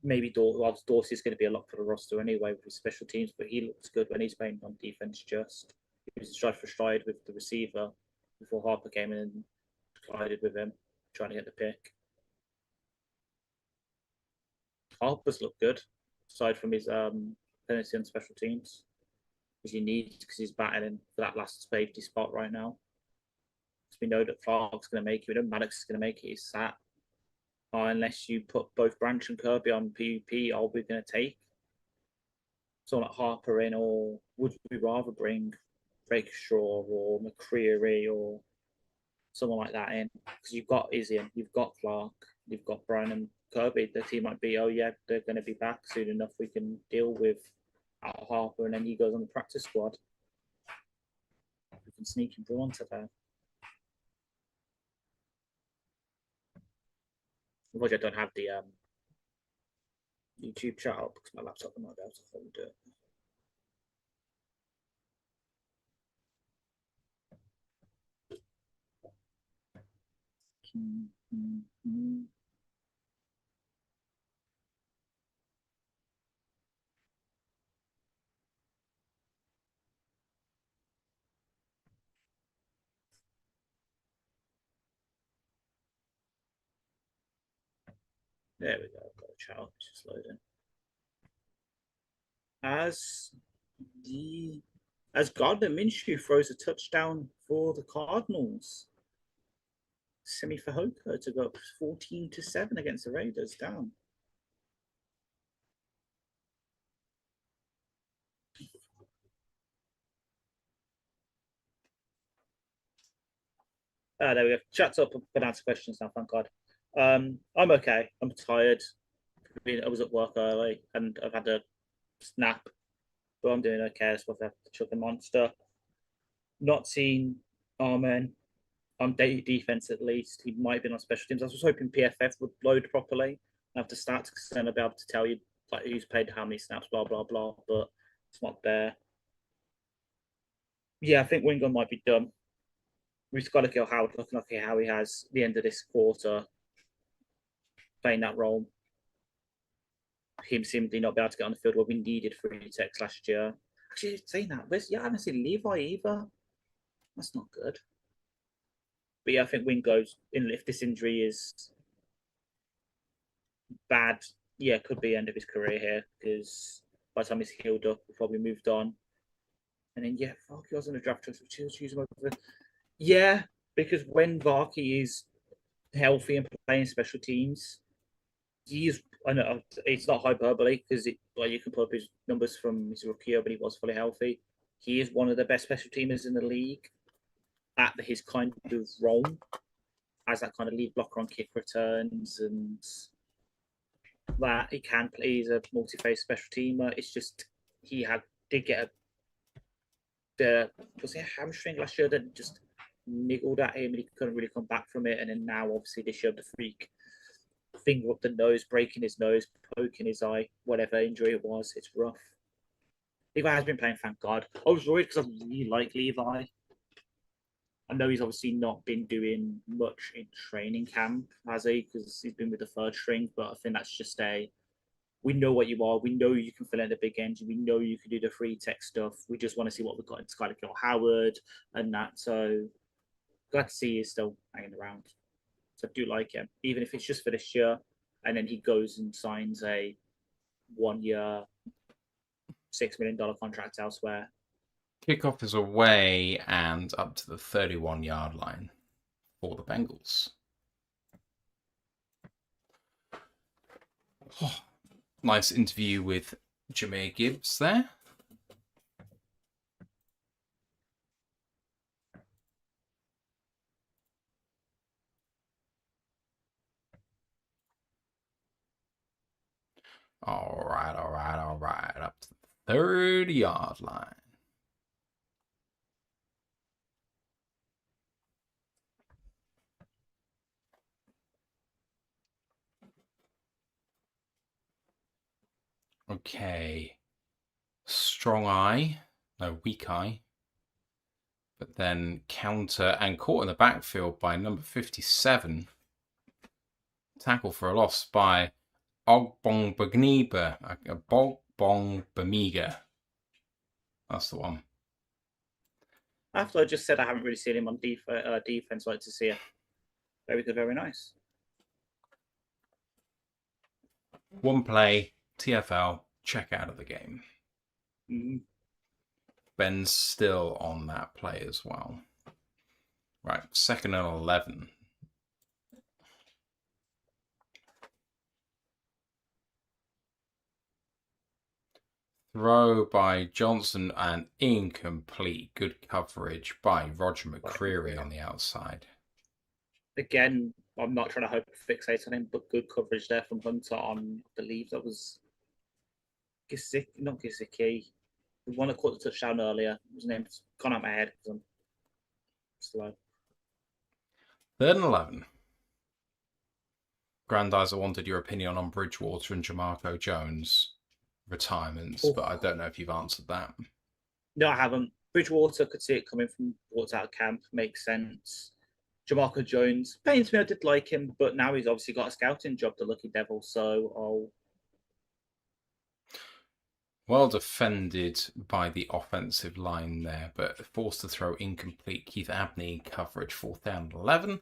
Speaker 2: Maybe Dorsey's going to be a lock for the roster anyway with his special teams, but he looks good when he's playing on defense. Just he was stride for stride with the receiver before Harper came in and collided with him, trying to get the pick. Harper's looked good, aside from his penalty on special teams, which he needs because he's battling for that last safety spot right now. Because we know that Clark's going to make it, we know Maddox is going to make it. He's sat. Unless you put both Branch and Kirby on PvP, are we going to take someone like Harper in, or would we rather bring Rakestraw or McCreary or someone like that in? Because you've got Izzy in, you've got Clark, you've got Brian and Kirby. The team might be, oh yeah, they're going to be back soon enough. We can deal with Harper, and then he goes on the practice squad. We can sneak him onto there. Unfortunately, I don't have the YouTube chat up because my laptop might be able to hold it. There we go. I've got a chat up. It's just loading. As Gardner Minshew throws a touchdown for the Cardinals. Semi Fehoko to go up 14-7 against the Raiders down. There we go. Chat's up. I'm going to answer questions now, thank God. I'm okay. I'm tired. I was at work early and I've had a snap, but I'm doing okay. I suppose I have to chuck a monster. Not seen Armen on defense at least. He might have been on special teams. I was hoping PFF would load properly. I have to start because then I'll be able to tell you like who's played how many snaps, blah blah blah. But it's not there. Yeah, I think Wingo might be done. We've got to kill Howard, looking like how he has the end of this quarter playing that role. Him simply not be able to get on the field where we needed 3 techs last year. Actually, saying that, I haven't seen Levi either. That's not good. But yeah, I think Wingo's, if this injury is bad, yeah, could be the end of his career here because by the time he's healed up, we've probably moved on. And then, yeah, Varkey was on the draft choice. Choose him over. Yeah, because when Varkey is healthy and playing special teams, I know it's not hyperbole because you can put up his numbers from his rookie year, but he was fully healthy. He is one of the best special teamers in the league at his kind of role as that kind of lead blocker on kick returns and that he can play. He's a multi-phase special teamer. It's just did get was it a hamstring last year that just niggled at him and he couldn't really come back from it. And then now, obviously, this year the freak finger up the nose, breaking his nose, poking his eye, whatever injury it was. It's rough. Levi has been playing, thank God. I was worried because I really like Levi. I know he's obviously not been doing much in training camp, has he? Because he's been with the third string. But I think that's just we know what you are. We know you can fill in the big engine. We know you can do the free tech stuff. We just want to see what we've got in Skylar Howard and that. So glad to see he's still hanging around. So I do like him, even if it's just for this year. And then he goes and signs a 1 year, $6 million contract elsewhere.
Speaker 1: Kickoff is away and up to the 31-yard line for the Bengals. Oh, nice interview with Jahmyr Gibbs there. All right. Up to the 30-yard line. Okay. Strong eye. No, weak eye. But then counter and caught in the backfield by number 57. Tackle for a loss by Ogbongbemiga. That's the one.
Speaker 2: After I just said I haven't really seen him on defense, I'd like to see it. Very good, very nice.
Speaker 1: One play, TFL, check out of the game.
Speaker 2: Mm-hmm.
Speaker 1: Ben's still on that play as well. Right, 2nd and 11. Throw by Johnson and incomplete. Good coverage by Roger McCreary on the outside.
Speaker 2: Again, I'm not trying to fixate on him, but good coverage there from Hunter on, I believe that was not Gesicki. The one that caught the touchdown earlier. His name's gone out of my head because I'm slow.
Speaker 1: 3rd and 11. Grandizer wanted your opinion on Bridgewater and Jamarco Jones retirements, but I don't know if you've answered that.
Speaker 2: No, I haven't. Bridgewater, could see it coming from what's out of camp. Makes sense. Jamarco Jones, pains me, I did like him, but now he's obviously got a scouting job, the Lucky Devil, so
Speaker 1: Well defended by the offensive line there, but forced to throw incomplete. Keith Abney coverage, 4th down and 11.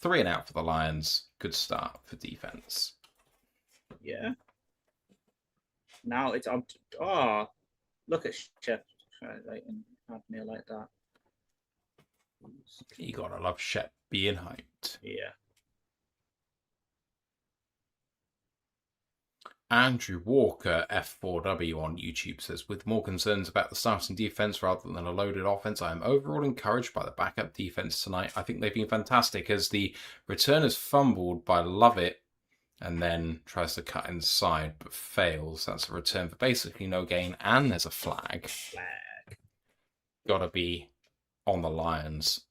Speaker 1: 3 and out for the Lions. Good start for defense.
Speaker 2: Yeah. Now it's on. Look at Chef and Abney like that.
Speaker 1: You gotta love Shep being hyped.
Speaker 2: Yeah.
Speaker 1: Andrew Walker, F4W on YouTube, says, with more concerns about the starting defense rather than a loaded offense, I am overall encouraged by the backup defense tonight. I think they've been fantastic as the return is fumbled by Lovett and then tries to cut inside but fails. That's a return for basically no gain, and there's a flag. Gotta be on the Lions.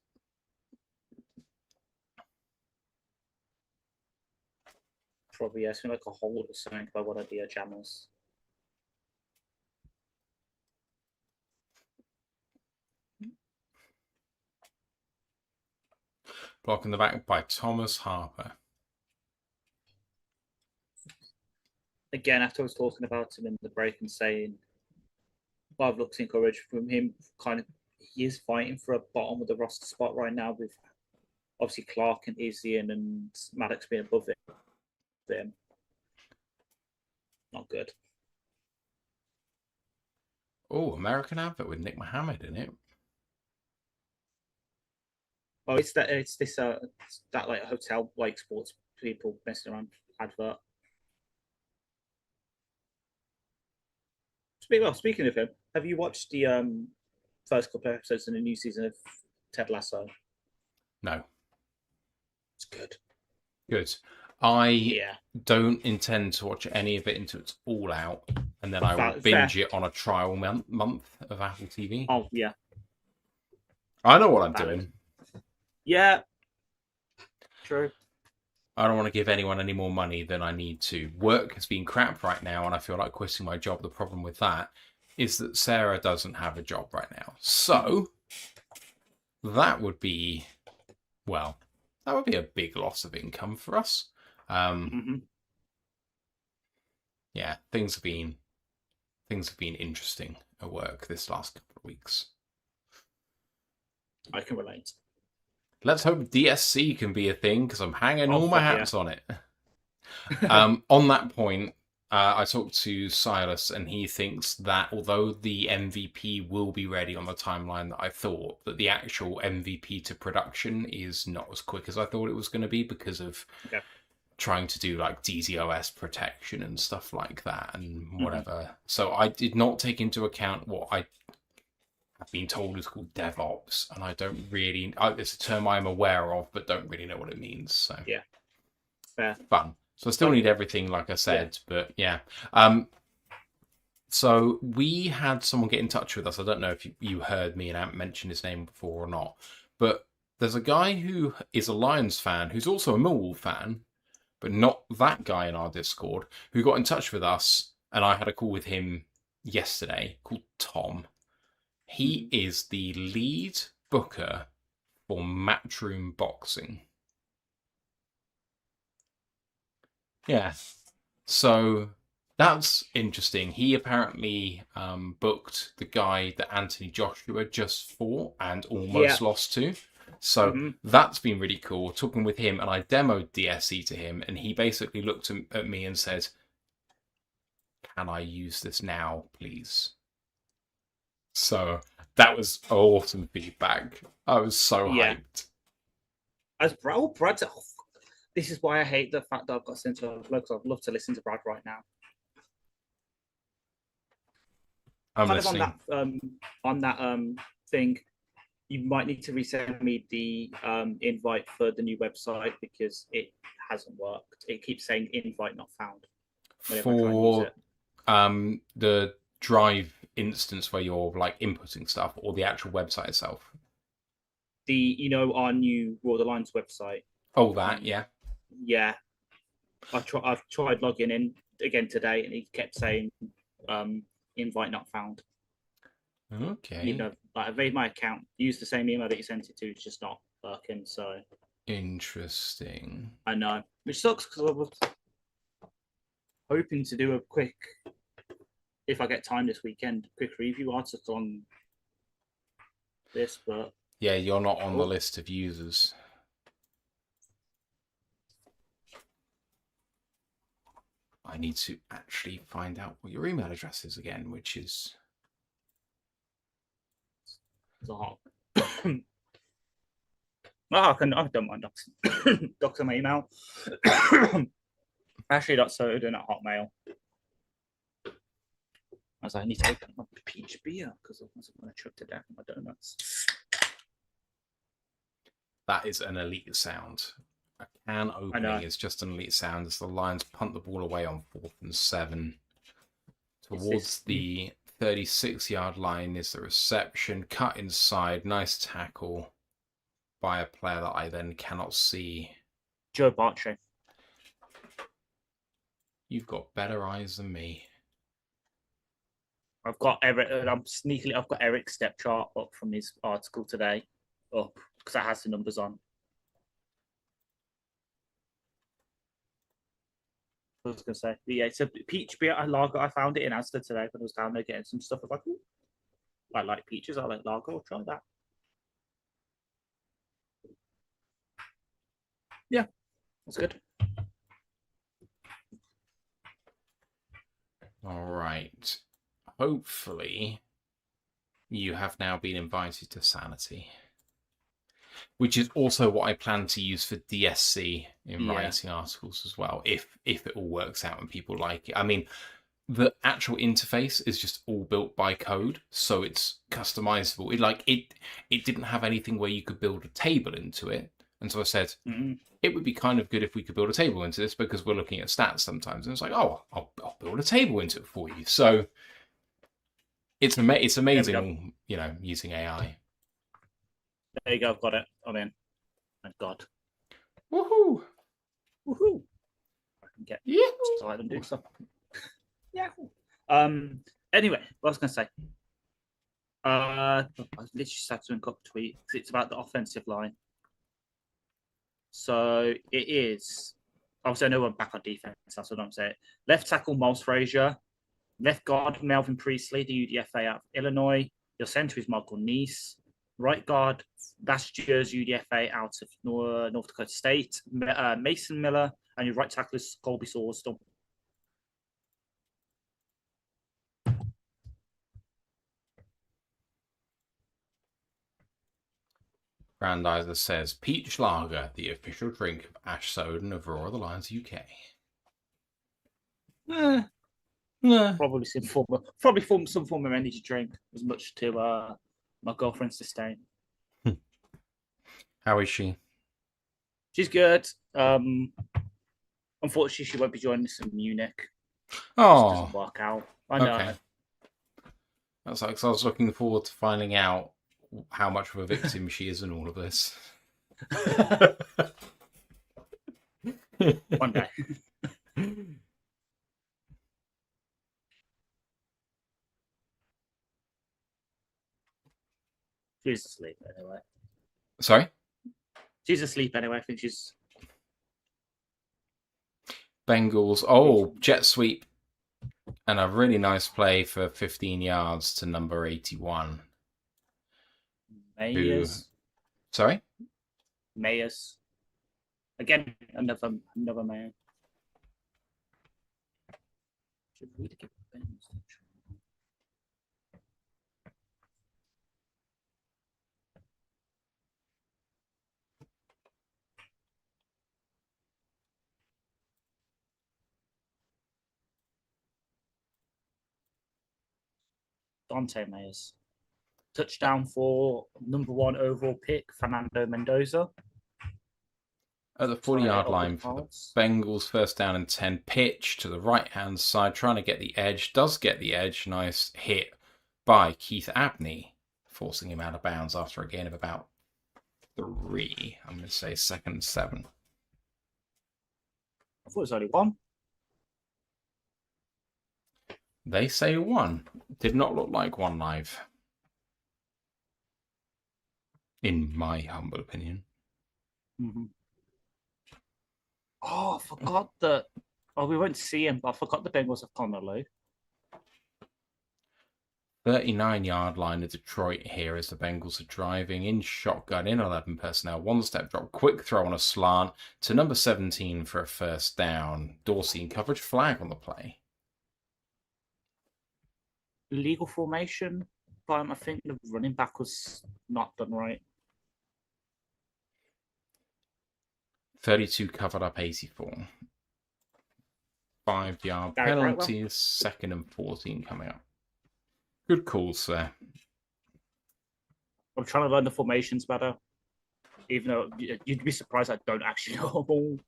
Speaker 2: Probably asking like a hold or something by one of the jammers.
Speaker 1: Blocking the back by Thomas Harper.
Speaker 2: Again, after I was talking about him in the break and saying, I've looked encouraged from him. He is fighting for a bottom of the roster spot right now with obviously Clark and Izzian and Maddox being above him. Not good.
Speaker 1: Oh, American advert with Nick Mohammed in it.
Speaker 2: Oh, it's that like hotel like sports people messing around advert. Speaking of him, have you watched the first couple of episodes in the new season of Ted Lasso?
Speaker 1: No.
Speaker 2: It's good.
Speaker 1: Good. I don't intend to watch any of it until it's all out, and then I will binge it on a trial month of Apple TV.
Speaker 2: Oh, yeah.
Speaker 1: I know what I'm doing.
Speaker 2: Yeah. True.
Speaker 1: I don't want to give anyone any more money than I need to. Work has been crap right now, and I feel like quitting my job. The problem with that is that Sarah doesn't have a job right now. So that would be, well, that would be a big loss of income for us. Yeah, things have been interesting at work this last couple of weeks.
Speaker 2: I can relate.
Speaker 1: Let's hope DSC can be a thing, because I'm hanging all my hats on it. On that point, I talked to Silas, and he thinks that although the MVP will be ready on the timeline that I thought, that the actual MVP to production is not as quick as I thought it was going to be because of trying to do like DDoS protection and stuff like that and whatever. So I did not take into account what I have been told is called DevOps, and I don't really. It's a term I'm aware of, but don't really know what it means. So
Speaker 2: yeah, fair.
Speaker 1: Fun. So I still need everything, like I said, but yeah. So we had someone get in touch with us. I don't know if you heard me and I haven't mentioned his name before or not, but there's a guy who is a Lions fan who's also a Millwall fan, but not that guy in our Discord, who got in touch with us, and I had a call with him yesterday, called Tom. He is the lead booker for Matchroom Boxing. Yeah. So that's interesting. He apparently booked the guy that Anthony Joshua just fought and almost lost to. So that's been really cool. Talking with him, and I demoed DSE to him, and he basically looked at me and said, "Can I use this now, please?" So that was awesome feedback. I was so hyped.
Speaker 2: As Brad, this is why I hate the fact that I've got Central because I'd love to listen to Brad right now.
Speaker 1: I'm listening.
Speaker 2: On that thing, you might need to resend me the invite for the new website because it hasn't worked. It keeps saying invite not found.
Speaker 1: For the Drive instance where you're like inputting stuff, or the actual website itself?
Speaker 2: Our new Raw the Lines website.
Speaker 1: Oh, that, yeah.
Speaker 2: Yeah. I've tried logging in again today, and it kept saying invite not found.
Speaker 1: Okay.
Speaker 2: I've made my account, use the same email that you sent it to, it's just not working. So
Speaker 1: interesting.
Speaker 2: I know, which sucks because I was hoping to do a quick, if I get time this weekend, quick review article on this, but
Speaker 1: yeah, you're not on the list of users. I need to actually find out what your email address is again, which is
Speaker 2: I don't mind doxing my email. Actually, that's so doing at Hotmail. I was like, I need to open up a peach beer because I wasn't going to chuck it down my donuts.
Speaker 1: That is an elite sound. A can opening is just an elite sound as the Lions punt the ball away on 4th and 7. Towards the 36-yard line is the reception. Cut inside. Nice tackle by a player that I then cannot see.
Speaker 2: Joe Bartre.
Speaker 1: You've got better eyes than me.
Speaker 2: I've got Eric's step chart up from his article today, up because it has the numbers on. I was going to say, yeah, it's a peach beer lager. I found it in Asda today when I was down there getting some stuff. I was like, ooh, I like peaches. I like lager. I'll try that. Yeah, that's good.
Speaker 1: All right. Hopefully, you have now been invited to Sanity, which is also what I plan to use for DSC in writing articles as well, if it all works out and people like it. I mean, the actual interface is just all built by code, so it's customizable. It didn't have anything where you could build a table into it, and so I said it would be kind of good if we could build a table into this because we're looking at stats sometimes, and it's like, oh, I'll build a table into it for you. So it's amazing, using AI.
Speaker 2: There you go. I've got it. I'm in. Thank God.
Speaker 1: Woohoo!
Speaker 2: Woohoo! I can get started and do stuff. Yeah. Anyway, what I was going to say. I literally set to a tweet because it's about the offensive line. So it is. Obviously, I know we're back on defense. That's what I'm saying. Left tackle Miles Frazier, left guard Melvin Priestley, the UDFA out of Illinois. Your center is Michael Neese. Right guard Bash Jers, UDFA out of North Dakota State. Mason Miller, and your right tackle is Colby Sawstorm.
Speaker 1: Grandizer says, Peach Lager, the official drink of Ash Soden of Roar of the Lions UK.
Speaker 2: Probably some form of energy drink, as much to my girlfriend's disdain.
Speaker 1: How is she?
Speaker 2: She's good. Unfortunately, she won't be joining us in Munich.
Speaker 1: Oh,
Speaker 2: it doesn't work out. I know.
Speaker 1: Okay. That's like, so I was looking forward to finding out how much of a victim she is in all of this.
Speaker 2: One day. She's asleep anyway.
Speaker 1: Sorry?
Speaker 2: She's asleep anyway. I think she's.
Speaker 1: Bengals. Oh, jet sweep. And a really nice play for 15 yards to number 81.
Speaker 2: Mayers.
Speaker 1: Sorry?
Speaker 2: Mayers. Again, another man. Should we give Bengals a try? Dante Mayers. Touchdown for number 1 overall pick, Fernando Mendoza.
Speaker 1: At the 40-yard line for the Bengals, first down and 10. Pitch to the right-hand side, trying to get the edge. Does get the edge. Nice hit by Keith Abney, forcing him out of bounds after a gain of about 3. I'm going to say 2nd and 7.
Speaker 2: I thought it was only 1.
Speaker 1: They say 1. Did not look like 1 live. In my humble opinion.
Speaker 2: Mm-hmm. Oh, I forgot that. Oh, we won't see him, but I forgot the Bengals have Connor Lou.
Speaker 1: 39-yard line of Detroit here as the Bengals are driving in shotgun in 11 personnel. 1-step drop, quick throw on a slant to number 17 for a first down. Dorsey in coverage, flag on the play.
Speaker 2: Legal formation, but I think the running back was not done right.
Speaker 1: 32 covered up 84. 5-yard penalties, 2nd and 14 coming up. Good calls there.
Speaker 2: I'm trying to learn the formations better, even though you'd be surprised I don't actually know them all.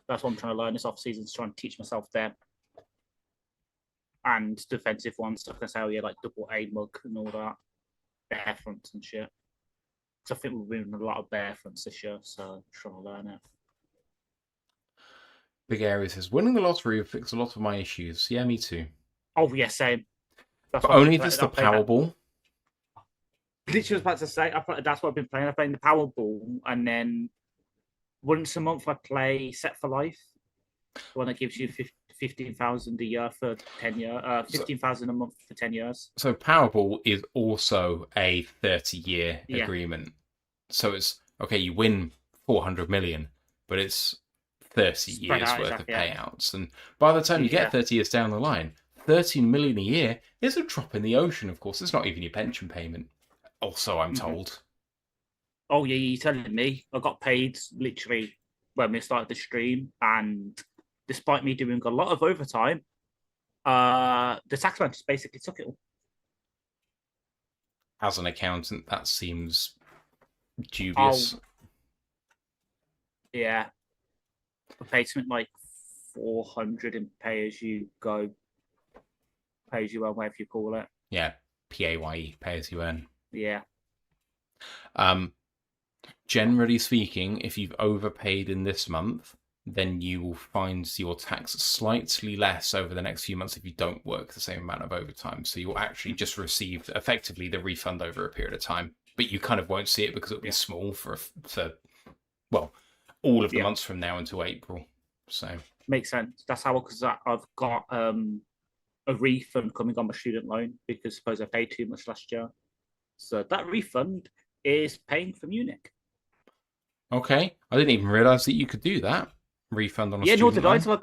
Speaker 2: That's what I'm trying to learn this off-season, is trying to teach myself them. And defensive ones, stuff like how you like double A mug and all that, bear fronts and shit. Because I think we're doing a lot of bear fronts this year, so I'm trying to learn it.
Speaker 1: Big Area says, winning the lottery will fix a lot of my issues. Yeah, me too.
Speaker 2: Oh, yeah, same.
Speaker 1: That's but only if it's the Powerball.
Speaker 2: Literally was about to say, that's what I've been playing. I'm playing the Powerball, and then once a month I play Set for Life, the one that gives you 15,000 a year for 10 years, 15,000 a month for 10 years.
Speaker 1: So Powerball is also a 30-year agreement. So it's okay. You win 400 million, but it's 30 years worth of payouts, and by the time you get 30 years down the line, 13 million a year is a drop in the ocean. Of course, it's not even your pension payment. Also, I'm told.
Speaker 2: Oh yeah, you're telling me. I got paid literally when we started the stream, and despite me doing a lot of overtime, the taxman just basically took it all.
Speaker 1: As an accountant, that seems dubious.
Speaker 2: Yeah. I paid something like 400 in pay as you go, pay as you earn, whatever you call it.
Speaker 1: Yeah, PAYE, pay as you earn.
Speaker 2: Yeah.
Speaker 1: Generally speaking, if you've overpaid in this month, then you will find your tax slightly less over the next few months if you don't work the same amount of overtime. So you'll actually just receive effectively the refund over a period of time, but you kind of won't see it because it'll be small for well, all of the months from now until April. So
Speaker 2: makes sense. That's how, because I've got a refund coming on my student loan because I suppose I paid too much last year. So that refund is paying for Munich.
Speaker 1: okay, I didn't even realize that you could do that. Refund on a
Speaker 2: Yeah, nor
Speaker 1: student
Speaker 2: did I.
Speaker 1: loan.
Speaker 2: So I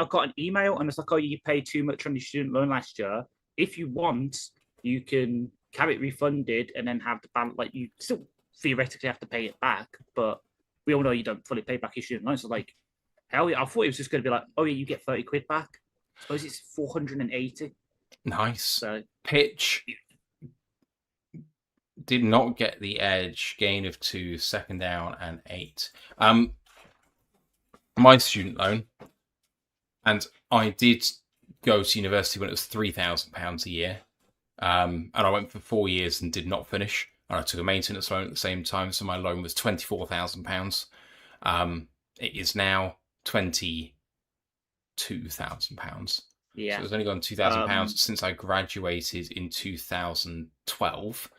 Speaker 2: got an email and it's like, oh, you paid too much on your student loan last year. If you want, you can have it refunded and then have the balance. Like, you still theoretically have to pay it back, but we all know you don't fully pay back your student loan. So like, hell yeah, I thought it was just going to be like, oh yeah, you get 30 quid back. I suppose it's 480.
Speaker 1: Nice.
Speaker 2: So
Speaker 1: Pitch did not get the edge. Gain of 2, second down and 8. My student loan, and I did go to university when it was £3,000 a year, and I went for 4 years and did not finish. And I took a maintenance loan at the same time, so my loan was £24,000. It is now £22,000.
Speaker 2: yeah,
Speaker 1: So it's only gone £2,000 since I graduated in 2012.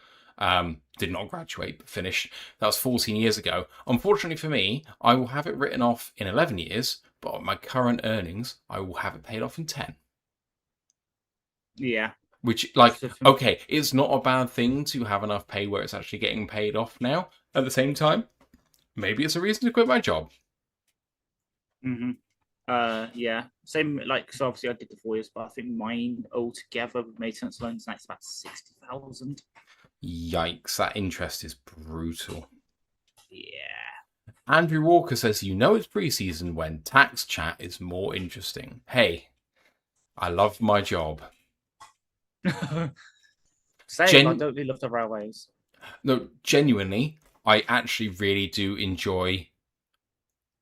Speaker 1: Did not graduate, but finished. That was 14 years ago. Unfortunately for me, I will have it written off in 11 years, but on my current earnings, I will have it paid off in 10.
Speaker 2: Yeah.
Speaker 1: Which, like, okay, it's not a bad thing to have enough pay where it's actually getting paid off now. At the same time, maybe it's a reason to quit my job.
Speaker 2: Mm-hmm. Yeah. Same, like, so obviously I did the 4 years, but I think mine altogether with maintenance loans, that's about 60,000.
Speaker 1: Yikes, that interest is brutal.
Speaker 2: Yeah.
Speaker 1: Andrew Walker says, you know it's preseason when tax chat is more interesting. Hey, I love my job.
Speaker 2: Same, I don't really love the railways.
Speaker 1: No, genuinely, I actually really do enjoy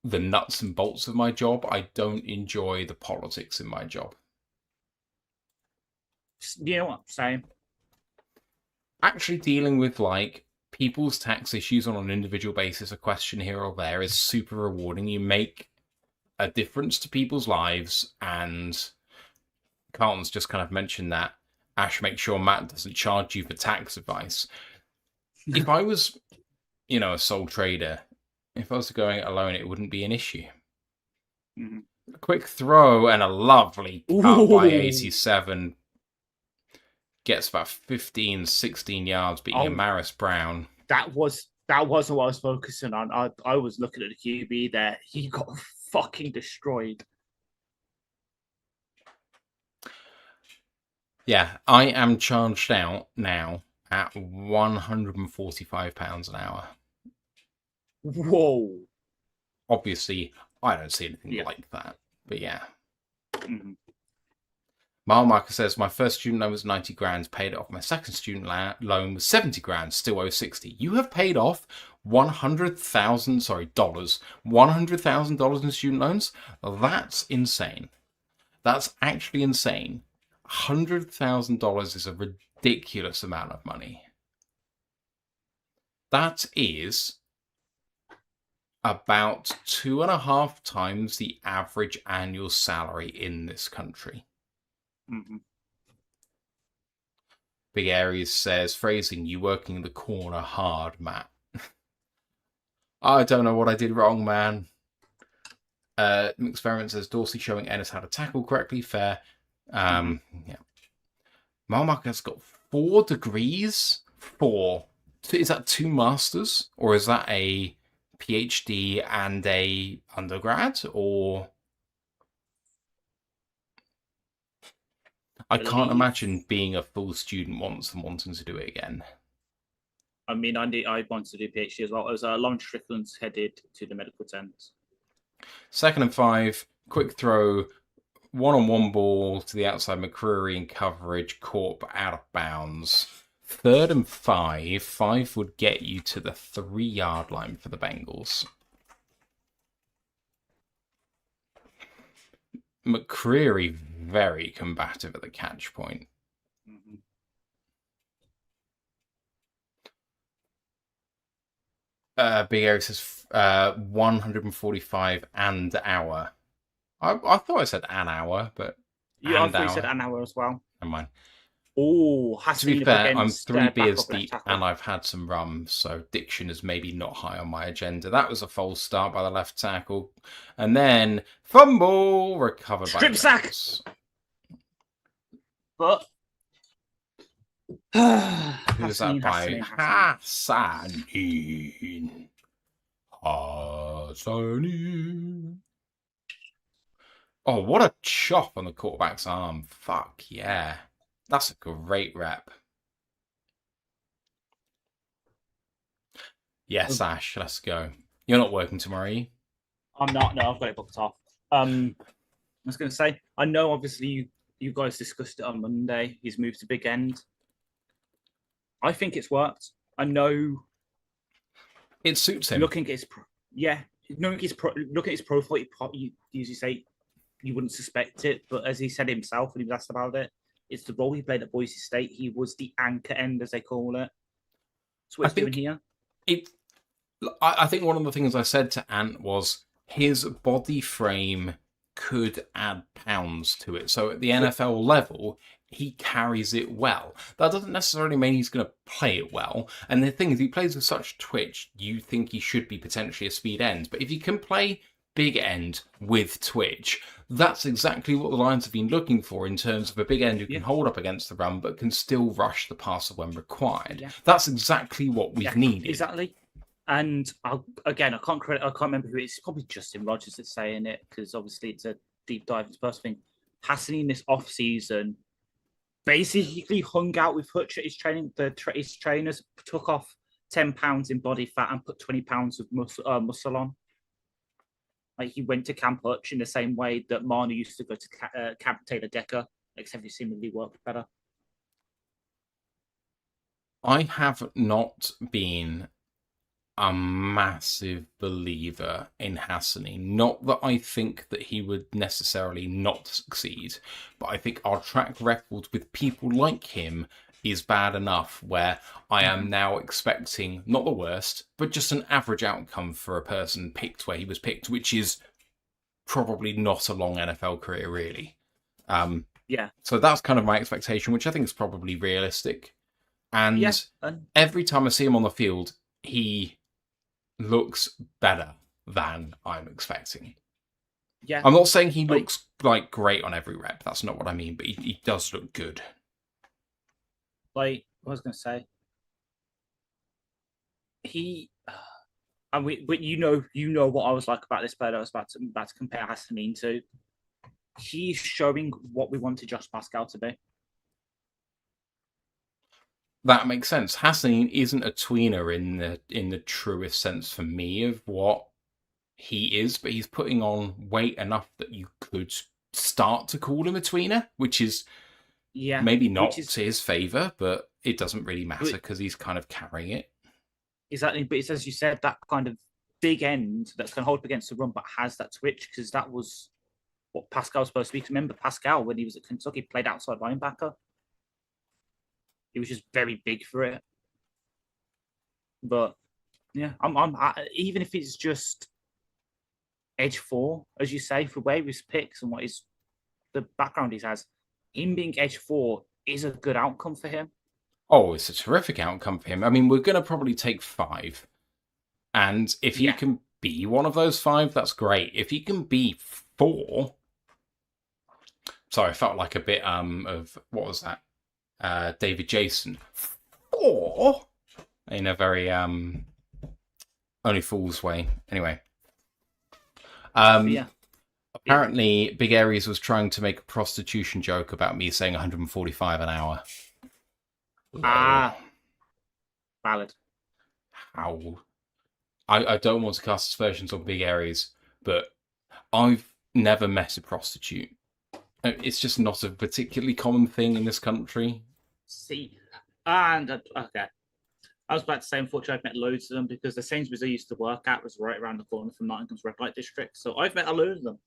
Speaker 1: the nuts and bolts of my job. I don't enjoy the politics in my job.
Speaker 2: You know what? Same.
Speaker 1: Actually dealing with, like, people's tax issues on an individual basis, a question here or there, is super rewarding. You make a difference to people's lives, and Carlton's just kind of mentioned that. Ash, make sure Matt doesn't charge you for tax advice. If I was, a sole trader, if I was going it alone, it wouldn't be an issue.
Speaker 2: Mm-hmm.
Speaker 1: A quick throw and a lovely cut by 87. Gets about 15, 16 yards, beating Amaris Brown.
Speaker 2: That was what I was focusing on. I was looking at the QB there. He got fucking destroyed.
Speaker 1: Yeah, I am charged out now at £145 an hour.
Speaker 2: Whoa.
Speaker 1: Obviously, I don't see anything like that, but yeah.
Speaker 2: Mm-hmm.
Speaker 1: Marker says, my first student loan was 90 grand, paid it off. My second student loan was 70 grand, still owe 60. You have paid off $100,000 in student loans? That's insane. That's actually insane. $100,000 is a ridiculous amount of money. That is about 2.5 times the average annual salary in this country.
Speaker 2: Mm-hmm.
Speaker 1: Big Aries says, phrasing, you working the corner hard, Matt. I don't know what I did wrong, man. Experiment says, Dorsey showing Ennis how to tackle correctly. Fair. Yeah. Marmark has got 4 degrees. 4. Is that 2 masters? Or is that a PhD and a undergrad? Or... I can't imagine being a full student once and wanting to do it again.
Speaker 2: I mean, I wanted to do PhD as well. It was Lauren Strickland's headed to the medical tent. 2nd
Speaker 1: and 5, quick throw, 1-on-1 ball to the outside. McCreary in coverage, caught but out of bounds. 3rd and 5. 5 would get you to the 3-yard line for the Bengals. McCreary very combative at the catch point. Big Area says 145 and hour. I thought I said an hour, but
Speaker 2: I
Speaker 1: and
Speaker 2: thought you said
Speaker 1: hour.
Speaker 2: an hour as well.
Speaker 1: Never mind.
Speaker 2: Oh,
Speaker 1: To be
Speaker 2: Hassan up
Speaker 1: fair, I'm
Speaker 2: against
Speaker 1: 3 beers
Speaker 2: backup left
Speaker 1: deep
Speaker 2: tackle.
Speaker 1: and I've had some rum, so diction is maybe not high on my agenda. That was a false start by the left tackle. And then fumble recovered by
Speaker 2: Strip
Speaker 1: the
Speaker 2: sack!
Speaker 1: Bengals.
Speaker 2: But
Speaker 1: Who's that by?
Speaker 2: Hassan.
Speaker 1: Hassanin. Oh, what a chop on the quarterback's arm. Fuck yeah. That's a great rep. Yes, Ash, let's go. You're not working tomorrow, are you?
Speaker 2: I'm not. No, I've got it booked off. I was going to say, I know obviously you guys discussed it on Monday. He's moved to Big End. I think it's worked. I know
Speaker 1: it suits him.
Speaker 2: Looking at his profile, you usually say you wouldn't suspect it, but as he said himself when he was asked about it, it's the role he played at Boise State. He was the anchor end, as they call it. That's what he's doing here.
Speaker 1: I think one of the things I said to Ant was his body frame could add pounds to it. So at the NFL level, he carries it well. That doesn't necessarily mean he's going to play it well. And the thing is, he plays with such twitch, you think he should be potentially a speed end. But if you can play big end with twitch, that's exactly what the Lions have been looking for in terms of a big end who can hold up against the run, but can still rush the passer when required. Yeah. That's exactly what we've needed.
Speaker 2: Exactly. And I can't remember who it is. It's probably Justin Rogers that's saying it, because obviously it's a deep dive into first thing. Hassan this off season basically hung out with Hutch at his training. His trainers took off 10 pounds in body fat and put 20 pounds of muscle on. Like, he went to Camp Hutch in the same way that Manu used to go to Camp Taylor Decker, except he seemingly worked better.
Speaker 1: I have not been a massive believer in Hassan. Not that I think that he would necessarily not succeed, but I think our track record with people like him is bad enough where I am now expecting not the worst, but just an average outcome for a person picked where he was picked, which is probably not a long NFL career, really. So that's kind of my expectation, which I think is probably realistic. And every time I see him on the field, he looks better than I'm expecting. Yeah, I'm not saying he looks like great on every rep. That's not what I mean, but he does look good.
Speaker 2: Like, I was going to say, but you know what I was like about this player I was about to compare Hassan to. He's showing what we wanted Josh Pascal to be.
Speaker 1: That makes sense. Hassan isn't a tweener in the truest sense for me of what he is, but he's putting on weight enough that you could start to call him a tweener, which is maybe not to his favour, but it doesn't really matter because he's kind of carrying it. Exactly,
Speaker 2: but it's, as you said, that kind of big end that can hold up against the run but has that twitch, because that was what Pascal was supposed to be. Remember, Pascal, when he was at Kentucky, played outside linebacker. He was just very big for it. But yeah, even if it's just edge 4, as you say, for where his picks and what the background he has, him being edge 4 is a good outcome for him.
Speaker 1: Oh, it's a terrific outcome for him. I mean, we're going to probably take 5. And if he can be one of those 5, that's great. If he can be 4... Sorry, I felt like a bit of... What was that? David Jason. 4? In a very only fool's way. Anyway. Apparently, Big Aries was trying to make a prostitution joke about me saying 145 an hour.
Speaker 2: Valid.
Speaker 1: How? I don't want to cast aspersions on Big Aries, but I've never met a prostitute. It's just not a particularly common thing in this country.
Speaker 2: See, and okay. I was about to say, unfortunately, I've met loads of them because the Sainsbury's I used to work at was right around the corner from Nottingham's red light district. So I've met a load of them.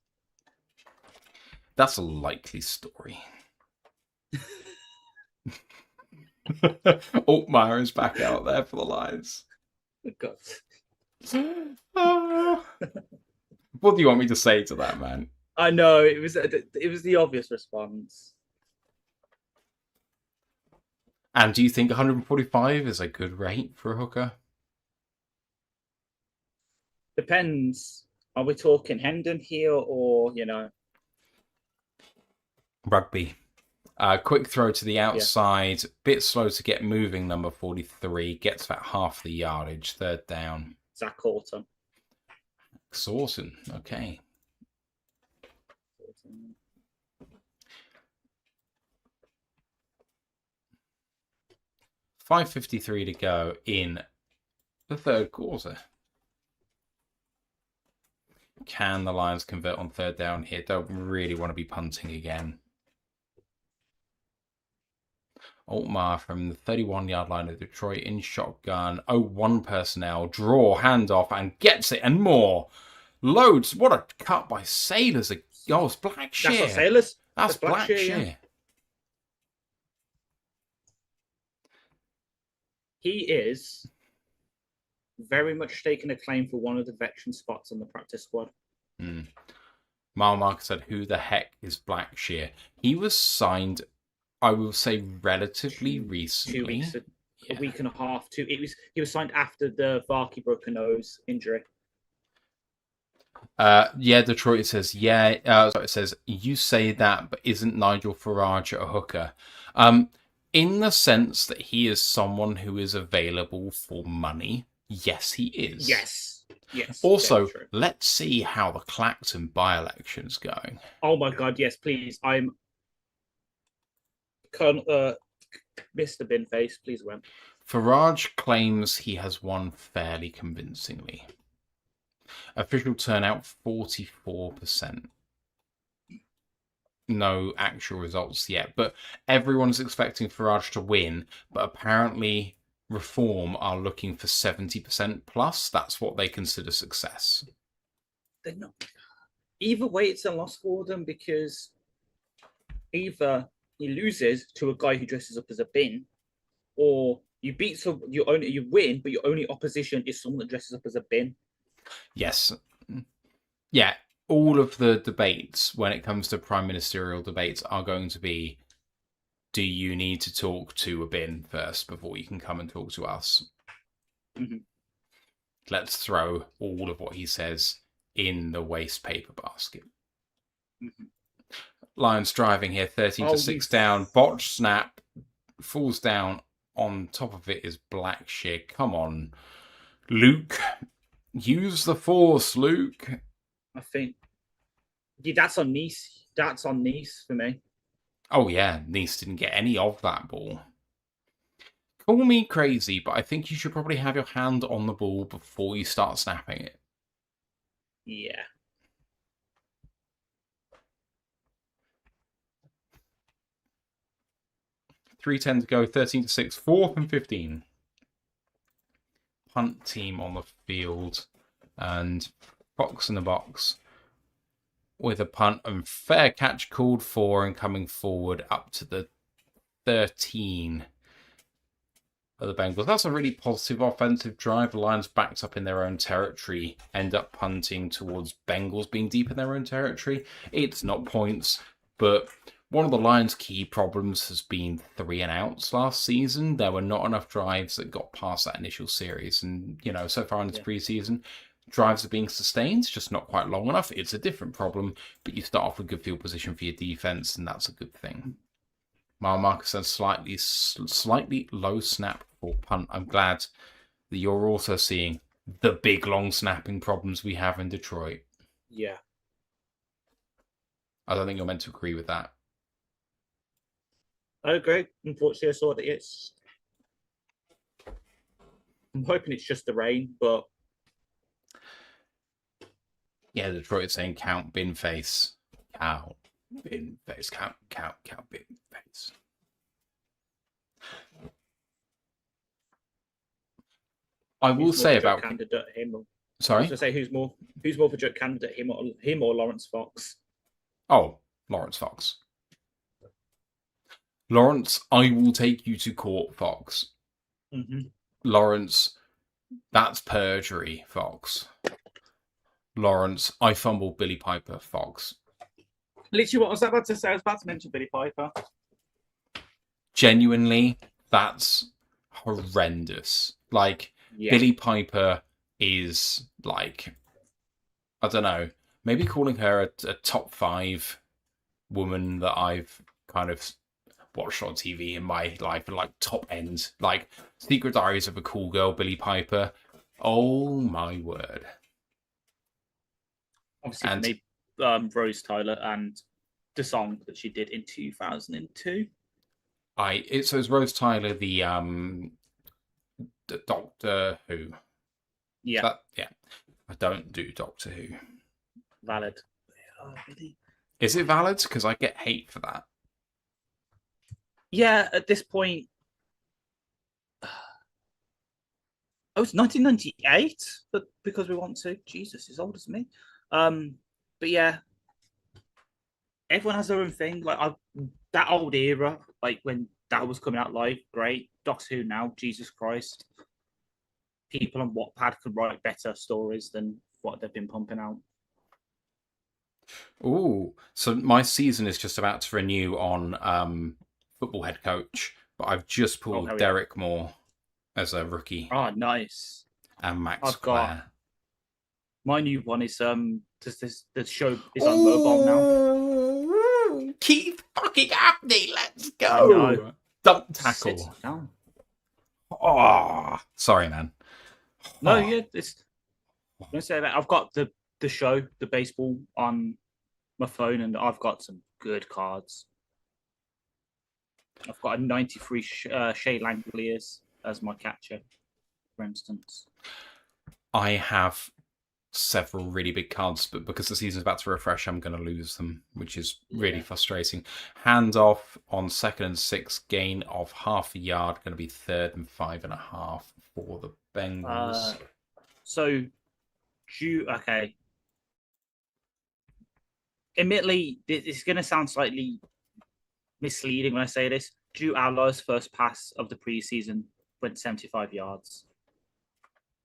Speaker 1: That's a likely story. Altmaier is back out there for the Lions.
Speaker 2: God.
Speaker 1: Oh. What do you want me to say to that, man?
Speaker 2: I know it was the obvious response.
Speaker 1: And do you think 145 is a good rate for a hooker?
Speaker 2: Depends. Are we talking Hendon here or
Speaker 1: Rugby. Quick throw to the outside. Bit slow to get moving, number 43. Gets about half the yardage. Third down.
Speaker 2: Zach Orton?
Speaker 1: Sawson. Okay. 5:53 to go in the third quarter. Can the Lions convert on third down here? Don't really want to be punting again. Altmar from the 31-yard line of Detroit in shotgun. 0-1 personnel. Draw, handoff, and gets it and more. Loads. What a cut by Sailors. Oh, it's Blackshear.
Speaker 2: That's not Sailors.
Speaker 1: That's Blackshear.
Speaker 2: Yeah. He is very much taking a claim for one of the veteran spots on the practice squad.
Speaker 1: Mile Marker said, who the heck is Blackshear? He was signed, I will say, relatively recently.
Speaker 2: 2 weeks, a week and a half. He was signed after the Varkey broken nose injury.
Speaker 1: Detroit says, it says, you say that, but isn't Nigel Farage a hooker? In the sense that he is someone who is available for money, yes, he is.
Speaker 2: Yes.
Speaker 1: Also, let's see how the Clacton by-election's going.
Speaker 2: Oh my God, yes, please. I'm Mr. Binface, please win.
Speaker 1: Farage claims he has won fairly convincingly. Official turnout 44%. No actual results yet, but everyone's expecting Farage to win, but apparently Reform are looking for 70% plus. That's what they consider success.
Speaker 2: They're not. Either way, it's a loss for them because either he loses to a guy who dresses up as a bin, or you win, but your only opposition is someone that dresses up as a bin.
Speaker 1: Yes. Yeah. All of the debates when it comes to prime ministerial debates are going to be, do you need to talk to a bin first before you can come and talk to us?
Speaker 2: Mm-hmm.
Speaker 1: Let's throw all of what he says in the waste paper basket.
Speaker 2: Mm-hmm.
Speaker 1: Lions driving here, 13-6 down. Botch snap. Falls down. On top of it is Blackshear. Come on, Luke. Use the force, Luke.
Speaker 2: I think that's on Nice. That's on Nice for me.
Speaker 1: Oh, yeah. Nice didn't get any of that ball. Call me crazy, but I think you should probably have your hand on the ball before you start snapping it.
Speaker 2: Yeah.
Speaker 1: .310 to go, 13-6, 4th and 15. Punt team on the field, and Fox in the box with a punt and fair catch called for, and coming forward up to the 13 of the Bengals. That's a really positive offensive drive. The Lions backed up in their own territory, end up punting towards Bengals being deep in their own territory. It's not points, but one of the Lions' key problems has been 3 and outs last season. There were not enough drives that got past that initial series. And, so far in its preseason, drives are being sustained, just not quite long enough. It's a different problem, but you start off with good field position for your defense, and that's a good thing. Mile Marker says slightly low snap for punt. I'm glad that you're also seeing the big long snapping problems we have in Detroit.
Speaker 2: Yeah.
Speaker 1: I don't think you're meant to agree with that.
Speaker 2: I agree. Unfortunately, I saw that I'm hoping it's just the rain, but
Speaker 1: yeah, Detroit is saying count bin face. Count bin face. Count bin face. I will say about
Speaker 2: candidate him.
Speaker 1: Sorry?
Speaker 2: I was going to say who's more for candidate, him or Lawrence Fox?
Speaker 1: Oh, Lawrence Fox. Lawrence, I will take you to court, Fox.
Speaker 2: Mm-hmm.
Speaker 1: Lawrence That's perjury, Fox. Lawrence, I fumbled Billy Piper, Fox.
Speaker 2: Literally, what was I about to say? I was about to mention Billy Piper.
Speaker 1: Genuinely, that's horrendous. Like,
Speaker 2: Yeah.
Speaker 1: Billy Piper is like, I don't know, maybe calling her a top 5 woman that I've kind of watched on TV in my life, and like top end, like Secret Diaries of a Cool Girl, Billy Piper. Oh my word!
Speaker 2: Obviously, for
Speaker 1: And
Speaker 2: me, Rose Tyler and the song that she did in 2002.
Speaker 1: so is Rose Tyler the Doctor Who?
Speaker 2: Yeah,
Speaker 1: Yeah, I don't do Doctor Who.
Speaker 2: valid. Really?
Speaker 1: Is it valid? Because I get hate for that.
Speaker 2: Yeah, at this point, oh, it's 1998, but because we want to. Jesus, as old as me. Um, but yeah, everyone has their own thing. That old era, like when that was coming out live, great. Doctor Who now, Jesus Christ. People on Wattpad could write better stories than what they've been pumping out.
Speaker 1: Ooh, so my season is just about to renew on football head coach, but I've just
Speaker 2: Oh
Speaker 1: pulled
Speaker 2: hell yeah!
Speaker 1: Derek Moore as a rookie
Speaker 2: Oh nice.
Speaker 1: and Max
Speaker 2: I've got
Speaker 1: Clare.
Speaker 2: my new one is this the show is on mobile now.
Speaker 1: Oh, Keith fucking Abney, let's
Speaker 2: I know.
Speaker 1: go. Dunk
Speaker 2: Sit
Speaker 1: tackle.
Speaker 2: down.
Speaker 1: Oh, sorry, man.
Speaker 2: No,
Speaker 1: Oh,
Speaker 2: yeah, it's. I'm gonna say that I've got the show, the baseball on my phone, and I've got some good cards. I've got a 93 Shea Langoliers as my catcher, for instance.
Speaker 1: I have several really big cards, but because the season's about to refresh, I'm going to lose them, which is really
Speaker 2: Yeah.
Speaker 1: frustrating. Hand off on 2nd and 6th, gain of half a yard, going to be 3rd and 5.5 for the Bengals.
Speaker 2: So, okay. Admittedly, this is going to sound slightly misleading when I say this. Drew Allers' first pass of the preseason went 75 yards.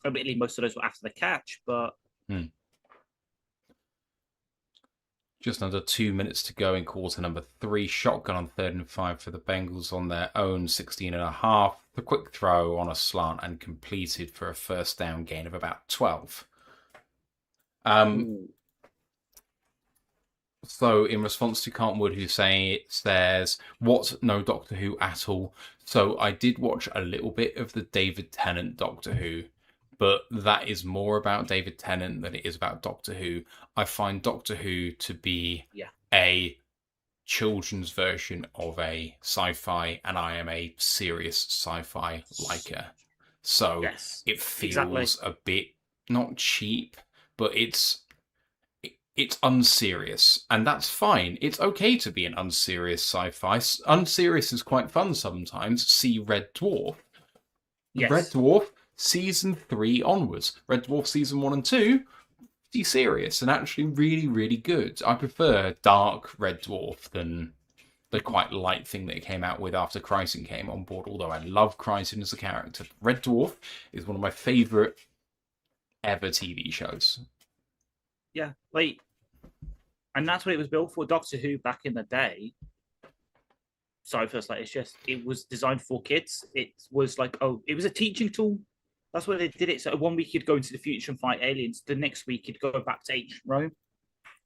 Speaker 2: Admittedly, most of those were after the catch, but
Speaker 1: Just under 2 minutes to go in quarter number 3. Shotgun on 3rd and 5 for the Bengals on their own 16.5. The quick throw on a slant and completed for a first down gain of about 12. So, in response to Cartwood, who's saying it says, "What's no Doctor Who at all?" So, I did watch a little bit of the David Tennant Doctor Who, but that is more about David Tennant than it is about Doctor Who. I find Doctor Who to be
Speaker 2: yeah,
Speaker 1: a children's version of a sci-fi, and I am a serious sci-fi liker. So,
Speaker 2: yes,
Speaker 1: it
Speaker 2: exactly.
Speaker 1: feels a bit not cheap, but it's unserious, and that's fine. It's okay to be an unserious sci-fi. Unserious is quite fun sometimes. See Red Dwarf. Red
Speaker 2: Yes,
Speaker 1: Dwarf season 3 onwards. Red Dwarf season 1 and 2, pretty serious and actually really, really good. I prefer dark Red Dwarf than the quite light thing that it came out with after Kryson came on board, although I love Kryson as a character. Red Dwarf is one of my favourite ever TV shows.
Speaker 2: yeah, and that's what it was built for. Doctor Who back in the day. Sorry, first, it's just it was designed for kids. It was it was a teaching tool. That's why they did it. So one week you'd go into the future and fight aliens. The next week you'd go back to ancient Rome.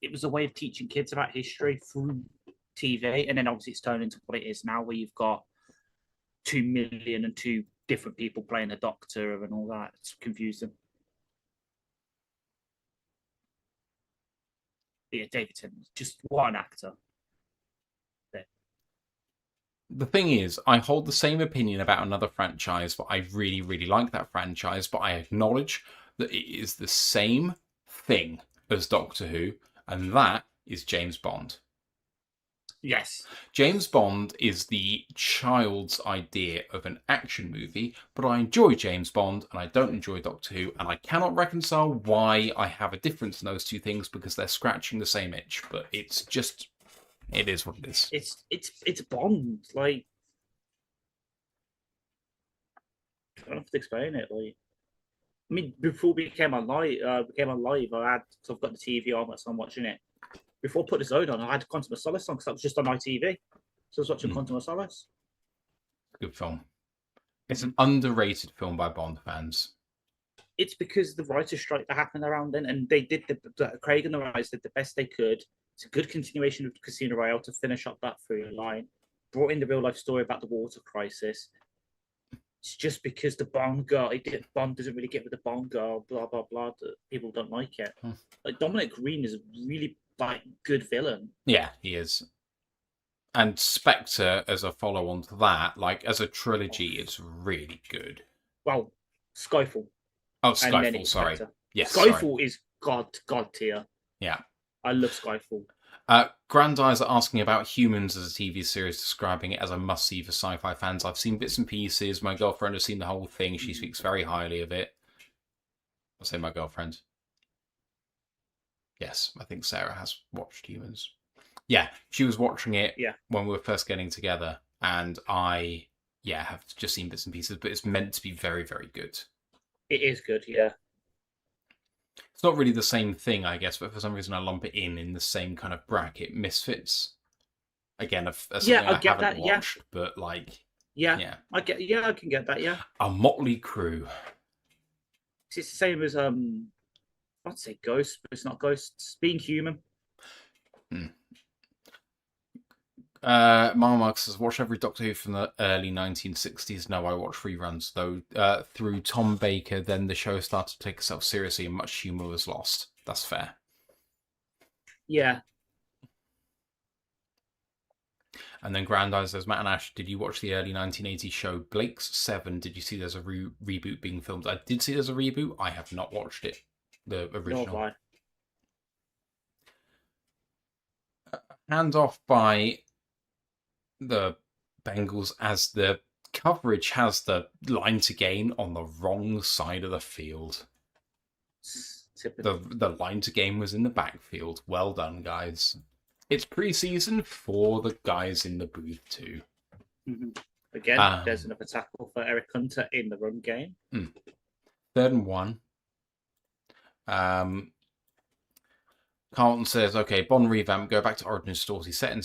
Speaker 2: It was a way of teaching kids about history through TV, and then obviously it's turned into what it is now, where you've got 2 million and two different people playing the Doctor and all that. It's confusing. But yeah, David Tennant, just what an actor.
Speaker 1: The thing is, I hold the same opinion about another franchise, but I really, really like that franchise, but I acknowledge that it is the same thing as Doctor Who, and that is James Bond.
Speaker 2: Yes.
Speaker 1: James Bond is the child's idea of an action movie, but I enjoy James Bond and I don't enjoy Doctor Who, and I cannot reconcile why I have a difference in those two things because they're scratching the same itch, but it's just, it is what it is.
Speaker 2: It's Bond. Like, I don't have to explain it. Like, I mean, before we came on live, I had, because I've got the TV on, so I'm watching it. Before I put the Zone on, I had Quantum of Solace on because that was just on ITV. So I was watching Quantum of Solace.
Speaker 1: Good film. It's an underrated film by Bond fans.
Speaker 2: It's because the writers' strike that happened around then, and they did Craig and the writers did the best they could. It's a good continuation of Casino Royale to finish up that through line. Brought in the real life story about the water crisis. It's just because the Bond girl, Bond doesn't really get with the Bond girl, blah blah blah. That people don't like it. Like Dominic Green is a really like good villain.
Speaker 1: Yeah, he is. And Spectre, as a follow-on to that, like as a trilogy, it's really good.
Speaker 2: Well, Skyfall.
Speaker 1: Oh, Skyfall, sorry.
Speaker 2: Spectre.
Speaker 1: Yes,
Speaker 2: Skyfall is god tier.
Speaker 1: Yeah.
Speaker 2: I love Skyfall.
Speaker 1: Grandeyes are asking about Humans as a TV series, describing it as a must-see for sci-fi fans. I've seen bits and pieces. My girlfriend has seen the whole thing. She speaks very highly of it. I'll say my girlfriend. Yes, I think Sarah has watched Humans. Yeah, she was watching it when we were first getting together, and I, have just seen bits and pieces, but it's meant to be very, very good.
Speaker 2: It is good, yeah.
Speaker 1: It's not really the same thing, I guess, but for some reason I lump it in the same kind of bracket. Misfits. Again, something I haven't that, watched, but like...
Speaker 2: I can get that, yeah.
Speaker 1: A Motley Crew.
Speaker 2: It's the same as, I'd say Ghost, but it's not Ghosts. Being Human.
Speaker 1: Marmark says, watch every Doctor Who from the early 1960s. No, I watch reruns, though. Through Tom Baker, then the show started to take itself seriously and much humour was lost. That's fair.
Speaker 2: Yeah.
Speaker 1: And then Grandeyes says, Matt and Ash, did you watch the early 1980s show Blake's 7? Did you see there's a reboot being filmed? I did see there's a reboot. I have not watched it. The original. Hand off by the Bengals as the coverage has the line to gain on the wrong side of the field. The line to gain was in the backfield. Well done, guys. It's preseason for the guys in the booth too.
Speaker 2: Again, there's another tackle for Eric Hunter in the run game.
Speaker 1: 3rd and 1. Carlton says, okay, Bond revamp, go back to origin story set in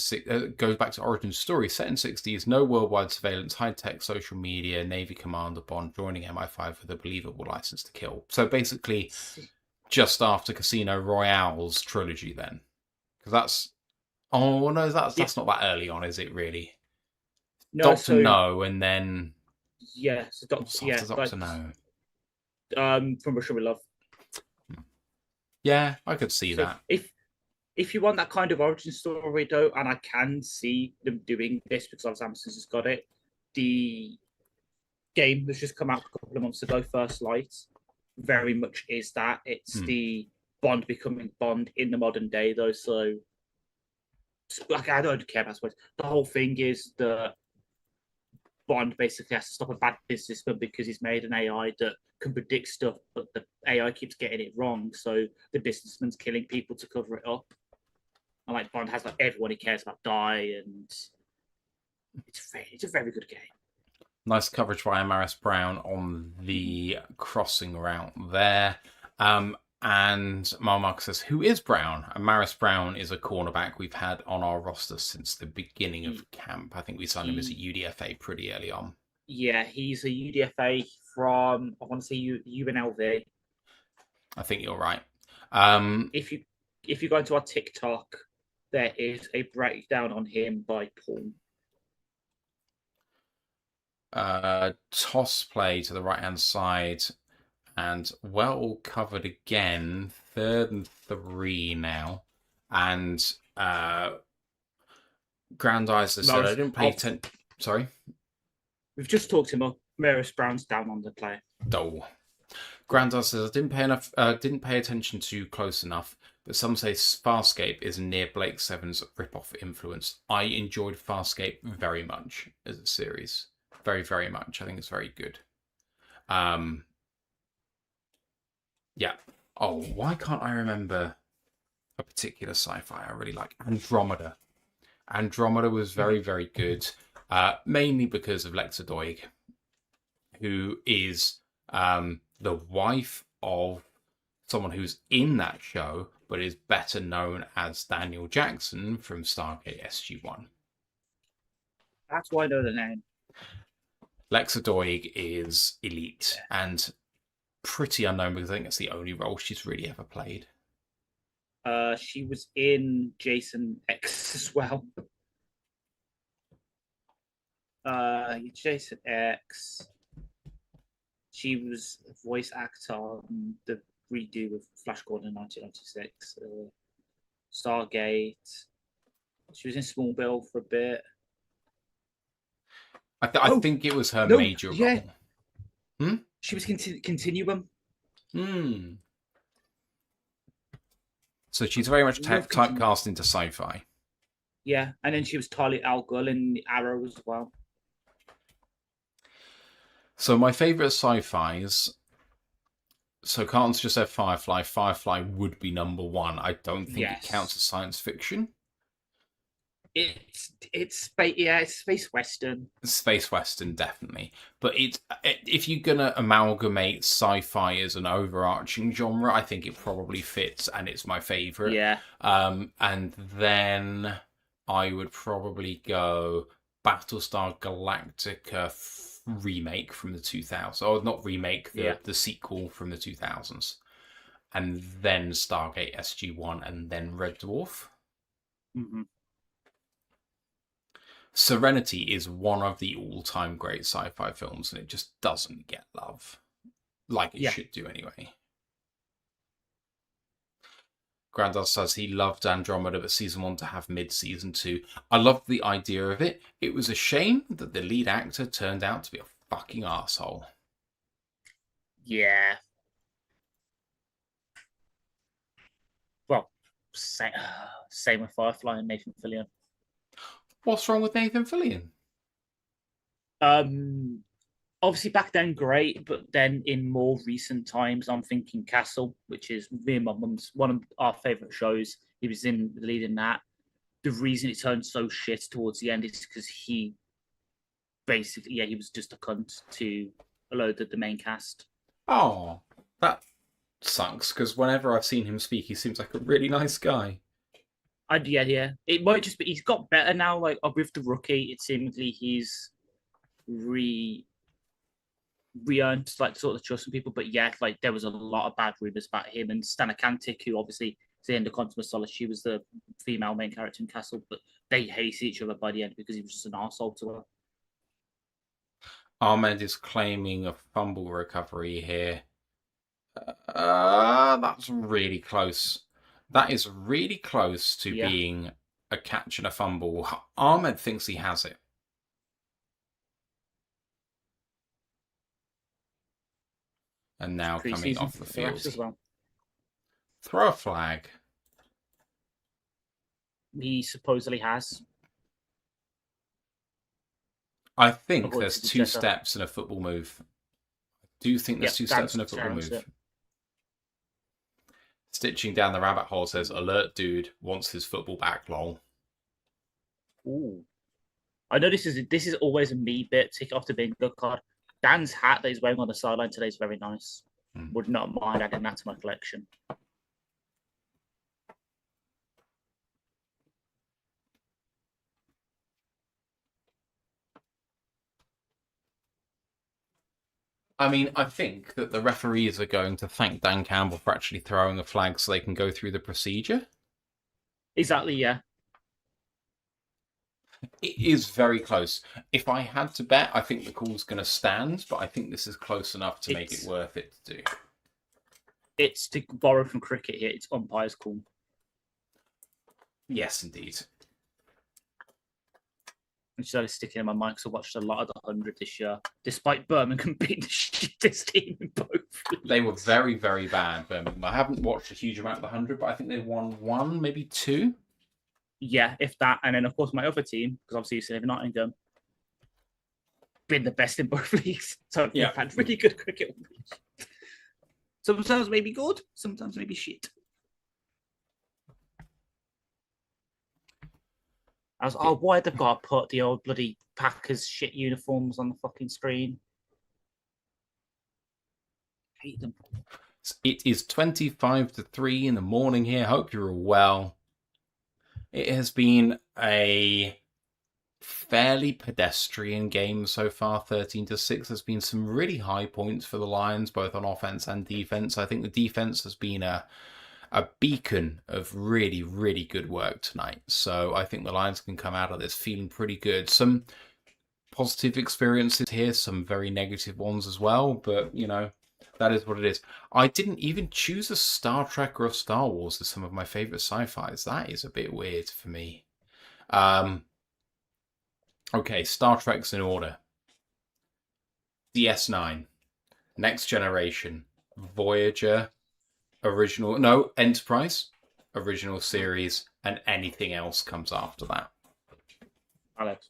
Speaker 1: goes back to origin story set in 60s, no worldwide surveillance, high-tech social media, Navy commander Bond joining MI5 with a believable license to kill. So basically, just after Casino Royale's trilogy, then, because that's that's not that early on, is it? Really? No, Doctor No, and then
Speaker 2: so Doctor
Speaker 1: No.
Speaker 2: From Russia with Love.
Speaker 1: Yeah, I could see that.
Speaker 2: If you want that kind of origin story, though, and I can see them doing this because Amazon has got it, the game that's just come out a couple of months ago, First Light, very much is that. It's the Bond becoming Bond in the modern day, though. So, like, I don't care about it. The whole thing is that Bond basically has to stop a bad businessman because he's made an AI that can predict stuff, but the AI keeps getting it wrong. So the businessman's killing people to cover it up. And like Bond has like everyone he cares about die, and it's a very good game.
Speaker 1: Nice coverage by Amaris Brown on the crossing route there. And Marmark says, who is Brown? Amaris Brown is a cornerback we've had on our roster since the beginning of camp. I think we signed him as a UDFA pretty early on.
Speaker 2: Yeah, he's a UDFA from, I want to say UNLV.
Speaker 1: I think you're right.
Speaker 2: If you go into our TikTok, there is a breakdown on him by Poole.
Speaker 1: Toss play to the right-hand side. And well covered again. 3rd and 3 now. And Grandeyes has said, I didn't pay attention. Sorry?
Speaker 2: We've just talked him up. Maris Brown's down on the play.
Speaker 1: Oh. Grandeyes says, I didn't pay attention to close enough, but some say Farscape is near Blake 7's rip-off influence. I enjoyed Farscape very much as a series. Very, very much. I think it's very good. Yeah. Oh, why can't I remember a particular sci-fi I really like? Andromeda. Andromeda was very, very good, mainly because of Lexa Doig, who is the wife of someone who's in that show, but is better known as Daniel Jackson from Stargate SG-1.
Speaker 2: That's why I know the name.
Speaker 1: Lexa Doig is elite and pretty unknown because I think it's the only role she's really ever played.
Speaker 2: She was in Jason X as well. Jason X. She was a voice actor on the redo of Flash Gordon in 1996. Stargate. She was in Smallville for a bit.
Speaker 1: I think it was her major role.
Speaker 2: She was Continuum.
Speaker 1: So she's very much typecast into sci-fi.
Speaker 2: Yeah, and then she was Talia al Ghul in Arrow as well.
Speaker 1: So my favourite sci-fis. So Carlton's just said Firefly. Firefly would be number one. I don't think it counts as science fiction.
Speaker 2: It's space western.
Speaker 1: Space western, definitely. But if you're gonna amalgamate sci-fi as an overarching genre, I think it probably fits, and it's my favorite.
Speaker 2: Yeah.
Speaker 1: And then I would probably go Battlestar Galactica remake from the 2000s, or not remake, the sequel from the 2000s, and then Stargate SG-1, and then Red Dwarf.
Speaker 2: Mm-hmm.
Speaker 1: Serenity is one of the all-time great sci-fi films, and it just doesn't get love like it should do anyway. Grandad says he loved Andromeda, but season 1 to have mid-season 2. I loved the idea of it. It was a shame that the lead actor turned out to be a fucking arsehole.
Speaker 2: Yeah. Well, same with Firefly and Nathan Fillion.
Speaker 1: What's wrong with Nathan Fillion?
Speaker 2: Obviously back then great, but then in more recent times, I'm thinking Castle, which is me and my mum's one of our favourite shows. He was in the lead in that. The reason it turned so shit towards the end is because he basically, he was just a cunt to a load of the main cast.
Speaker 1: Oh, that sucks, because whenever I've seen him speak, he seems like a really nice guy.
Speaker 2: Yeah. It might just be he's got better now. Like with the Rookie, it seems he's re-earned like sort of trust from people. But yeah, like there was a lot of bad rumors about him and Stana Kantic, who obviously is the end of Quantum of Solace. She was the female main character in Castle, but they hated each other by the end because he was just an arsehole to her.
Speaker 1: Ahmed is claiming a fumble recovery here. That's really close. That is really close to being a catch and a fumble. Ahmed thinks he has it. And now coming off the field.
Speaker 2: As well.
Speaker 1: Throw a flag.
Speaker 2: He supposedly has.
Speaker 1: I think there's two steps in a football move. I do think there's two steps in a football move. Stitching down the rabbit hole says, alert dude wants his football back, lol.
Speaker 2: Ooh. I know this is always a me bit, tick off the bingo card. Dan's hat that he's wearing on the sideline today is very nice. Would not mind adding that to my collection.
Speaker 1: I mean, I think that the referees are going to thank Dan Campbell for actually throwing a flag so they can go through the procedure.
Speaker 2: Exactly, yeah.
Speaker 1: It is very close. If I had to bet, I think the call's going to stand, but I think this is close enough to make it worth it to do.
Speaker 2: It's to borrow from cricket here. It's umpire's call.
Speaker 1: Yes, indeed.
Speaker 2: I started sticking in my mind because I watched a lot of the 100 this year, despite Birmingham being the shittest team in both leagues.
Speaker 1: They were very, very bad, Birmingham. I haven't watched a huge amount of the 100, but I think they won one, maybe two.
Speaker 2: Yeah, if that. And then, of course, my other team, because obviously you said Nottingham, been the best in both leagues. So yeah, we've had really good cricket. Sometimes maybe good, sometimes maybe shit. I was, why they've got to put the old bloody Packers shit uniforms on the fucking screen? hate them.
Speaker 1: It is 25-3 in the morning here. Hope you're all well. It has been a fairly pedestrian game so far, 13-6. There's been some really high points for the Lions, both on offense and defense. I think the defense has been a beacon of really, really good work tonight. So I think the Lions can come out of this feeling pretty good. Some positive experiences here, some very negative ones as well, but that is what it is. I didn't even choose a Star Trek or a Star Wars as some of my favorite sci-fis. That is a bit weird for me. Okay, Star Trek's in order. DS9, Next Generation, Voyager, Enterprise, original series, and anything else comes after that.
Speaker 2: Alex.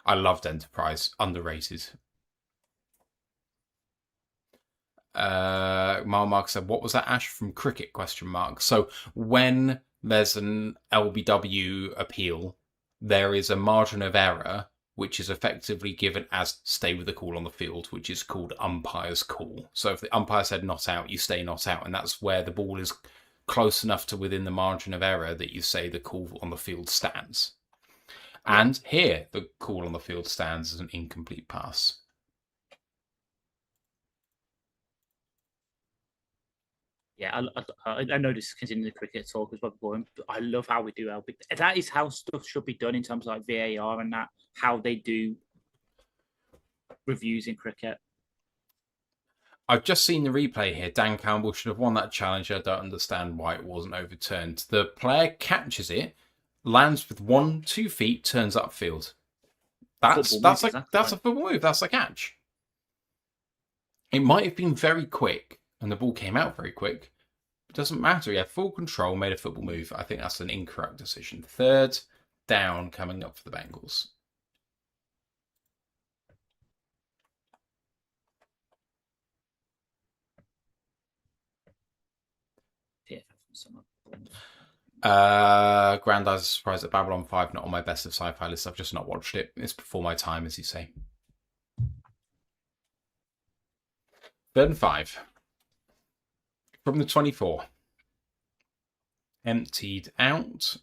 Speaker 1: I loved Enterprise. Underrated. Mark said, what was that, Ash? From cricket, ? So when there's an LBW appeal, there is a margin of error which is effectively given as stay with the call on the field, which is called umpire's call. So if the umpire said not out, you stay not out, and that's where the ball is close enough to within the margin of error that you say the call on the field stands. And here, the call on the field stands as an incomplete pass.
Speaker 2: Yeah, I know this is continuing the cricket talk as well, but I love how we do LB. That is how stuff should be done in terms of like VAR and that, how they do reviews in cricket.
Speaker 1: I've just seen the replay here. Dan Campbell should have won that challenge. I don't understand why it wasn't overturned. The player catches it, lands with 1-2 feet, turns upfield. That's a football move. That's a catch. It might have been very quick, and the ball came out very quick. It doesn't matter. He had full control, made a football move. I think that's an incorrect decision. Third down coming up for the Bengals. Granddad's surprised at Babylon 5 not on my best of sci-fi list. I've just not watched it. It's before my time, as you say. 3rd and 5. From the 24. Emptied out.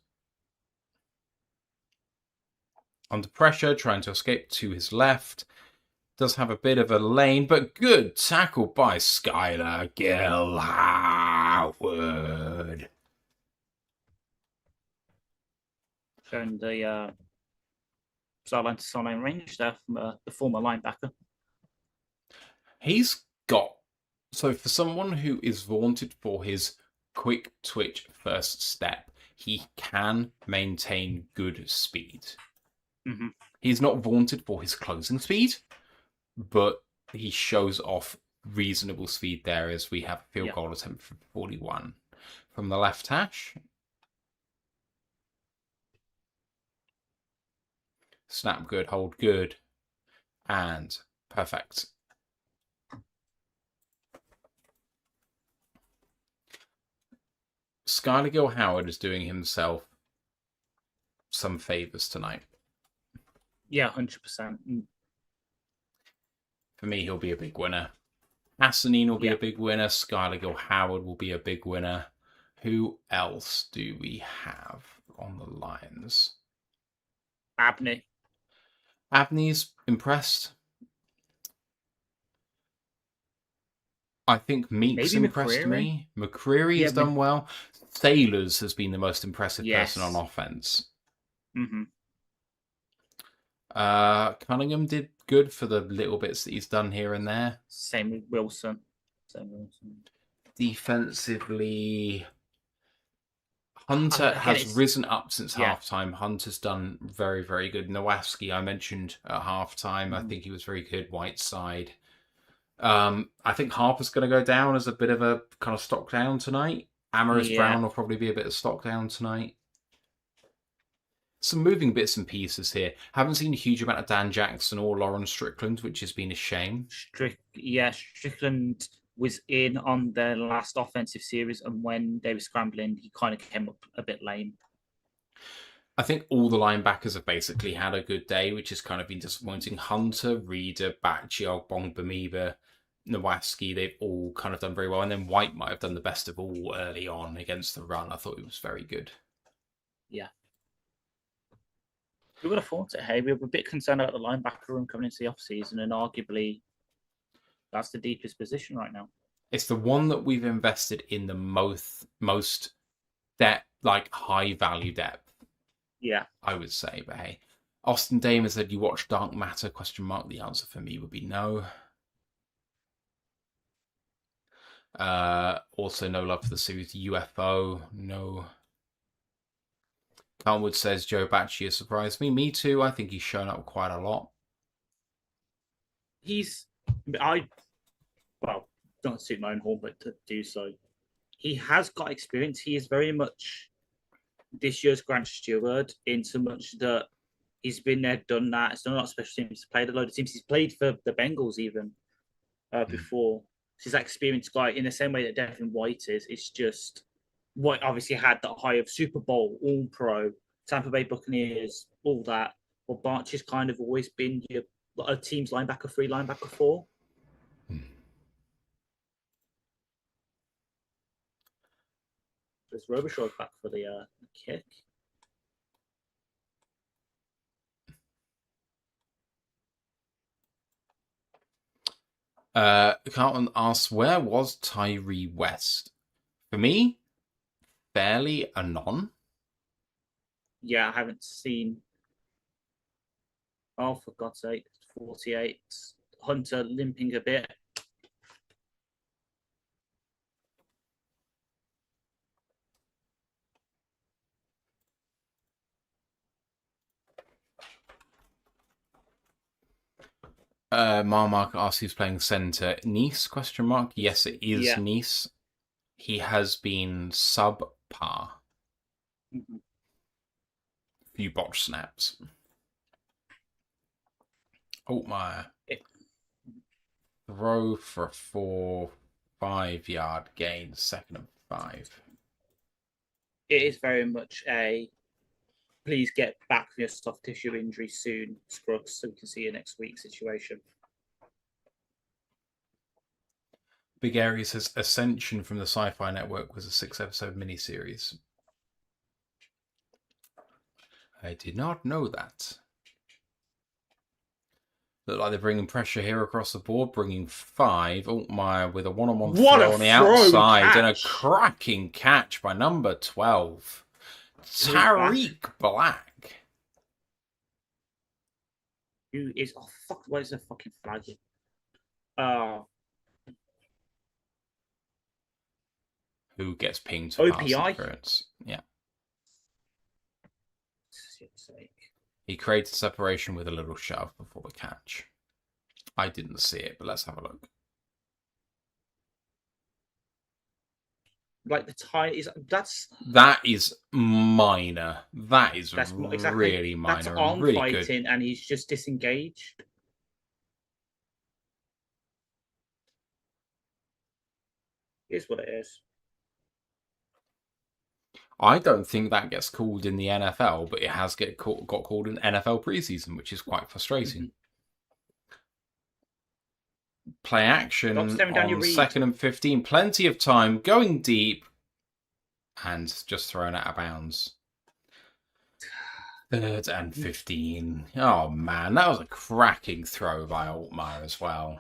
Speaker 1: Under pressure, trying to escape to his left. Does have a bit of a lane, but good tackle by Skylar Gill Howard.
Speaker 2: Showing the sideline to sideline range there from the former linebacker.
Speaker 1: He's got, so for someone who is vaunted for his quick twitch first step, he can maintain good speed.
Speaker 2: Mm-hmm.
Speaker 1: He's not vaunted for his closing speed, but he shows off reasonable speed there as we have a field goal attempt from 41. From the left hash. Snap good, hold good, and perfect. Skylar Gill Howard is doing himself some favours tonight.
Speaker 2: Yeah, 100%.
Speaker 1: For me, he'll be a big winner. Hassanine will be a big winner. Skylar Gill Howard will be a big winner. Who else do we have on the Lions?
Speaker 2: Abney.
Speaker 1: Abney's impressed. I think Meek's impressed me. McCreary has done well. Sailors has been the most impressive person on offense.
Speaker 2: Mm-hmm.
Speaker 1: Cunningham did good for the little bits that he's done here and there.
Speaker 2: Same with Wilson.
Speaker 1: Defensively, Hunter has risen up since halftime. Hunter's done very, very good. Nowacki, I mentioned at halftime. I think he was very good. Whiteside. I think Harper's going to go down as a bit of a kind of stock down tonight. Amaris Brown will probably be a bit of stock down tonight. Some moving bits and pieces here. Haven't seen a huge amount of Dan Jackson or Lauren Strickland, which has been a shame.
Speaker 2: Strickland was in on their last offensive series, and when they were scrambling, he kind of came up a bit lame.
Speaker 1: I think all the linebackers have basically had a good day, which has kind of been disappointing. Hunter, Reeder, Bachiog, Bongbamiba, Nowaski, they've all kind of done very well. And then White might have done the best of all early on against the run. I thought it was very good.
Speaker 2: Yeah. We would have thought it. Hey, we were a bit concerned about the linebacker room coming into the off season, and arguably that's the deepest position right now.
Speaker 1: It's the one that we've invested in the most depth, like high value depth.
Speaker 2: Yeah,
Speaker 1: I would say. But hey, Austin Damon said, "You watch Dark Matter?" Question mark. The answer for me would be no. Also, no love for the series UFO. No. Carlwood says Joe Bacci has surprised me. Me too. I think he's shown up quite a lot.
Speaker 2: Well, don't suit my own horn, but to do so. He has got experience. He is very much this year's Grant Stewart, in so much that he's been there, done that. It's done a lot of special teams. He's played a load of teams. He's played for the Bengals even before. So he's that experienced guy in the same way that Devin White is. It's just White obviously had that high of Super Bowl, All Pro, Tampa Bay Buccaneers, all that. Well, Barch has kind of always been a team's linebacker 3, linebacker 4. There's Robichaux back for the kick.
Speaker 1: Carlton asks, where was Tyree West? For me, fairly a non.
Speaker 2: Yeah, I haven't seen. Oh, for God's sake, 48. Hunter limping a bit.
Speaker 1: Marmark asks who's playing centre. Nice? Question mark. Yes, it is Nice. He has been subpar. Few botch snaps. Altmaier. Throw for a 4-5 yard gain, 2nd and 5.
Speaker 2: It is very much a please get back from your soft tissue injury soon, Scruggs, so we can see you next week situation.
Speaker 1: Big Area says Ascension from the Sci-Fi Network was a 6-episode miniseries. I did not know that. Look like they're bringing pressure here across the board, bringing 5. Altmaier with a one-on-one throw on the outside and a cracking catch by number 12. Tariq Black.
Speaker 2: Who is... Oh, fuck, what is the fucking flag here?
Speaker 1: Who gets pinged for pass interference. Yeah. He created separation with a little shove before the catch. I didn't see it, but let's have a look.
Speaker 2: Like the tie is
Speaker 1: that is minor. That's really minor. That's
Speaker 2: arm
Speaker 1: really
Speaker 2: fighting,
Speaker 1: good.
Speaker 2: And he's just disengaged. Here's what it is.
Speaker 1: I don't think that gets called in the NFL, but it has got called in NFL preseason, which is quite frustrating. Mm-hmm. Play action on 2nd and 15. Plenty of time, going deep, and just thrown out of bounds. 3rd and 15. Oh, man, that was a cracking throw by Altmaier as well.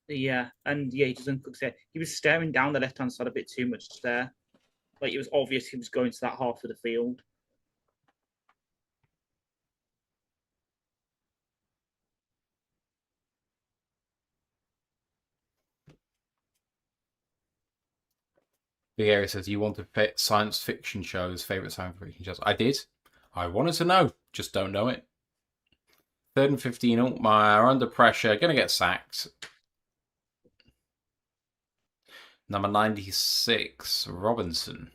Speaker 2: Yeah, and he doesn't say he was staring down the left-hand side a bit too much there. Like, it was obvious he was going to that half of the field.
Speaker 1: Big Area says, you want to fit science fiction shows, favourite science fiction shows? I did. I wanted to know. Just don't know it. 3rd and 15, Altmaier under pressure, going to get sacked. Number 96, Robinson.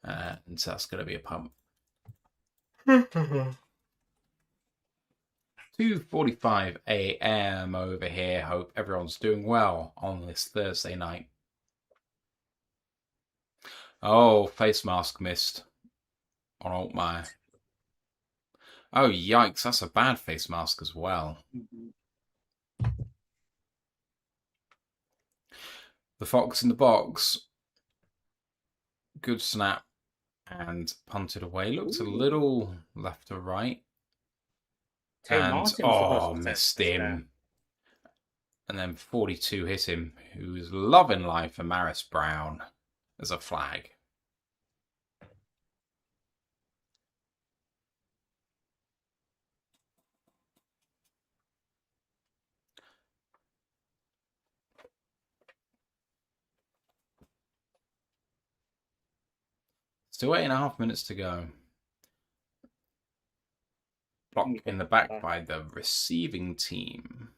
Speaker 1: And so that's going to be a pump. 2:45 a.m. over here. Hope everyone's doing well on this Thursday night. Oh, face mask missed on Altmaier. Oh, yikes. That's a bad face mask as well.
Speaker 2: Mhm.
Speaker 1: The fox in the box. Good snap. And punted away. Looked a
Speaker 2: Ooh.
Speaker 1: little left or right.
Speaker 2: Terry
Speaker 1: And,
Speaker 2: Martin was supposed
Speaker 1: oh,
Speaker 2: to take
Speaker 1: missed
Speaker 2: this there.
Speaker 1: him. And then 42 hit him, who's loving life for Maris Brown as a flag. Still 8.5 minutes to go. Block in the back by the receiving team.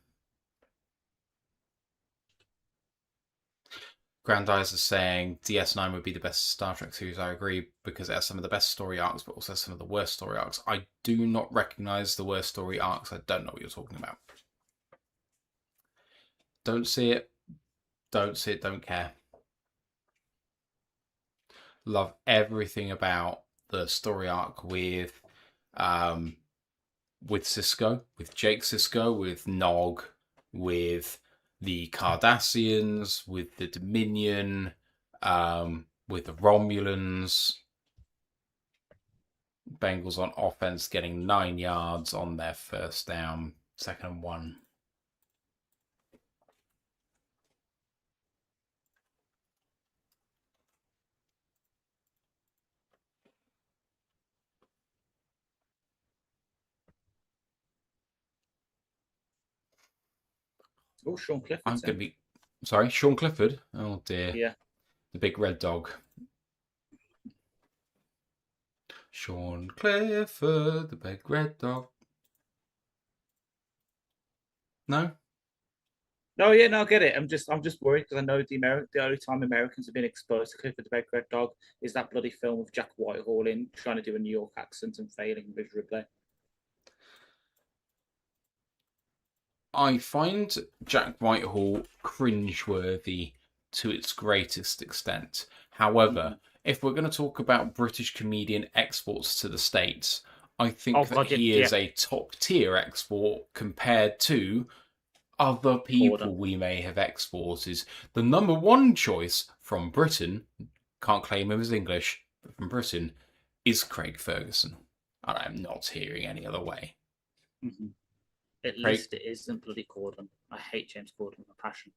Speaker 1: Grandizer saying DS9 would be the best Star Trek series. I agree, because it has some of the best story arcs, but also some of the worst story arcs. I do not recognize the worst story arcs. I don't know what you're talking about. Don't see it. Don't see it. Don't care. Love everything about the story arc with Cisco, with Jake Cisco, with Nog, with the Cardassians, with the Dominion, with the Romulans. Bengals on offense getting 9 yards on their first down, 2nd and 1.
Speaker 2: Oh, Sean Clifford.
Speaker 1: I'm going to be... Sorry, Sean Clifford? Oh, dear.
Speaker 2: Yeah.
Speaker 1: The big red dog. Sean Clifford, the big red dog. No?
Speaker 2: No, yeah, no, I get it. I'm just worried because I know the only time Americans have been exposed to Clifford the Big Red Dog is that bloody film with Jack Whitehall in trying to do a New York accent and failing miserably.
Speaker 1: I find Jack Whitehall cringeworthy to its greatest extent. However, if we're going to talk about British comedian exports to the States, I think that he is a top tier export compared to other people we may have exported. The number one choice from Britain, can't claim him as English, but from Britain, is Craig Ferguson. And I'm not hearing any other way.
Speaker 2: At least it isn't bloody Corden. I hate James Corden with a passion.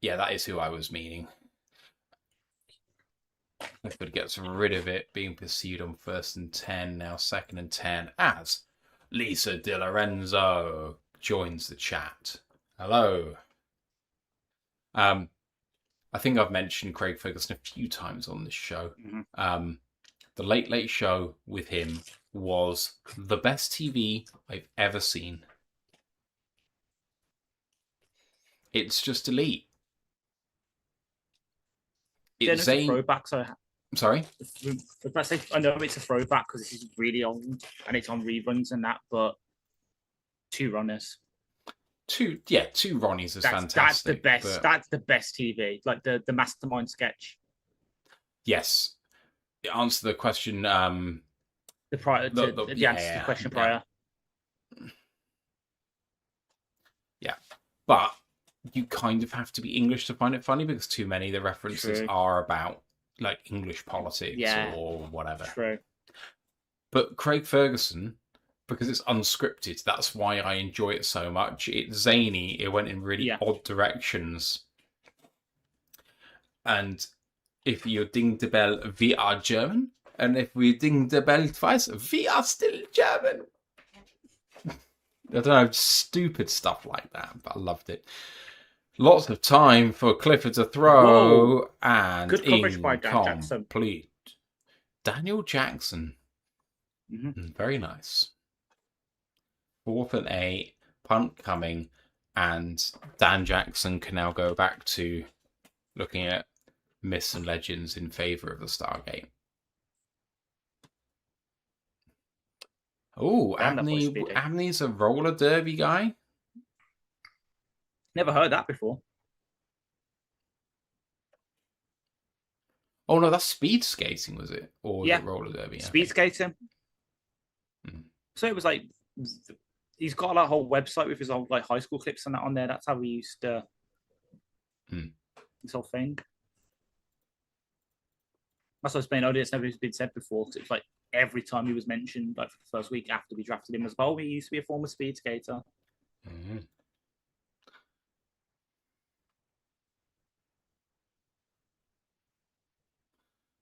Speaker 1: Yeah, that is who I was meaning. Clifford gets rid of it, being pursued on 1st and 10, now 2nd and 10, as Lisa Di Lorenzo joins the chat. Hello. I think I've mentioned Craig Ferguson a few times on this show. The Late Late Show with him was the best TV I've ever seen. It's just elite.
Speaker 2: It's a throwback, so
Speaker 1: sorry?
Speaker 2: I know it's a throwback because this is really old and it's on reruns and that, but two runners.
Speaker 1: Two Ronnies is fantastic.
Speaker 2: That's the best TV, like the Mastermind sketch.
Speaker 1: Yes. Answer the question.
Speaker 2: The answer to the question prior.
Speaker 1: Yeah, but you kind of have to be English to find it funny because too many of the references are about like English politics or whatever.
Speaker 2: True.
Speaker 1: But Craig Ferguson, because it's unscripted, that's why I enjoy it so much. It's zany. It went in really odd directions. And if you ding the bell, we are German. And if we ding the bell twice, we are still German. I don't know, stupid stuff like that, but I loved it. Lots of time for Clifford to throw. Whoa. And good coverage by incomplete. Daniel Jackson. Very nice. 4th and 8, punt coming, and Dan Jackson can now go back to looking at myths and legends in favour of the Stargate. Oh, Abney's a roller derby guy?
Speaker 2: Never heard that before.
Speaker 1: Oh, no, that's speed skating, was it? Or was it roller derby?
Speaker 2: Speed skating. So it was like he's got that whole website with his old like high school clips and that on there. That's how we used to this whole thing. That's what I was saying. It's never been said before. Cause it was like every time he was mentioned, like for the first week after we drafted him, as well. He used to be a former speed skater.
Speaker 1: Mm-hmm.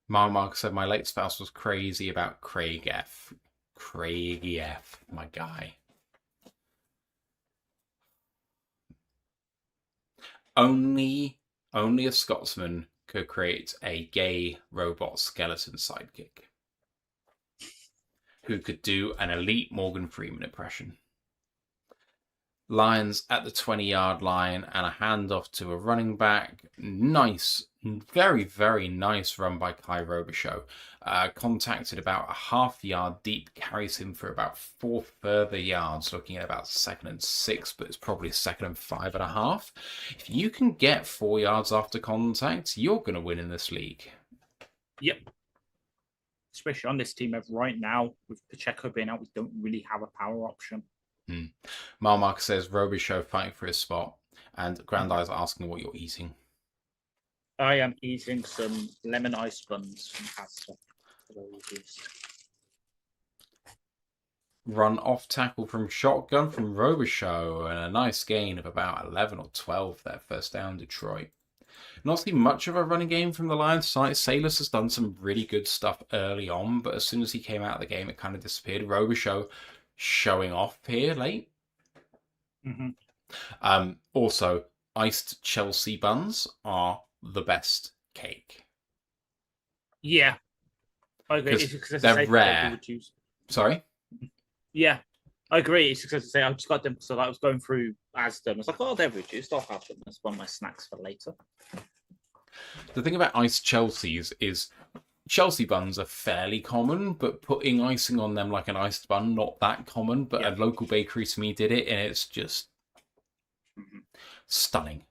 Speaker 1: Mark said my late spouse was crazy about Craig F. Craigie F, my guy. Only a Scotsman could create a gay robot skeleton sidekick who could do an elite Morgan Freeman impression. Lions at the 20-yard line and a handoff to a running back. Nice, very, very nice run by Kai Robichaux. Contacted about a half-yard deep, carries him for about 4 further yards, looking at about 2nd and 6, but it's probably 2nd and 5.5. If you can get 4 yards after contact, you're going to win in this league.
Speaker 2: Yep. Especially on this team of right now, with Pacheco being out, we don't really have a power option.
Speaker 1: Mark says Robichaux fighting for his spot, and Grandize asking what you're eating.
Speaker 2: I am eating some lemon ice buns from Parcel.
Speaker 1: Run off tackle from shotgun from Robichaux, and a nice gain of about 11 or 12 there, first down Detroit. Not seen much of a running game from the Lions side. Salas has done some really good stuff early on, but as soon as he came out of the game, it kind of disappeared. Robichaux showing off here late.
Speaker 2: Mm-hmm.
Speaker 1: Also, iced Chelsea buns are the best cake.
Speaker 2: Yeah, I agree.
Speaker 1: Because they're rare. Sorry?
Speaker 2: Yeah, I agree. It's because I say I just got them, so I was going through Asda. I was like, oh, they're reduced. I'll have them as one of my snacks for later.
Speaker 1: The thing about iced Chelseas is Chelsea buns are fairly common, but putting icing on them like an iced bun, not that common. But a local bakery to me did it, and it's just stunning.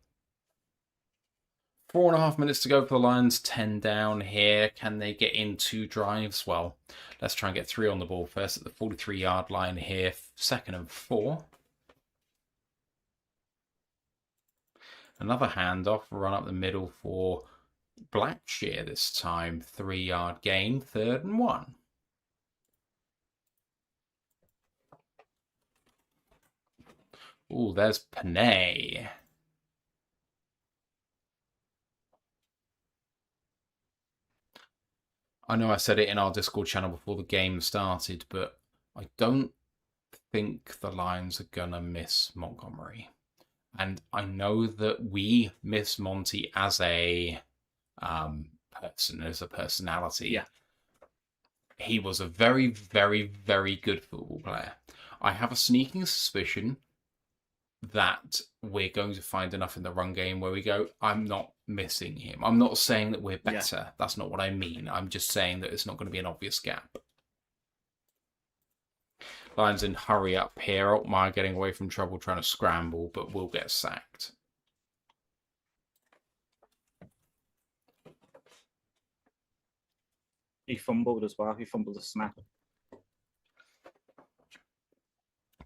Speaker 1: 4.5 minutes to go for the Lions, 10 down here. Can they get in 2 drives? Well, let's try and get 3 on the ball first at the 43-yard line here. 2nd and 4. Another handoff, run up the middle for Blackshear this time. 3-yard gain, 3rd and 1. Ooh, there's Panay. I know I said it in our Discord channel before the game started, but I don't think the Lions are going to miss Montgomery. And I know that we miss Monty as a person, as a personality.
Speaker 2: Yeah.
Speaker 1: He was a very, very, very good football player. I have a sneaking suspicion that we're going to find enough in the run game where we go, I'm not missing him. I'm not saying that we're better. Yeah. That's not what I mean. I'm just saying that it's not going to be an obvious gap. Lions in hurry up here. Altmaier getting away from trouble trying to scramble, but will get sacked.
Speaker 2: He fumbled as well. He fumbled a snap.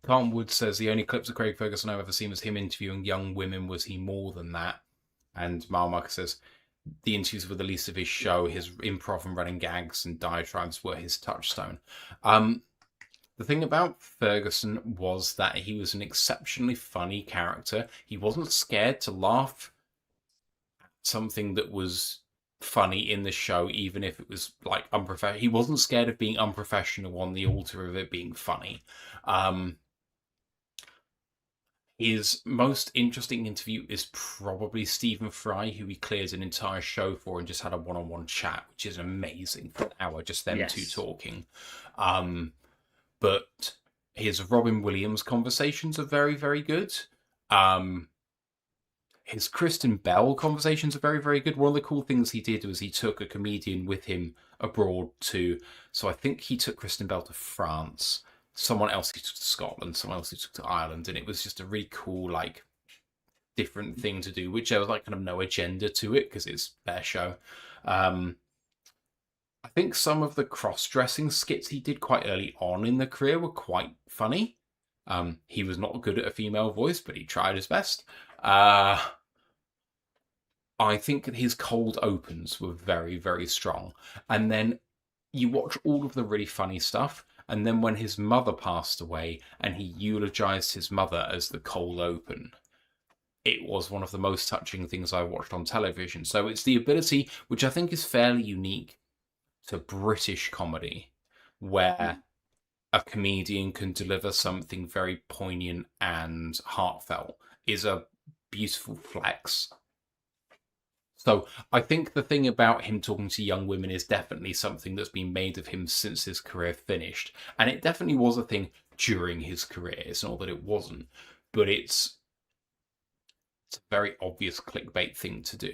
Speaker 1: Carlton Wood says the only clips of Craig Ferguson I've ever seen was him interviewing young women. Was he more than that? And Mark says the interviews were the least of his show. His improv and running gags and diatribes were his touchstone. The thing about Ferguson was that he was an exceptionally funny character. He wasn't scared to laugh at something that was funny in the show, even if it was like unprofessional. He wasn't scared of being unprofessional on the altar of it being funny. His most interesting interview is probably Stephen Fry, who he cleared an entire show for and just had a one-on-one chat, which is amazing for an hour, just them two talking. But his Robin Williams conversations are very, very good. His Kristen Bell conversations are very, very good. One of the cool things he did was he took a comedian with him abroad to... So I think he took Kristen Bell to France. Someone else he took to Scotland, someone else he took to Ireland, and it was just a really cool, like, different thing to do, which there was like kind of no agenda to it because it's their show. I think some of the cross-dressing skits he did quite early on in the career were quite funny. He was not good at a female voice, but he tried his best. I think that his cold opens were very, very strong. And then you watch all of the really funny stuff, and then when his mother passed away and he eulogized his mother as the cold open, it was one of the most touching things I watched on television. So it's the ability, which I think is fairly unique to British comedy, where a comedian can deliver something very poignant and heartfelt, is a beautiful flex. So I think the thing about him talking to young women is definitely something that's been made of him since his career finished. And it definitely was a thing during his career. It's not that it wasn't, but it's a very obvious clickbait thing to do.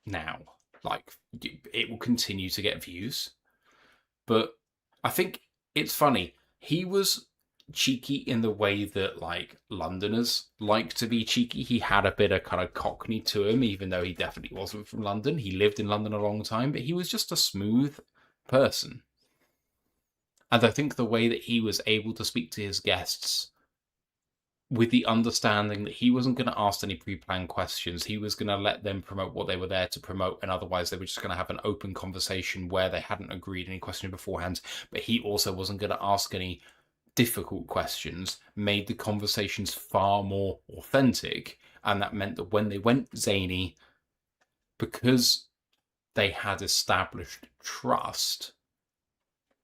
Speaker 1: Now, like, it will continue to get views. But I think it's funny. He was cheeky in the way that, like, Londoners like to be cheeky. He had a bit of kind of Cockney to him, even though he definitely wasn't from London. He lived in London a long time, but he was just a smooth person. And I think the way that he was able to speak to his guests with the understanding that he wasn't going to ask any pre-planned questions, he was going to let them promote what they were there to promote, and otherwise they were just going to have an open conversation where they hadn't agreed any question beforehand, but he also wasn't going to ask any difficult questions, made the conversations far more authentic. And that meant that when they went zany, because they had established trust,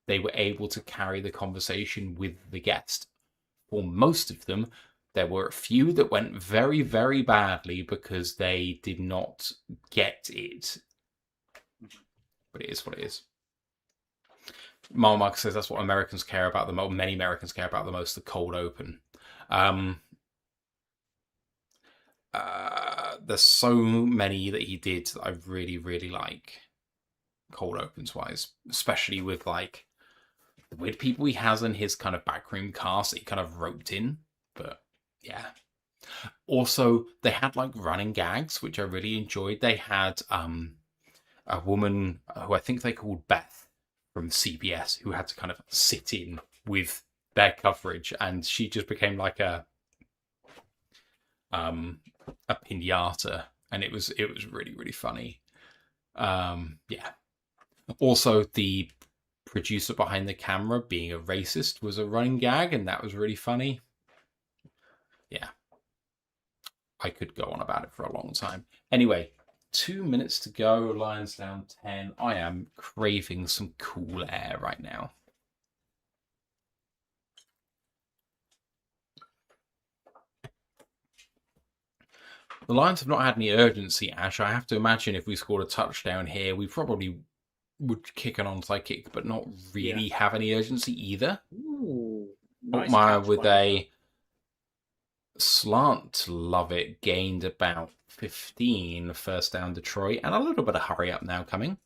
Speaker 1: they were able to carry the conversation with the guest. For most of them, there were a few that went very, very badly because they did not get it. But it is what it is. Marmark says that's what Americans care about the most. Many Americans care about the most, the cold open. There's so many that he did that I really, really like, cold opens wise, especially with like the weird people he has in his kind of backroom cast that he kind of roped in. But yeah. Also, they had like running gags, which I really enjoyed. They had a woman who I think they called Beth from CBS who had to kind of sit in with their coverage, and she just became like a pinata, and it was really, really funny. Yeah. Also, the producer behind the camera being a racist was a running gag, and that was really funny. Yeah. I could go on about it for a long time. Anyway, 2 minutes to go. Lions down 10. I am craving some cool air right now. The Lions have not had any urgency, Ash. I have to imagine if we scored a touchdown here, we probably would kick an onside kick, but not really have any urgency either.
Speaker 2: Ooh, nice
Speaker 1: Altmaier with a slant, love it, gained about 15, first down Detroit, and a little bit of hurry up now coming.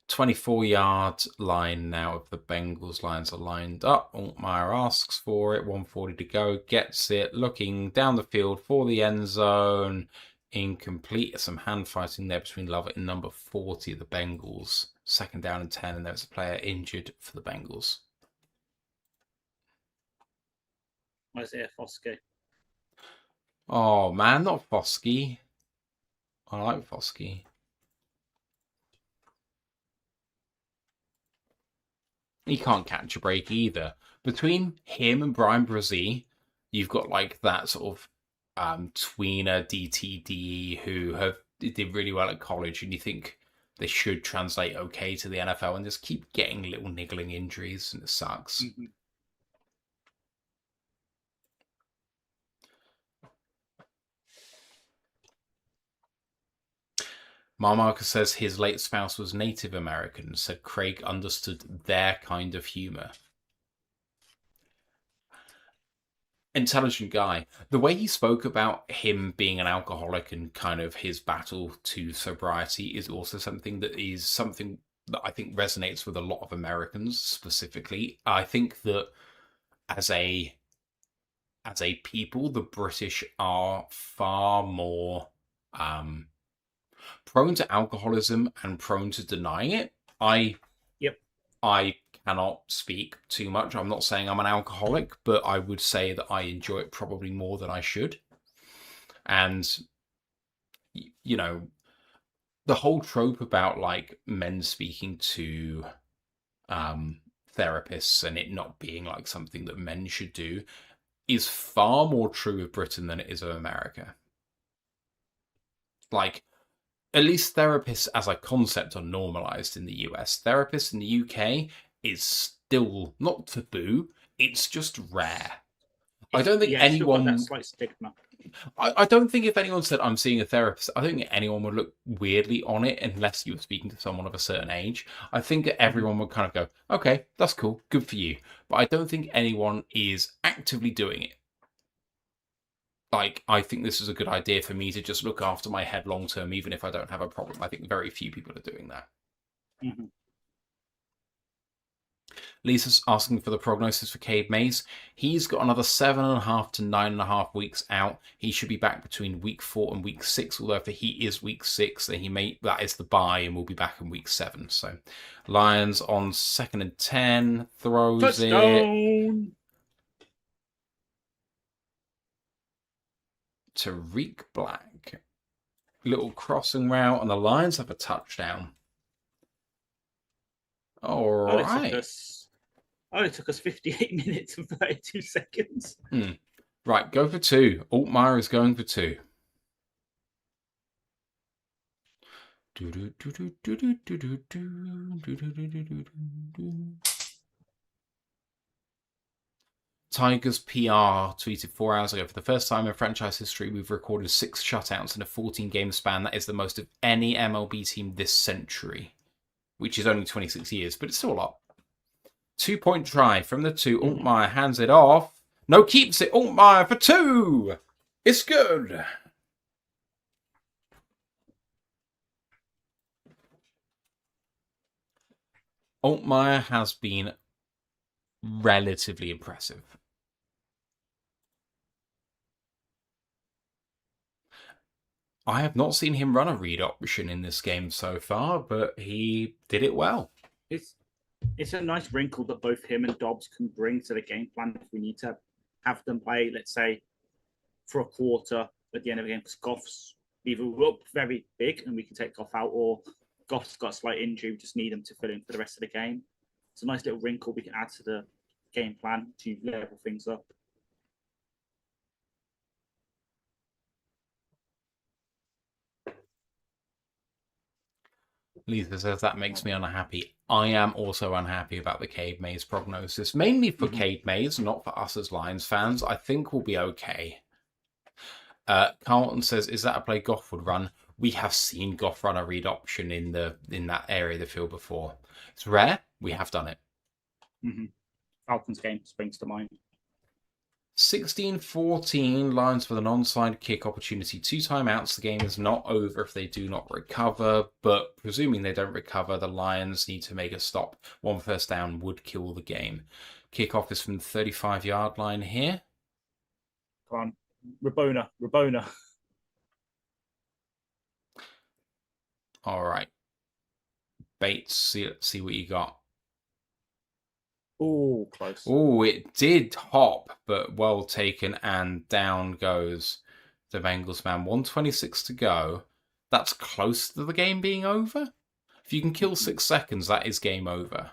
Speaker 1: 24-yard line now of the Bengals. Lions are lined up. Altmaier asks for it, 140 to go, gets it, looking down the field for the end zone. Incomplete. Some hand fighting there between Lovett and number 40 of the Bengals. Second down and 10, and there's a player injured for the Bengals.
Speaker 2: Isaiah Foskey.
Speaker 1: Oh, man, not Foskey. I like Foskey. He can't catch a break either. Between him and Brian Brzee, you've got like that sort of tweener DTD who did really well at college, and you think they should translate okay to the NFL, and just keep getting little niggling injuries, and it sucks. Marmarka says his late spouse was Native American, said Craig understood their kind of humor. Intelligent guy. The way he spoke about him being an alcoholic and kind of his battle to sobriety is also something that I think resonates with a lot of Americans specifically. I think that as a people, the British are far more prone to alcoholism and prone to denying it.
Speaker 2: Yep.
Speaker 1: I cannot speak too much. I'm not saying I'm an alcoholic, but I would say that I enjoy it probably more than I should. And, you know, the whole trope about like men speaking to therapists and it not being like something that men should do is far more true of Britain than it is of America. Like, at least therapists as a concept are normalized in the US. Therapists in the UK is still not taboo, it's just rare. I don't think
Speaker 2: It's still got that
Speaker 1: anyone.
Speaker 2: slight stigma.
Speaker 1: I don't think if anyone said I'm seeing a therapist, I don't think anyone would look weirdly on it unless you were speaking to someone of a certain age. I think everyone would kind of go, okay, that's cool, good for you. But I don't think anyone is actively doing it. Like, I think this is a good idea for me to just look after my head long term, even if I don't have a problem. I think very few people are doing that.
Speaker 2: Mm-hmm.
Speaker 1: Lisa's asking for the prognosis for Cade Mays. He's got another 7.5 to 9.5 weeks out. He should be back between week 4 and week 6. Although if he is week 6, then that is the bye, and we'll be back in week 7. So, Lions on 2nd and 10, throws
Speaker 2: Touchdown!
Speaker 1: it. Tariq Black. Little crossing route, and the Lions have a touchdown. All right.
Speaker 2: Only took us 58 minutes and 32 seconds.
Speaker 1: Right, go for 2. Altmaier is going for 2. Tigers PR tweeted 4 hours ago, for the first time in franchise history, we've recorded 6 shutouts in a 14-game span. That is the most of any MLB team this century, which is only 26 years, but it's still a lot. 2-point try from the 2. Altmaier hands it off. No, keeps it. Altmaier for 2. It's good. Altmaier has been relatively impressive. I have not seen him run a read option in this game so far, but he did it well.
Speaker 2: It's a nice wrinkle that both him and Dobbs can bring to the game plan if we need to have them play, let's say, for a quarter at the end of the game, because Goff's either up very big and we can take Goff out, or Goff's got a slight injury, we just need him to fill in for the rest of the game. It's a nice little wrinkle we can add to the game plan to level things up.
Speaker 1: Lisa says that makes me unhappy. I am also unhappy about the Cade Mays prognosis, mainly for Cade Mays, not for us as Lions fans. I think we'll be okay. Carlton says, is that a play Goff would run? We have seen Goff run a read option in that area of the field before. It's rare. We have done it.
Speaker 2: Falcons game springs to mind.
Speaker 1: 16-14, Lions for the non-side kick opportunity. 2 timeouts. The game is not over if they do not recover, but presuming they don't recover, the Lions need to make a stop. 1 first down would kill the game. Kickoff is from the 35-yard line here.
Speaker 2: Come on. Rabona.
Speaker 1: All right. Bates, see what you got.
Speaker 2: Oh, close.
Speaker 1: Oh, it did hop, but well taken, and down goes the Bengals man. 1:26 to go. That's close to the game being over. If you can kill 6 seconds, that is game over.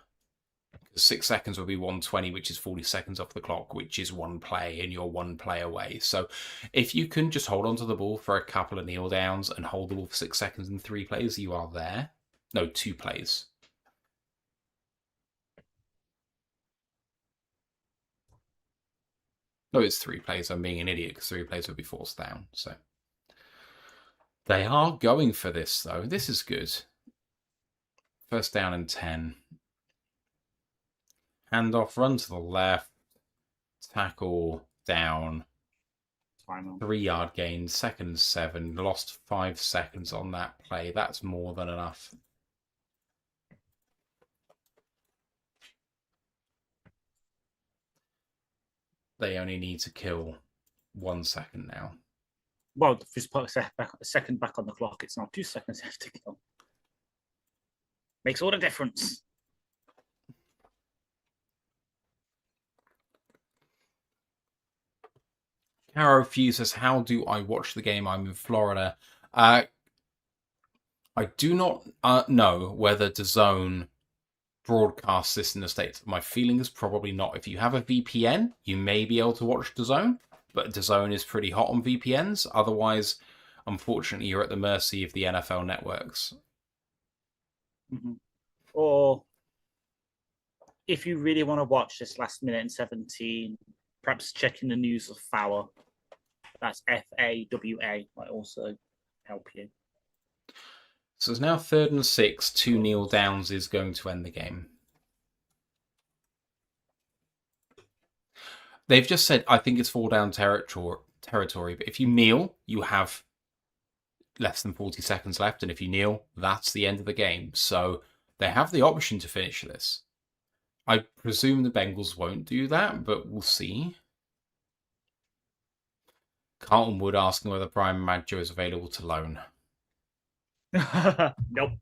Speaker 1: 6 seconds will be 120, which is 40 seconds off the clock, which is 1 play, and you're 1 play away. So if you can just hold onto the ball for a couple of kneel downs and hold the ball for 6 seconds in 3 plays, you are there. No, 2 plays. No, it's 3 plays. I'm being an idiot because 3 plays would be forced down. So they are going for this, though. This is good. First down and 10. Handoff, run to the left. Tackle down. 3-yard gain, 2nd and 7. Lost 5 seconds on that play. That's more than enough. They only need to kill 1 second now.
Speaker 2: Well, if it's put a second back on the clock, it's now 2 seconds left to kill. Makes all the difference.
Speaker 1: Caro Fuse says, how do I watch the game? I'm in Florida. I do not know whether DAZN broadcasts this in the States. My feeling is probably not. If you have a VPN, you may be able to watch DAZN, but DAZN is pretty hot on VPNs. Otherwise, unfortunately, you're at the mercy of the NFL networks.
Speaker 2: Mm-hmm. Or if you really want to watch this last minute and 17, perhaps checking the news of Fawa. That's FAWA might also help you.
Speaker 1: So it's now 3rd and 6. 2-0 downs is going to end the game. They've just said, I think it's 4 down territory, but if you kneel, you have less than 40 seconds left, and if you kneel, that's the end of the game. So they have the option to finish this. I presume the Bengals won't do that, but we'll see. Carlton Wood asking whether Brian Maggio is available to loan.
Speaker 2: Nope.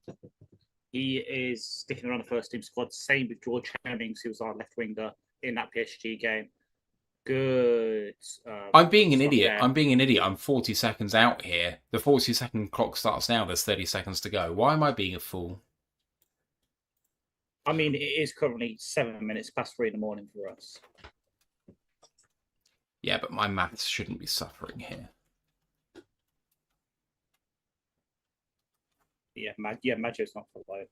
Speaker 2: He is sticking around the first team squad. Same with George Hemmings, who was our left winger in that PSG game. Good.
Speaker 1: I'm being an idiot. I'm 40 seconds out here. The 40-second clock starts now. There's 30 seconds to go. Why am I being a fool?
Speaker 2: I mean, it is currently 7 minutes past 3 in the morning for us.
Speaker 1: Yeah, but my maths shouldn't be suffering here.
Speaker 2: Yeah, Maggio's not for low.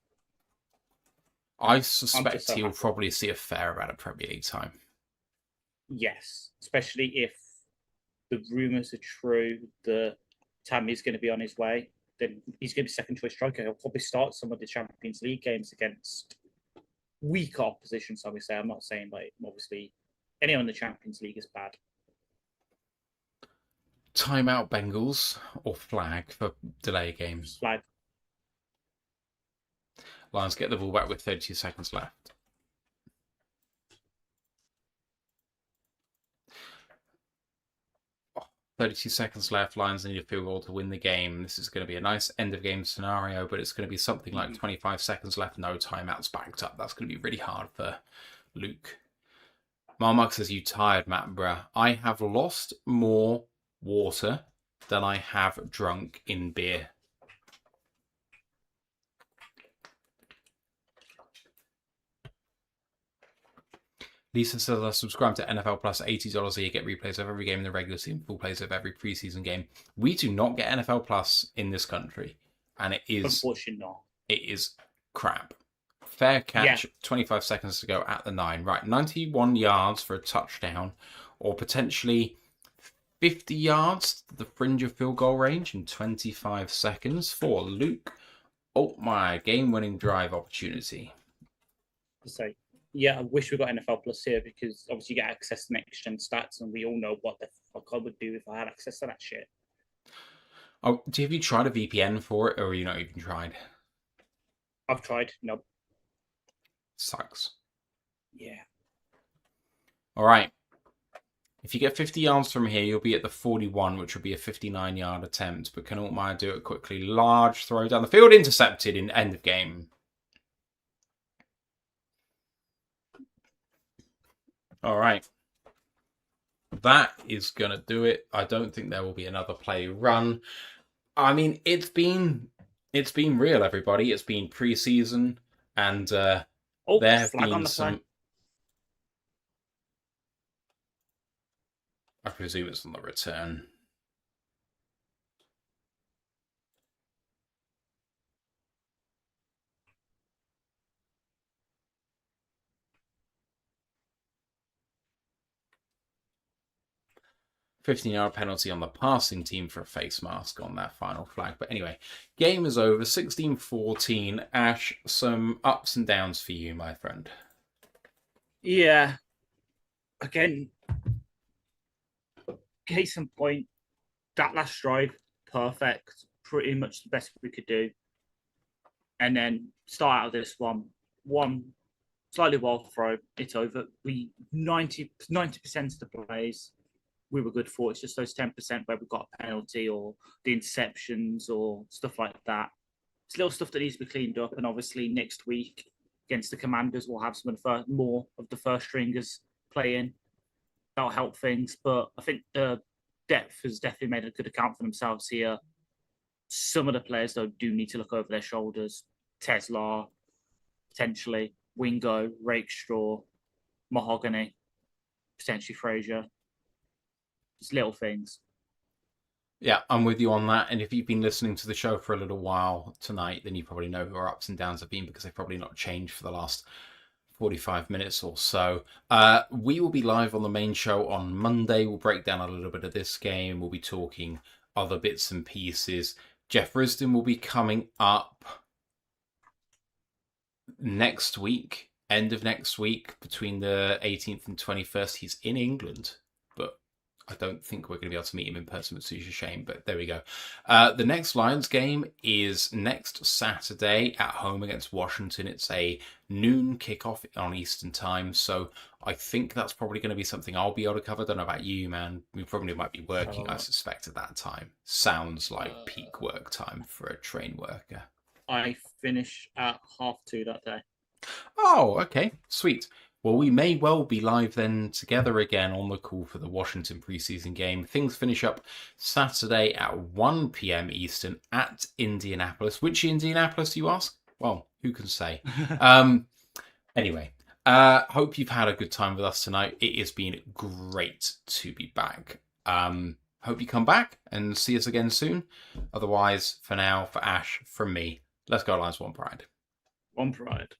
Speaker 1: I suspect he'll probably see a fair amount of Premier League time.
Speaker 2: Yes, especially if the rumours are true that Tammy's going to be on his way. Then he's going to be second choice striker. He'll probably start some of the Champions League games against weak opposition. So we say, I'm not saying like obviously anyone in the Champions League is bad.
Speaker 1: Timeout Bengals or flag for delay games.
Speaker 2: Flag.
Speaker 1: Lions get the ball back with 32 seconds left. Oh, 32 seconds left. Lions need a field goal to win the game. This is going to be a nice end of game scenario, but it's going to be something like 25 seconds left. No timeouts backed up. That's going to be really hard for Luke. Marmuk says, you tired, Matt, bruh. I have lost more water than I have drunk in beer. Lisa says, I subscribe to NFL Plus, $80 a year, get replays of every game in the regular season, full plays of every preseason game. We do not get NFL Plus in this country, and it is
Speaker 2: unfortunately not.
Speaker 1: It is crap. Fair catch, 25 seconds to go at the 9. Right, 91 yards for a touchdown, or potentially 50 yards to the fringe of field goal range in 25 seconds for Luke. Oh my, game-winning drive opportunity.
Speaker 2: So, yeah, I wish we got NFL Plus here because obviously you get access to next-gen stats, and we all know what the fuck I would do if I had access to that shit.
Speaker 1: Oh, have you tried a VPN for it, or you not even tried?
Speaker 2: I've tried. Nope.
Speaker 1: Sucks.
Speaker 2: Yeah.
Speaker 1: All right. If you get 50 yards from here, you'll be at the 41, which would be a 59-yard attempt. But can Altmaier do it quickly? Large throw down the field, intercepted in end of game. All right. That is going to do it. I don't think there will be another play run. I mean, it's been real, everybody. It's been preseason, and there have been some. Play. I presume it's on the return. $15 penalty on the passing team for a face mask on that final flag. But anyway, game is over. 16-14. Ash, some ups and downs for you, my friend.
Speaker 2: Yeah. Again, case in point, that last drive, perfect. Pretty much the best we could do. And then start out of this one slightly wild throw, it's over. We 90% of the plays we were good for. It's just those 10% where we got a penalty or the interceptions or stuff like that. It's little stuff that needs to be cleaned up. And obviously next week against the Commanders, we'll have some of the more of the first stringers playing. That'll help things. But I think the depth has definitely made a good account for themselves here. Some of the players, though, do need to look over their shoulders. Tesla, potentially. Wingo, Rakestraw, Mahogany, potentially Fraser. Just little things.
Speaker 1: Yeah, I'm with you on that. And if you've been listening to the show for a little while tonight, then you probably know who our ups and downs have been because they've probably not changed for the last 45 minutes or so. We will be live on the main show on Monday. We'll break down a little bit of this game. We'll be talking other bits and pieces. Jeff Risdon will be coming up next week, end of next week, between the 18th and 21st. He's in England, but I don't think we're going to be able to meet him in person, which is a shame, but there we go. The next Lions game is next Saturday at home against Washington. It's a noon kickoff on Eastern time, so I think that's probably going to be something I'll be able to cover. Don't know about you, man. We probably might be working, I suspect, at that time. Sounds like peak work time for a train worker.
Speaker 2: I finish at 2:30 that day.
Speaker 1: Oh, okay. Sweet. Well, we may well be live then together again on the call for the Washington preseason game. Things finish up Saturday at 1 p.m. Eastern at Indianapolis. Which Indianapolis, you ask? Well, who can say? Anyway, hope you've had a good time with us tonight. It has been great to be back. Hope you come back and see us again soon. Otherwise, for now, for Ash, from me, let's go Lions, one pride.
Speaker 2: One pride.